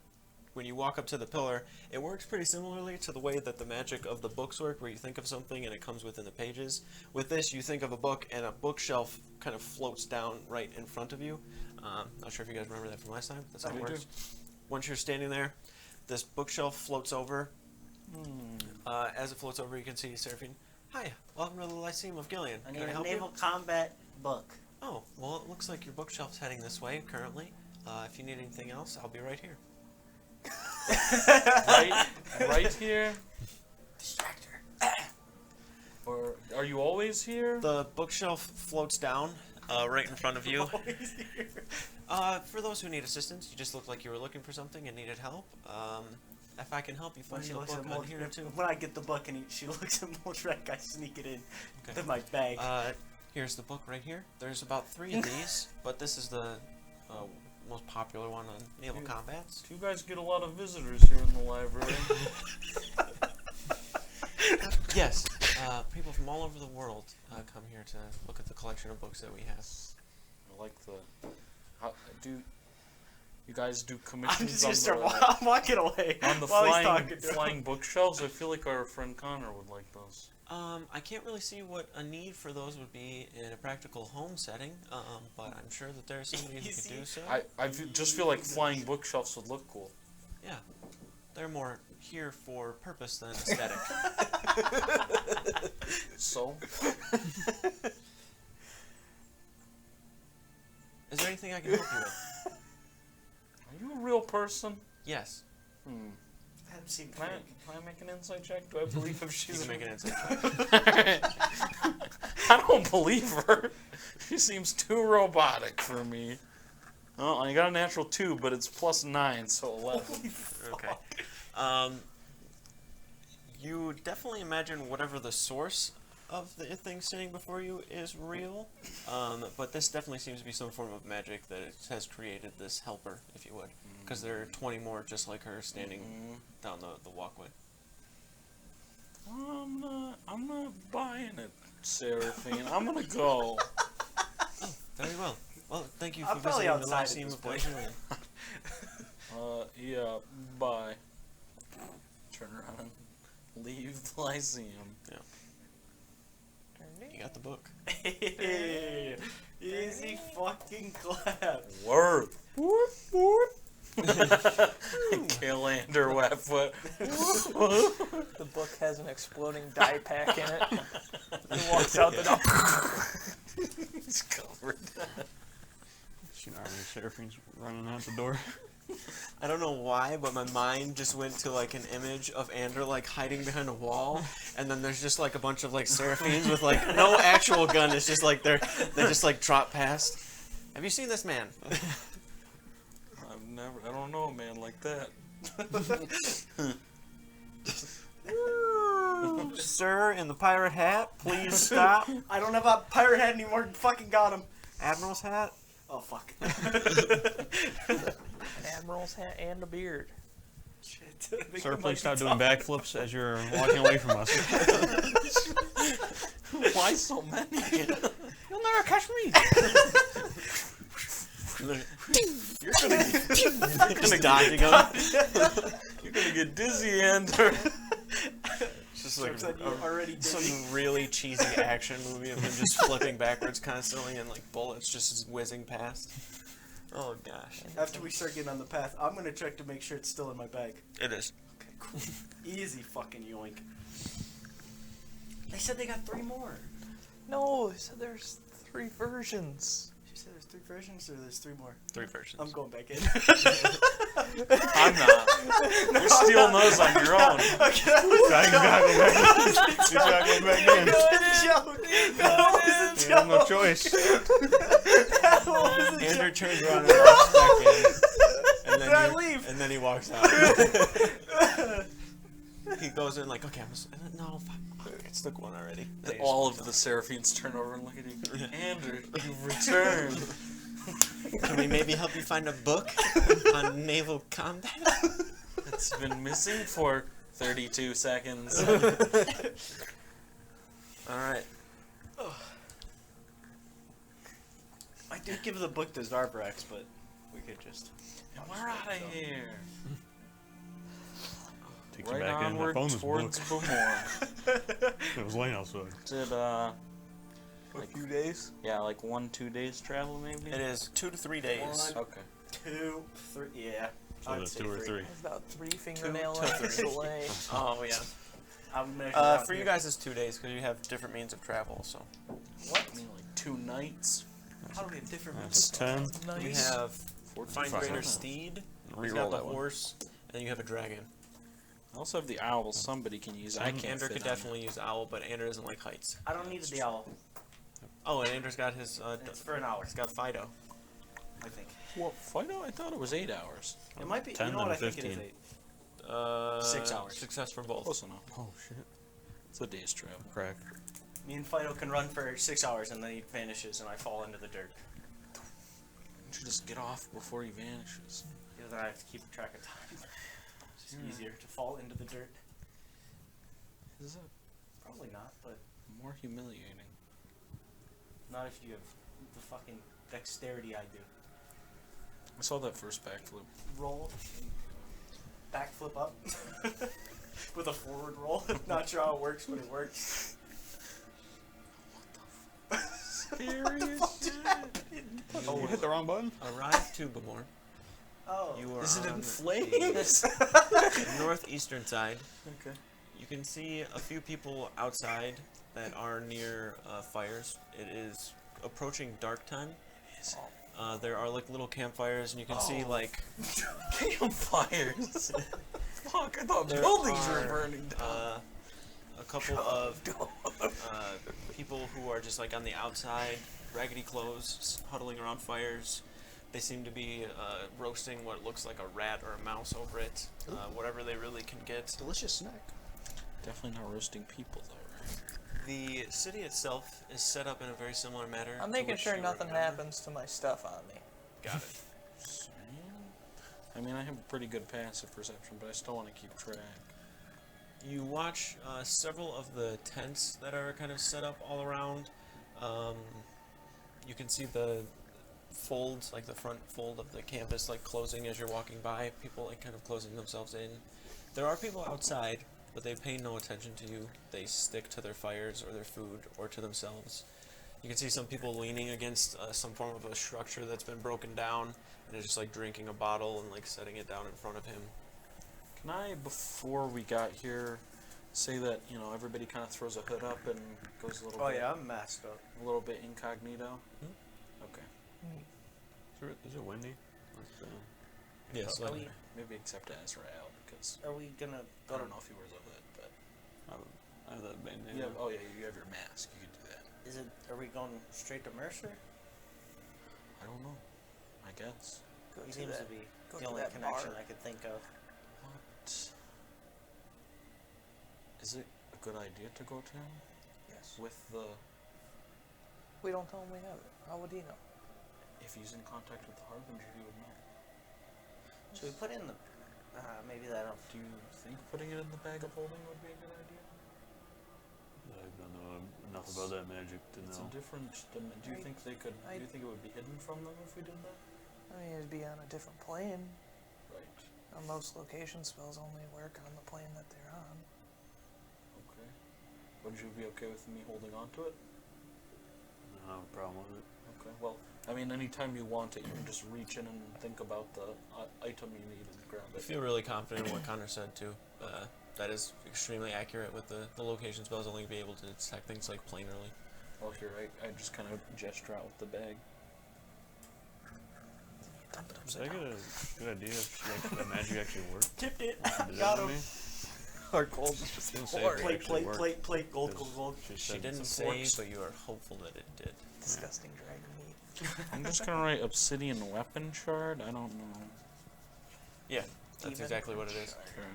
When you walk up to the pillar, it works pretty similarly to the way that the magic of the books work, where you think of something and it comes within the pages. With this, you think of a book and a bookshelf kind of floats down right in front of you. Not sure if you guys remember that from last time. That's how it works. Once you're standing there, this bookshelf floats over. As it floats over, you can see Seraphine. Hi, welcome to the Lyceum of Gillian. I need Can I a help naval you? combat book. Oh, well, it looks like your bookshelf's heading this way currently. If you need anything else, I'll be right here. Right here? Distractor. Or are you always here? The bookshelf floats down right in front of you. For those who need assistance, you just looked like you were looking for something and needed help. If I can help you find the book on here too. When I get the book and she looks at Moldrek, I sneak it in Okay. to my bag. Here's the book right here. There's about 3 of these, but this is the most popular one on naval combats. You guys get a lot of visitors here in the library. Yes, people from all over the world come here to look at the collection of books that we have. I like the. How do you guys do I'm commissions just on gonna the, start walking away on the while he's talking to him. flying bookshelves? I feel like our friend Connor would like those. I can't really see what a need for those would be in a practical home setting, but I'm sure that there's somebody who could do so. Just feel like flying bookshelves would look cool. Yeah, they're more here for purpose than aesthetic. So, Is there anything I can help you with? are you a real person? Yes, That seemed Can I make an insight check? Do I believe if you she's can make an insight check. I don't believe her. She seems too robotic for me. Oh, I got a natural 2, but it's +9, so 11. Okay. You definitely imagine whatever the source of the thing sitting before you is real, but this definitely seems to be some form of magic that it has created this helper, if you would, because there are 20 more just like her standing down the walkway. I'm not buying it, Seraphine. I'm gonna go. Very well. Well, thank you I'm for probably visiting the outside at Lyceum this of point. Gillian. Yeah, bye. Turn around and leave the Lyceum. You got the book. Hey, easy fucking clap. Worth. Whoop, whoop. Kalander Wetfoot. The book has an exploding die pack in it. He walks out the door. He's covered. See an army of Seraphine's running out the door. I don't know why, but my mind just went to like an image of Ander like hiding behind a wall, and then there's just like a bunch of like Seraphines with like no actual gun. It's just like they just like trot past. Have you seen this man? I don't know a man like that. Sir in the pirate hat, please stop. I don't have a pirate hat anymore. Fucking got him. Admiral's hat. Oh fuck. An admiral's hat and a beard. Shit. Sir, please stop doing backflips as you're walking away from us. Why so many? You'll never catch me. You're gonna Just dodging him. You're gonna get dizzy, Ander. Just Just like Jokes that you already did. some really cheesy action movie of him just flipping backwards constantly and like bullets just whizzing past. Oh gosh. After we start getting on the path, I'm gonna check to make sure it's still in my bag. It is. Okay, cool. Easy fucking yoink. They said they got 3 more. No, they said there's 3 versions. She said there's 3 versions or there's 3 more? 3 versions. I'm going back in. I'm not. You're stealing those on your own. Okay, that was a joke. You gotta go back in. That was a joke. That was a You have no joke. choice. That was a Andrew joke. turns around and walks back in. And Then I you- leave. And then he walks out. He goes in like, okay, no, fuck. Okay, it's took one already. Then he just All walks of out. the Seraphines turn over and look at you. Andrew, you've returned. Can we maybe help you find a book on naval combat? It's been missing for 32 seconds. Alright. I did give the book to Zarbrax, but we could just. And we're out of here. Takes you Right back in. I onward found this towards book. Bamor. It was laying outside. Did A few days. yeah, like 1-2 days travel maybe. It is 2 to 3 days. One. Okay. 2, 3, yeah. So I'd that's say 2 or 3. It's about 3 fingernail to lengths three. away. Oh, yeah. I'm measuring out For you here. guys, it's 2 days because you have different means of travel, so. What? I mean, like 2 nights. How do we have different That's 10. We Nice. have 14, Find 5. Greater Steed, he's Reroll got the that one. horse, and then you have a dragon. I also have the owl. Somebody can use. I can't Andrew fit could on definitely use Owl, but Andrew doesn't like heights. I don't need the owl. Oh, and Andrew's got his, It's for an hour, he's got Fido. I think. What? Fido? I thought it was 8 hours. It might be. 10 You know what? and I think it is 15. 8. 6 hours. Success for both. Close enough. Oh shit. It's a day's travel. Crack. Me and Fido can run for 6 hours and then he vanishes and I fall into the dirt. You should just get off before he vanishes. Because then I have to keep track of time. It's just easier to fall into the dirt. Is it Probably not, but more humiliating? not if you have the fucking dexterity I do. I saw that first backflip. Roll. Backflip up. With a forward roll. Not sure how it works, but it works. Scary as shit. Oh, you hit the wrong button? Arrive to Bamor. Oh. You are Is it on in flames? the northeastern side. Okay. You can see a few people outside that are near fires. It is approaching dark time. There are like little campfires, and you can see like Campfires. Fuck, I thought there buildings are, were burning down. a couple of people who are just like on the outside, raggedy clothes, huddling around fires. They seem to be roasting what looks like a rat or a mouse over it, whatever they really can get. Delicious snack. Definitely not roasting people though, right? The city itself is set up in a very similar manner. I'm to making which sure you nothing remember. happens to my stuff on me. Got it. I mean, I have a pretty good passive perception, but I still want to keep track. You watch several of the tents that are kind of set up all around. You can see the folds, like the front fold of the campus, like closing as you're walking by. People like kind of closing themselves in. There are people outside, but they pay no attention to you. They stick to their fires or their food or to themselves. You can see some people leaning against some form of a structure that's been broken down, and is just like drinking a bottle and like setting it down in front of him. Can I, before we got here, say that, you know, everybody kind of throws a hood up and goes a little Oh bit, yeah, I'm masked up. a little bit incognito? Okay. Is it windy? Yes. Are like- we, Maybe except Azrael, because are we gonna I go don't to... know if he wears a hood, but I have that bandana. you have, oh yeah, you have your mask. You can do that. Is it... Are we going straight to Mercer? I don't know. I guess. Go He to seems that, to be go the to only that connection bar. I could think of. What? Is it a good idea to go to him Yes. with the? We don't tell him we have it. How would he know? If he's in contact with the Harbinger, he would know. Should we put in the... maybe that'll... Do you think putting it in the bag of holding would be a good idea? I don't know enough about that magic to It's know. a different. Do you think they could? Do you think it would be hidden from them if we did that? I mean, it'd be on a different plane. Right. Most location spells only work on the plane that they're on. Okay. Would you be okay with me holding on to it? I don't have a problem with it. Okay, well, I mean, anytime you want it, you can just reach in and think about the item you need and grab I it. feel really confident in what Connor said too. That is extremely accurate with the location spells only be able to detect things like plainly. Well, here, I just kind of gesture out with the bag. Is that a good idea if that magic actually worked? Tipped it. Did it Got to him. me? Our gold is just Didn't say pouring. it Plate, actually plate, worked. plate, gold, gold, Because gold. She She said didn't some say, forks. but you are hopeful that it did. Disgusting dragon meat. I'm just gonna write obsidian weapon shard. I don't know. Yeah, that's Demon exactly what it is. shard.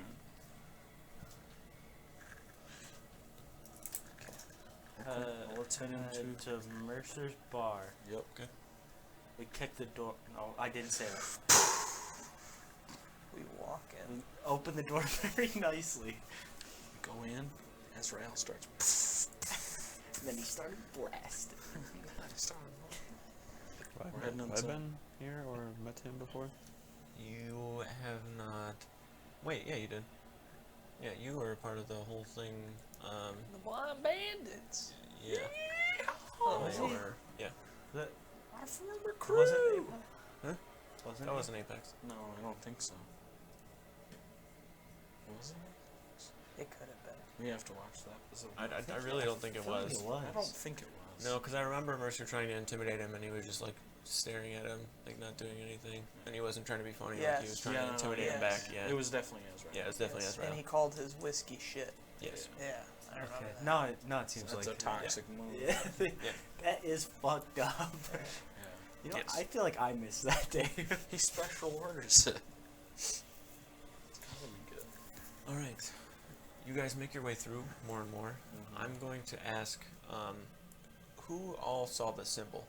Okay, well, let's head into. To Mercer's bar. Yep. Okay. We kicked the door. No, I didn't say that. We walk in. We opened the door very nicely. Go in. Azrael starts. And then he started blasting. We're heading Have I inside. been here or met him before? You have not. Wait, yeah, you did. Yeah, you were a part of the whole thing. The blind bandits. Yeah. Oh, They were- yeah. That Our former wasn't crew. Apex. Huh? Wasn't That it? wasn't Apex. No, I don't think so. Was it? It could have been. We have to watch that. Is it- I really don't think it feel like was. it was. I don't think it was. No, because I remember Mercer trying to intimidate him, and he was just like staring at him, like not doing anything, and he wasn't trying to be funny. Like he was Yes. trying Yeah, to intimidate him yes. back. Yeah. It was definitely Azrael. Yeah, it was definitely Yes, Ezra. and he called his whiskey shit. Yes. Yeah, I remember Okay. that. Now it seems That's like a toxic move. Yeah, that is fucked up. Yeah. You know, Yes. I feel like I missed that day. He special orders it. It's gotta be good. All right. You guys make your way through more and more. Mm-hmm. I'm going to ask, who all saw the symbol?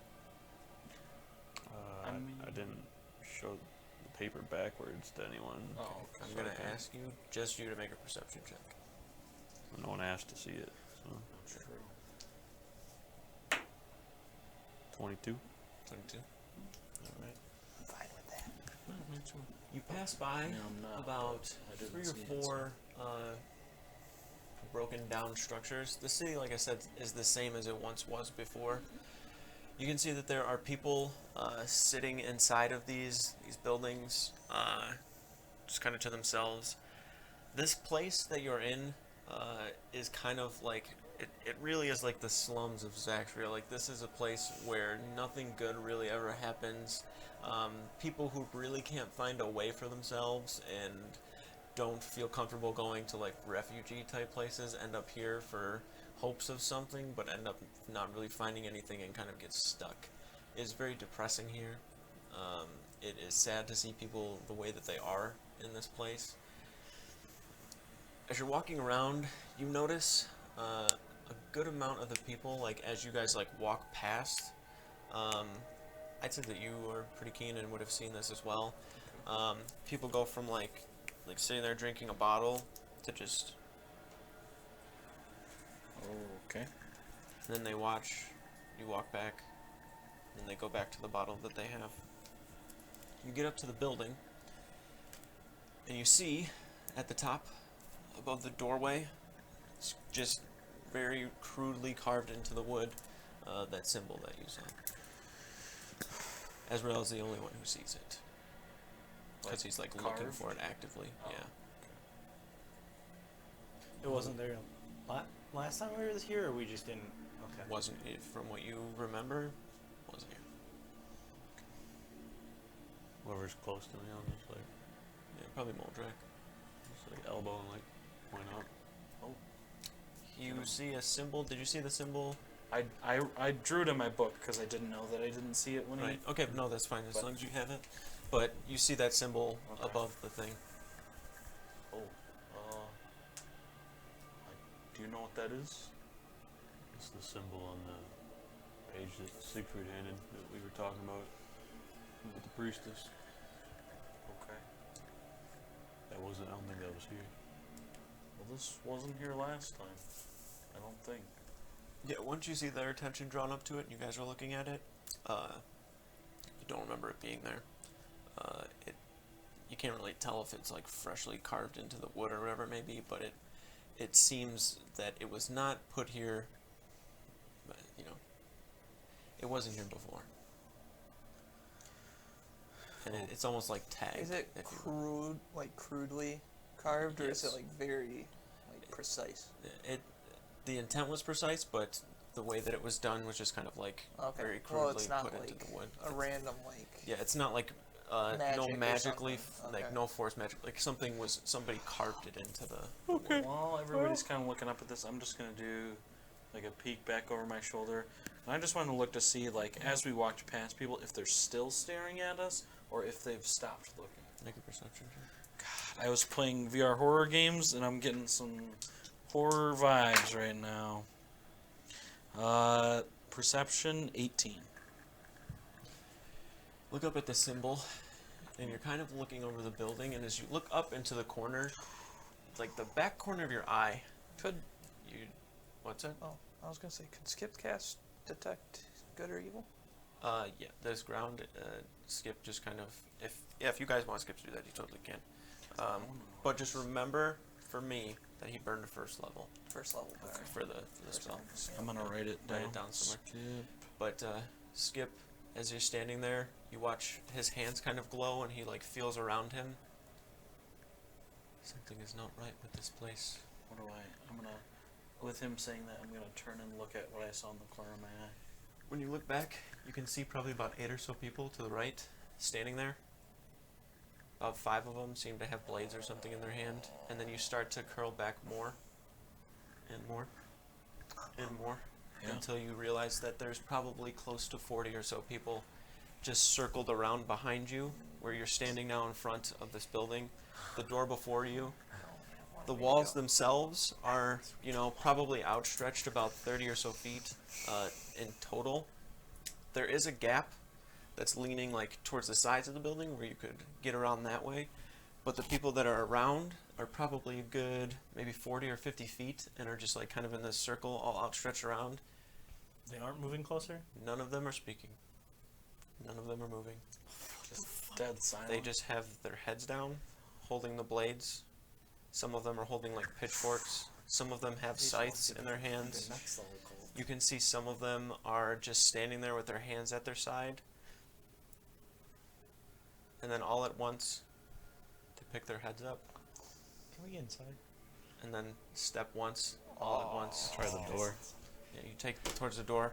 I mean- I didn't show the paper backwards to anyone. Oh, okay. I'm going to ask you, just you, to make a perception check. No one asked to see it. So That's true. 22. 22. All right. I'm fine with that. Me too. You pass by Yeah, I'm not, about I didn't 3 or see it, 4 broken down structures. The city, like I said, is the same as it once was before. You can see that there are people sitting inside of these buildings, just kind of to themselves. This place that you're in is kind of like, it really is like the slums of Zaxria. Like, this is a place where nothing good really ever happens. People who really can't find a way for themselves and don't feel comfortable going to like refugee type places end up here for hopes of something, but end up not really finding anything and kind of get stuck. It's very depressing here. It is sad to see people the way that they are in this place. As you're walking around, you notice a good amount of the people, like as you guys like walk past. I'd say that you are pretty keen and would have seen this as well. People go from like sitting there drinking a bottle to just, Okay. and then they watch you walk back, and they go back to the bottle that they have. You get up to the building, and you see at the top, above the doorway, it's just very crudely carved into the wood, that symbol that you saw. Azrael is the only one who sees it, because he's like looking carved? for it actively. Oh. Yeah. It wasn't there last time we were here, or we just didn't. Okay. Wasn't it, from what you remember? Wasn't here. Whoever's close to me, I'll just like, Yeah, probably Moldrak. just like elbow and like point out. You see a symbol. Did you see the symbol? I drew it in my book because I didn't know that I didn't see it when Right. Okay. No, that's fine as But- long as you have it. But you see that symbol Okay. above the thing. Do you know what that is? It's the symbol on the page that Siegfried handed that we were talking about with the priestess. Okay. That wasn't. I don't think that was here. Well, this wasn't here last time. I don't think. Yeah. Once you see their attention drawn up to it, and you guys are looking at it, you don't remember it being there. You can't really tell if it's like freshly carved into the wood or whatever it may be, but it seems that it was not put here, but, you know, it wasn't here before. And it's almost like tagged. Is it if you will. crudely carved, or is Yes. it like very precise? The intent was precise, but the way that it was done was just kind of like Okay. very Well, crudely it's not put like into the wood. a random like. Yeah, it's not like no Magic or magically, something. like Okay. no force magic. Like somebody carved it into the. Okay. While everybody's kind of looking up at this, I'm just gonna do like a peek back over my shoulder, and I just want to look to see, like, as we walked past people, if they're still staring at us or if they've stopped looking. Make a perception check. God, I was playing VR horror games, and I'm getting some horror vibes right now. Perception 18. Look up at the symbol, and you're kind of looking over the building. And as you look up into the corner, like the back corner of your eye, Could what's that? oh, I was gonna say, could skip cast detect good or evil? Yeah, this ground skip just kind of if you guys want skip to do that, you totally can. But just remember, for me, that he burned the first level First level. okay. for the spell. I'm gonna write it down. Write it down somewhere. Skip. But Skip, as you're standing there, you watch his hands kind of glow, and he like feels around him. Something is not right with this place. What do I'm gonna, with him saying that, I'm gonna turn and look at what I saw in the corner of my eye. When you look back, you can see probably about 8 or so people to the right standing there. About 5 of them seem to have blades or something in their hand, and then you start to curl back more and more and more Yeah. until you realize that there's probably close to 40 or so people just circled around behind you, where you're standing now in front of this building. The door before you, the walls themselves are, you know, probably outstretched about 30 or so feet in total. There is a gap that's leaning like towards the sides of the building where you could get around that way, but the people that are around are probably a good maybe 40 or 50 feet and are just like kind of in this circle all outstretched around. They aren't moving closer? None of them are speaking. None of them are moving. Just dead silent. They just have their heads down, holding the blades. Some of them are holding like pitchforks. Some of them have scythes in their hands. You can see some of them are just standing there with their hands at their side. And then all at once, they pick their heads up Can we get inside? and then step once, all at once. Try the door. Yeah, you take towards the door.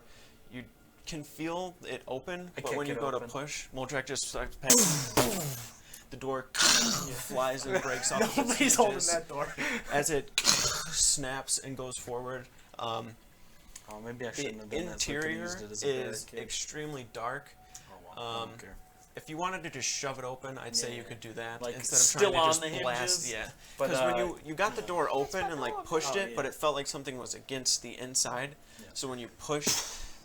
You can feel it open, I but kick when you it go to open. push, Moldrak just starts the door flies and breaks off. its Nobody's holding hinges that door. as it snaps and goes forward. Oh, maybe I The shouldn't have done that. So I could've interior used it as a is barricade. extremely dark. Oh, wow. I don't care. If you wanted to just shove it open, I'd say you could do that Like, instead of still trying to on just the blast. hinges? Yeah, But, because when you got the door open and like pushed Oh, it, but yeah. it felt like something was against the inside. Yeah. So when you push,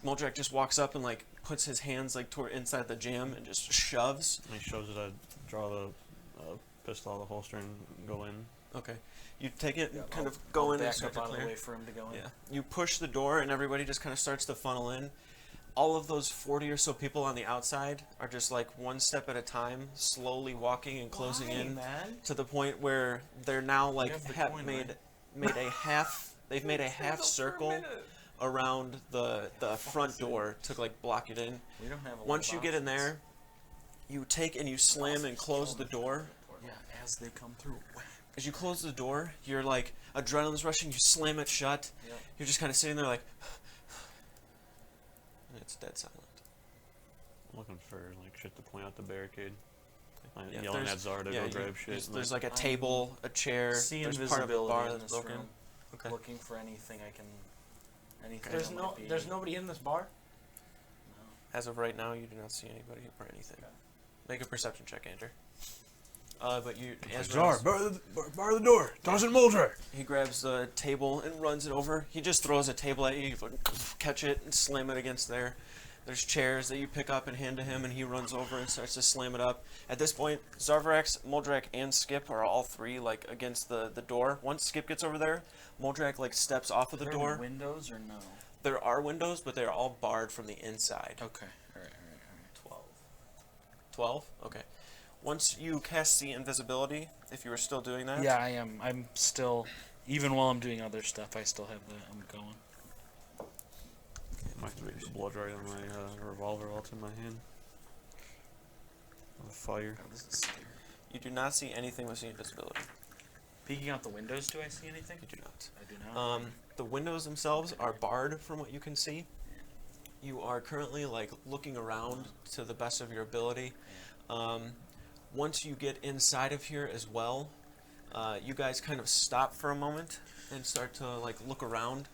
Moldrak just walks up and like puts his hands like toward inside the jam and just shoves. When he shows it, I draw the pistol out of the holster and go in. Okay, you take it, and kind I'll- of go I'll in and back start up to out of the clear. way for him to go in. Yeah, you push the door and everybody just kind of starts to funnel in. All of those 40 or so people on the outside are just like one step at a time, slowly walking and closing in man? to the point where they're now like have the coin, made a half. They've made a half circle around the front door to like block it in. We don't have a lot Once of you get in options. there, you take and you slam and close the door. Yeah, as they come through. As you close the door, you're like adrenaline's rushing. You slam it shut. Yep. You're just kind of sitting there like, and it's dead silent. I'm looking for like shit to point out the barricade. I'm Yeah, yelling there's- at Zara to yeah, go you- grab shit. There's like a table, a chair. See There's part of a invisibility bar in that's this broken. room. Okay. Looking for anything I can. Anything. There's that no, might be- there's nobody in this bar. As of right now, you do not see anybody or anything. Make a perception check, Andrew. But you, as bar the door. Sergeant Muldray. he grabs the table and runs it over. He just throws a table at you. You catch it and slam it against there. There's chairs that you pick up and hand to him, and he runs over and starts to slam it up. At this point, Zarvarax, Moldrak, and Skip are all three like against the door. Once Skip gets over there, Moldrak like steps off of the Are there door. any windows or no? There are windows, but they're all barred from the inside. Okay. All right. 12? Okay. Once you cast the invisibility, if you were still doing that. Yeah, I am. I'm still even while I'm doing other stuff, I still have that. I'm going. Okay, I can make the blood right on my revolver while it's in my hand. On fire. Oh, this is scary. You do not see anything with invisibility. Peeking out the windows, do I see anything? You do not. I do not. The windows themselves are barred from what you can see. You are currently like looking around to the best of your ability. Once you get inside of here as well, you guys kind of stop for a moment and start to like look around.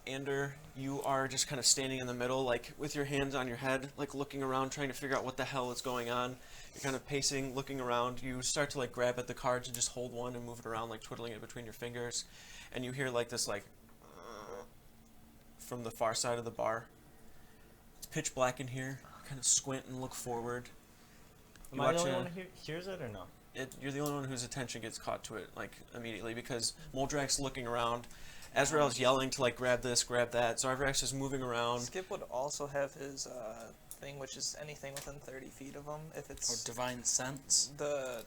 Ander, you are just kind of standing in the middle, like with your hands on your head, like looking around, trying to figure out what the hell is going on. You're kind of pacing, looking around. You start to like grab at the cards and just hold one and move it around, like twiddling it between your fingers. And you hear like this, like, from the far side of the bar. It's pitch black in here. You kind of squint and look forward. Am I the only one who hears it or no? You're the only one whose attention gets caught to it, like, immediately, because Moldrak's looking around. Azrael's yelling to, like, grab this, grab that. Zarvrax is moving around. Skip would also have his thing, which is anything within 30 feet of him. If Or it's divine sense. the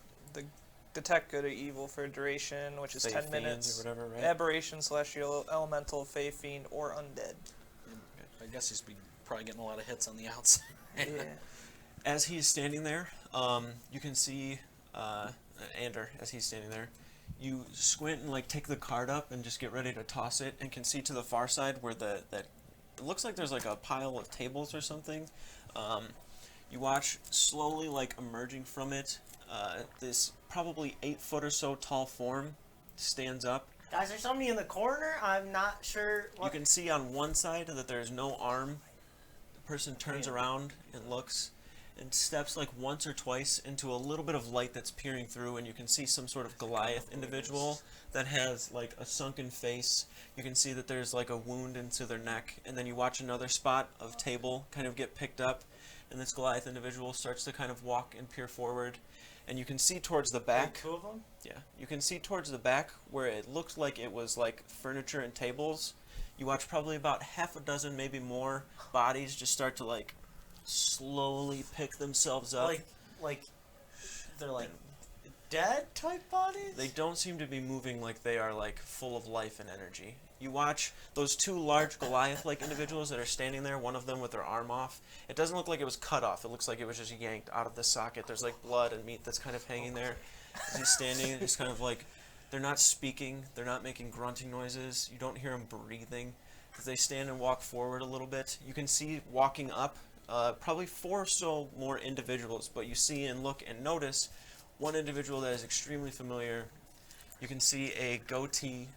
detect good or evil for duration, which is Fey 10 fiends minutes. or whatever, right? Aberration, celestial, elemental, fey fiend, or undead. I guess he's probably getting a lot of hits on the outside. Yeah. As he's standing there, you can see Ander, as he's standing there, you squint and like take the card up and just get ready to toss it, and can see to the far side where that it looks like there's like a pile of tables or something. You watch slowly like emerging from it, this probably 8 foot or so tall form stands up. Guys, there's somebody in the corner. I'm not sure what. You can see on one side that there's no arm. The person turns around and looks and steps like once or twice into a little bit of light that's peering through, and you can see some sort of Goliath individual that has like a sunken face. You can see that there's like a wound into their neck, and then you watch another spot of table kind of get picked up, and this Goliath individual starts to kind of walk and peer forward, and you can see towards the back. 2 of them? Yeah, you can see towards the back where it looked like it was like furniture and tables. You watch probably about half a dozen, maybe more, bodies just start to like slowly pick themselves up. Like they're like dead type bodies? They don't seem to be moving like they are like full of life and energy. You watch those 2 large Goliath-like individuals that are standing there, one of them with their arm off. It doesn't look like it was cut off. It looks like it was just yanked out of the socket. There's like blood and meat that's kind of hanging there. As he's standing, just kind of like, they're not speaking, they're not making grunting noises. You don't hear them breathing. As they stand and walk forward a little bit, you can see walking up probably 4 or so more individuals, but you see and look and notice one individual that is extremely familiar. You can see a goatee,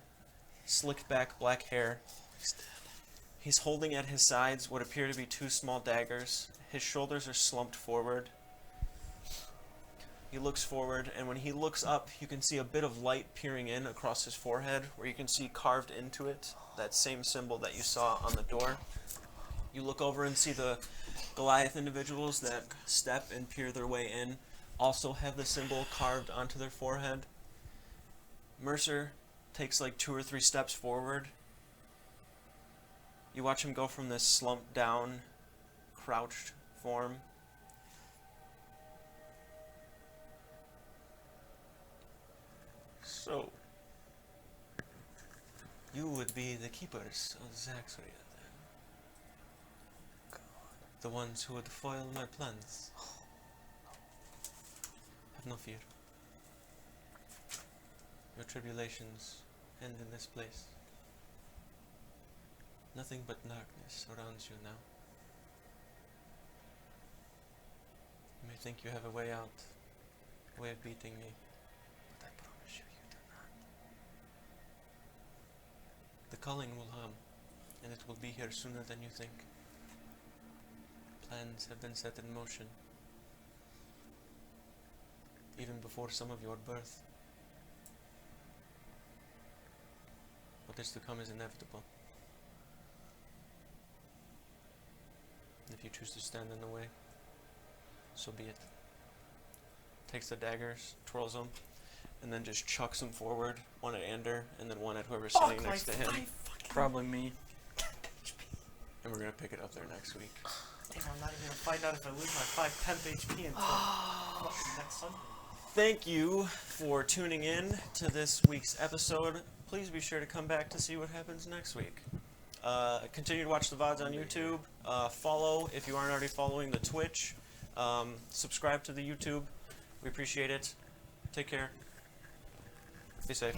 slicked back black hair. He's holding at his sides what appear to be 2 small daggers. His shoulders are slumped forward. He looks forward, and when he looks up, you can see a bit of light peering in across his forehead, where you can see carved into it that same symbol that you saw on the door. You look over and see the Goliath individuals that step and peer their way in also have the symbol carved onto their forehead. Mercer takes like 2 or 3 steps forward. You watch him go from this slumped down, crouched form. So, you would be the keepers of Zaxria then? The ones who would foil my plans? Have no fear. Your tribulations end in this place. Nothing but darkness surrounds you now. You may think you have a way out, a way of beating me, but I promise you, you do not. The calling will come, and it will be here sooner than you think. Plans have been set in motion, even before some of your birth. What is to come is inevitable. If you choose to stand in the way, so be it. Takes the daggers, twirls them, and then just chucks them forward, one at Ander, and then one at whoever's sitting next to him. Probably me. And we're going to pick it up there next week. Damn, I'm not even gonna find out if I lose my 5 temp HP until next Sunday. Thank you for tuning in to this week's episode. Please be sure to come back to see what happens next week. Continue to watch the VODs on YouTube. Follow, if you aren't already following, the Twitch. Subscribe to the YouTube. We appreciate it. Take care. Be safe.